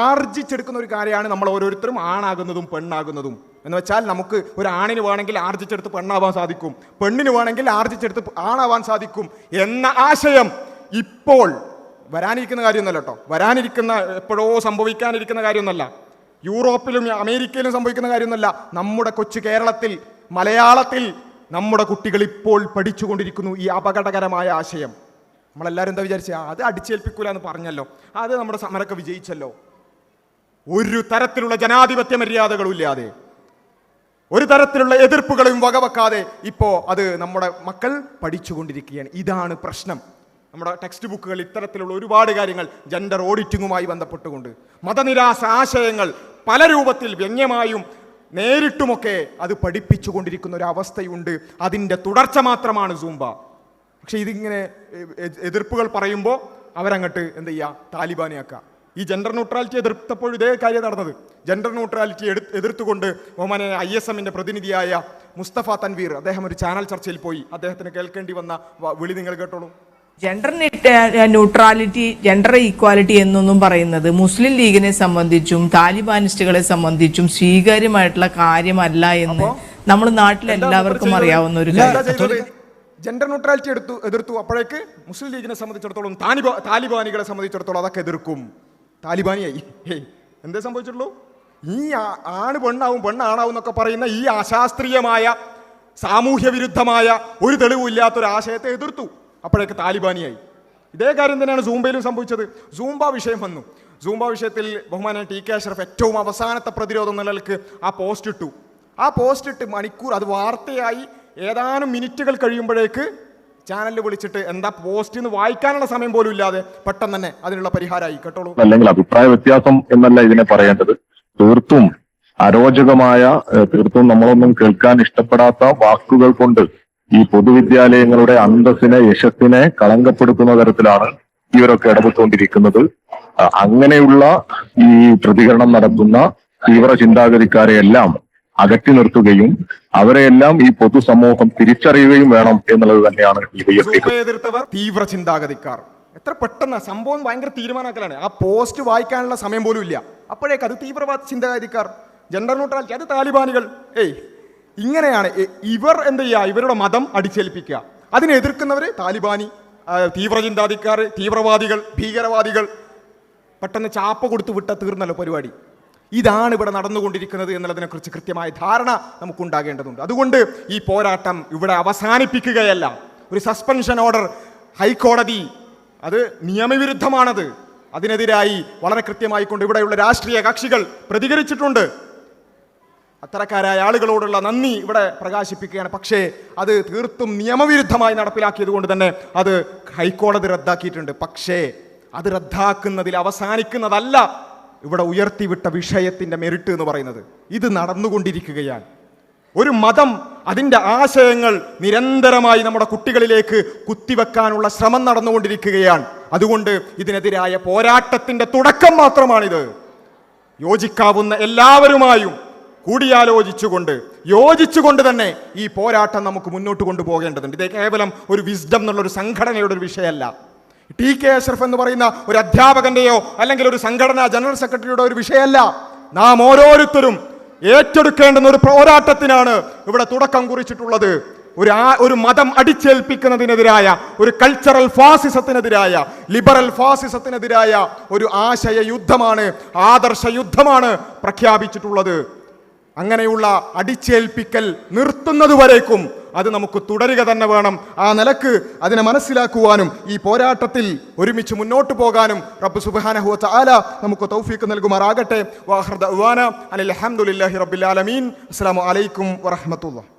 ആർജിച്ചെടുക്കുന്ന ഒരു കാര്യമാണ് നമ്മൾ ഓരോരുത്തരും ആണാകുന്നതും പെണ്ണാകുന്നതും. എന്ന് വെച്ചാൽ നമുക്ക് ഒരു ആണിന് വേണമെങ്കിൽ ആർജിച്ചെടുത്ത് പെണ്ണാവാൻ സാധിക്കും, പെണ്ണിന് വേണമെങ്കിൽ ആർജിച്ചെടുത്ത് ആണാവാൻ സാധിക്കും എന്ന ആശയം ഇപ്പോൾ വരാനിരിക്കുന്ന കാര്യമൊന്നുമല്ല കേട്ടോ, വരാനിരിക്കുന്ന എപ്പോഴോ സംഭവിക്കാനിരിക്കുന്ന കാര്യമൊന്നുമല്ല, യൂറോപ്പിലും അമേരിക്കയിലും സംഭവിക്കുന്ന കാര്യമൊന്നുമല്ല. നമ്മുടെ കൊച്ചു കേരളത്തിൽ, മലയാളത്തിൽ നമ്മുടെ കുട്ടികൾ ഇപ്പോൾ പഠിച്ചുകൊണ്ടിരിക്കുന്നു ഈ അപകടകരമായ ആശയം. നമ്മളെല്ലാവരും എന്താ വിചാരിച്ച? അത് അടിച്ചേൽപ്പിക്കൂല എന്ന് പറഞ്ഞല്ലോ, അത് നമ്മുടെ സമരമൊക്കെ വിജയിച്ചല്ലോ. ഒരു തരത്തിലുള്ള ജനാധിപത്യ മര്യാദകളും ഇല്ലാതെ, ഒരു തരത്തിലുള്ള എതിർപ്പുകളും വകവെക്കാതെ ഇപ്പോൾ അത് നമ്മുടെ മക്കൾ പഠിച്ചുകൊണ്ടിരിക്കുകയാണ്. ഇതാണ് പ്രശ്നം. നമ്മുടെ ടെക്സ്റ്റ് ബുക്കുകൾ ഇത്തരത്തിലുള്ള ഒരുപാട് കാര്യങ്ങൾ ജെൻഡർ ഓഡിറ്റിങ്ങുമായി ബന്ധപ്പെട്ടുകൊണ്ട് മതനിരാസ ആശയങ്ങൾ പല രൂപത്തിൽ വ്യംഗ്യമായും നേരിട്ടുമൊക്കെ അത് പഠിപ്പിച്ചുകൊണ്ടിരിക്കുന്ന ഒരു അവസ്ഥയുണ്ട്. അതിൻ്റെ തുടർച്ച മാത്രമാണ് സൂംബ. പക്ഷെ ഇതിങ്ങനെ എതിർപ്പുകൾ പറയുമ്പോൾ അവരങ്ങോട്ട് എന്ത് ചെയ്യുക? താലിബാനിയാക്കുക. ഈ ജെൻഡർ ന്യൂട്രാലിറ്റി എതിർത്തപ്പോൾ ഇതേ കാര്യം നടന്നത്. ജെൻഡർ ന്യൂട്രാലിറ്റി എതിർത്തുകൊണ്ട് ഒമാനെ ISMന്റെ പ്രതിനിധിയായ മുസ്തഫ തൻവീർ, അദ്ദേഹം ഒരു ചാനൽ ചർച്ചയിൽ പോയി. അദ്ദേഹത്തിന് കേൾക്കേണ്ടി വന്ന വിളി നിങ്ങൾ കേട്ടോളൂ. ജെൻഡർ ന്യൂട്രാലിറ്റി, ജെൻഡർ ഈക്വാലിറ്റി എന്നൊന്നും പറയുന്നത് മുസ്ലിം ലീഗിനെ സംബന്ധിച്ചും താലിബാനിസ്റ്റുകളെ സംബന്ധിച്ചും സ്വീകാര്യമായിട്ടുള്ള കാര്യമല്ല എന്ന് നമ്മൾ നാട്ടിലെല്ലാവർക്കും അറിയാവുന്ന ഒരു കാര്യം. ജെൻഡർ ന്യൂട്രാലിറ്റി എതിർത്തു. അപ്പോഴേക്ക് മുസ്ലിം ലീഗിനെ സംബന്ധിച്ചിടത്തോളം താലിബാനികളെ സംബന്ധിച്ചിടത്തോളം അതൊക്കെ എതിർക്കും. താലിബാനിയായി. എന്തേ സംഭവിച്ചിട്ടുള്ളൂ? ഈ ആണ് പെണ്ണാവും പെണ്ണാണാവും എന്നൊക്കെ പറയുന്ന ഈ അശാസ്ത്രീയമായ സാമൂഹ്യ വിരുദ്ധമായ ഒരു തെളിവില്ലാത്തൊരു ആശയത്തെ എതിർത്തു. അപ്പോഴേക്ക് താലിബാനിയായി. ഇതേ കാര്യം തന്നെയാണ് സൂംബയിലും സംഭവിച്ചത്. സൂംബ വിഷയം വന്നു. സൂംബ വിഷയത്തിൽ ബഹുമാനൻ ടി കെ അഷ്റഫ് ഏറ്റവും അവസാനത്തെ പ്രതിരോധം നിലനിൽക്ക് ആ പോസ്റ്റ് ഇട്ടു. ആ പോസ്റ്റ് ഇട്ട് മണിക്കൂർ, അത് വാർത്തയായി ഏതാനും മിനിറ്റുകൾ കഴിയുമ്പോഴേക്ക് ചാനലിൽ വിളിച്ചിട്ട് എന്താ പോസ്റ്റ് എന്ന് വായിക്കാനുള്ള സമയം പോലും ഇല്ലാതെ പെട്ടെന്ന് തന്നെ അതിനുള്ള പരിഹാരമായി. കേട്ടോളൂ. അല്ലെങ്കിൽ അഭിപ്രായ വ്യത്യാസം എന്നല്ല ഇതിനെ പറയേണ്ടത്. തീർത്തും അരോചകമായ, തീർത്തും നമ്മളൊന്നും കേൾക്കാൻ ഇഷ്ടപ്പെടാത്ത വാക്കുകൾ കൊണ്ട് ഈ പൊതുവിദ്യാലയങ്ങളുടെ അന്തസ്സിനെ, യശസ്സിനെ കളങ്കപ്പെടുത്തുന്ന തരത്തിലാണ് ഇവരൊക്കെ ഇടപെട്ടുകൊണ്ടിരിക്കുന്നത്. അങ്ങനെയുള്ള ഈ പ്രതികരണം നടത്തുന്ന തീവ്ര ചിന്താഗതിക്കാരെയെല്ലാം അകറ്റി നിർത്തുകയും അവരെയെല്ലാം ഈ പൊതുസമൂഹം തിരിച്ചറിയുകയും വേണം എന്നുള്ളത് തന്നെയാണ് എതിർത്തവർ തീവ്ര ചിന്താഗതിക്കാർ. എത്ര പെട്ടെന്ന് സംഭവം ഭയങ്കര തീരുമാനമാക്കലാണ്. ആ പോസ്റ്റ് വായിക്കാനുള്ള സമയം പോലും ഇല്ല. അപ്പോഴേക്ക് അത് തീവ്രവാദ ചിന്താഗതിക്കാർ, ജെൻഡർ ന്യൂട്രാലിറ്റി, അത് താലിബാനികൾ. ഇങ്ങനെയാണ് ഇവർ എന്ത് ചെയ്യുക? ഇവരുടെ മതം അടിച്ചേൽപ്പിക്കുക. അതിനെ എതിർക്കുന്നവർ താലിബാനി, തീവ്ര ചിന്താഗതിക്കാർ, തീവ്രവാദികൾ, ഭീകരവാദികൾ. പെട്ടെന്ന് ചാപ്പ കൊടുത്ത് വിട്ട തീർന്നല്ലോ പരിപാടി. ഇതാണ് ഇവിടെ നടന്നുകൊണ്ടിരിക്കുന്നത് എന്നുള്ളതിനെക്കുറിച്ച് കൃത്യമായ ധാരണ നമുക്കുണ്ടാകേണ്ടതുണ്ട്. അതുകൊണ്ട് ഈ പോരാട്ടം ഇവിടെ അവസാനിപ്പിക്കുകയല്ല. ഒരു സസ്പെൻഷൻ ഓർഡർ ഹൈക്കോടതി, അത് നിയമവിരുദ്ധമാണത്. അതിനെതിരായി വളരെ കൃത്യമായിക്കൊണ്ട് ഇവിടെയുള്ള രാഷ്ട്രീയ കക്ഷികൾ പ്രതികരിച്ചിട്ടുണ്ട്. അത്തരക്കാരായ ആളുകളോടുള്ള നന്ദി ഇവിടെ പ്രകാശിപ്പിക്കുകയാണ്. പക്ഷേ അത് തീർത്തും നിയമവിരുദ്ധമായി നടപ്പിലാക്കിയത് കൊണ്ട് തന്നെ അത് ഹൈക്കോടതി റദ്ദാക്കിയിട്ടുണ്ട്. പക്ഷേ അത് റദ്ദാക്കുന്നതിൽ അവസാനിക്കുന്നതല്ല ഇവിടെ ഉയർത്തിവിട്ട വിഷയത്തിൻ്റെ മെറിറ്റ് എന്ന് പറയുന്നത്. ഇത് നടന്നുകൊണ്ടിരിക്കുകയാണ്. ഒരു മതം, അതിൻ്റെ ആശയങ്ങൾ നിരന്തരമായി നമ്മുടെ കുട്ടികളിലേക്ക് കുത്തിവെക്കാനുള്ള ശ്രമം നടന്നുകൊണ്ടിരിക്കുകയാണ്. അതുകൊണ്ട് ഇതിനെതിരായ പോരാട്ടത്തിൻ്റെ തുടക്കം മാത്രമാണിത്. യോജിക്കാവുന്ന എല്ലാവരുമായും യോജിച്ചുകൊണ്ട് തന്നെ ഈ പോരാട്ടം നമുക്ക് മുന്നോട്ട് കൊണ്ടുപോകേണ്ടതുണ്ട്. ഇത് കേവലം ഒരു വിസ്ഡം എന്നുള്ളൊരു സംഘടനയുടെ ഒരു വിഷയമല്ല. ടി കെ അഷ്റഫ് എന്ന് പറയുന്ന ഒരു അധ്യാപകന്റെയോ അല്ലെങ്കിൽ ഒരു സംഘടനാ ജനറൽ സെക്രട്ടറിയുടെ ഒരു വിഷയമല്ല. നാം ഓരോരുത്തരും ഏറ്റെടുക്കേണ്ടുന്ന ഒരു പോരാട്ടത്തിനാണ് ഇവിടെ തുടക്കം കുറിച്ചിട്ടുള്ളത്. ഒരു മതം അടിച്ചേൽപ്പിക്കുന്നതിനെതിരായ, ഒരു കൾച്ചറൽ ഫാസിസത്തിനെതിരായ, ലിബറൽ ഫാസിസത്തിനെതിരായ ഒരു ആശയ യുദ്ധമാണ്, ആദർശ യുദ്ധമാണ് പ്രഖ്യാപിച്ചിട്ടുള്ളത്. അങ്ങനെയുള്ള അടിച്ചേൽപ്പിക്കൽ നിർത്തുന്നതുവരേക്കും അത് നമുക്ക് തുടരുക തന്നെ വേണം. ആ നിലക്ക് അതിനെ മനസ്സിലാക്കുവാനും ഈ പോരാട്ടത്തിൽ ഒരുമിച്ച് മുന്നോട്ട് പോകാനും റബ്ബ് സുബ്ഹാനഹു വ തആല നമുക്ക് തൗഫീഖ് നൽകുമാറാകട്ടെ. വാഖിറു ദഅ്വാന അനിൽ ഹംദുലില്ലാഹി റബ്ബിൽ ആലമീൻ. അസ്സലാമു അലൈക്കും വറഹ്മത്തുള്ളാഹി.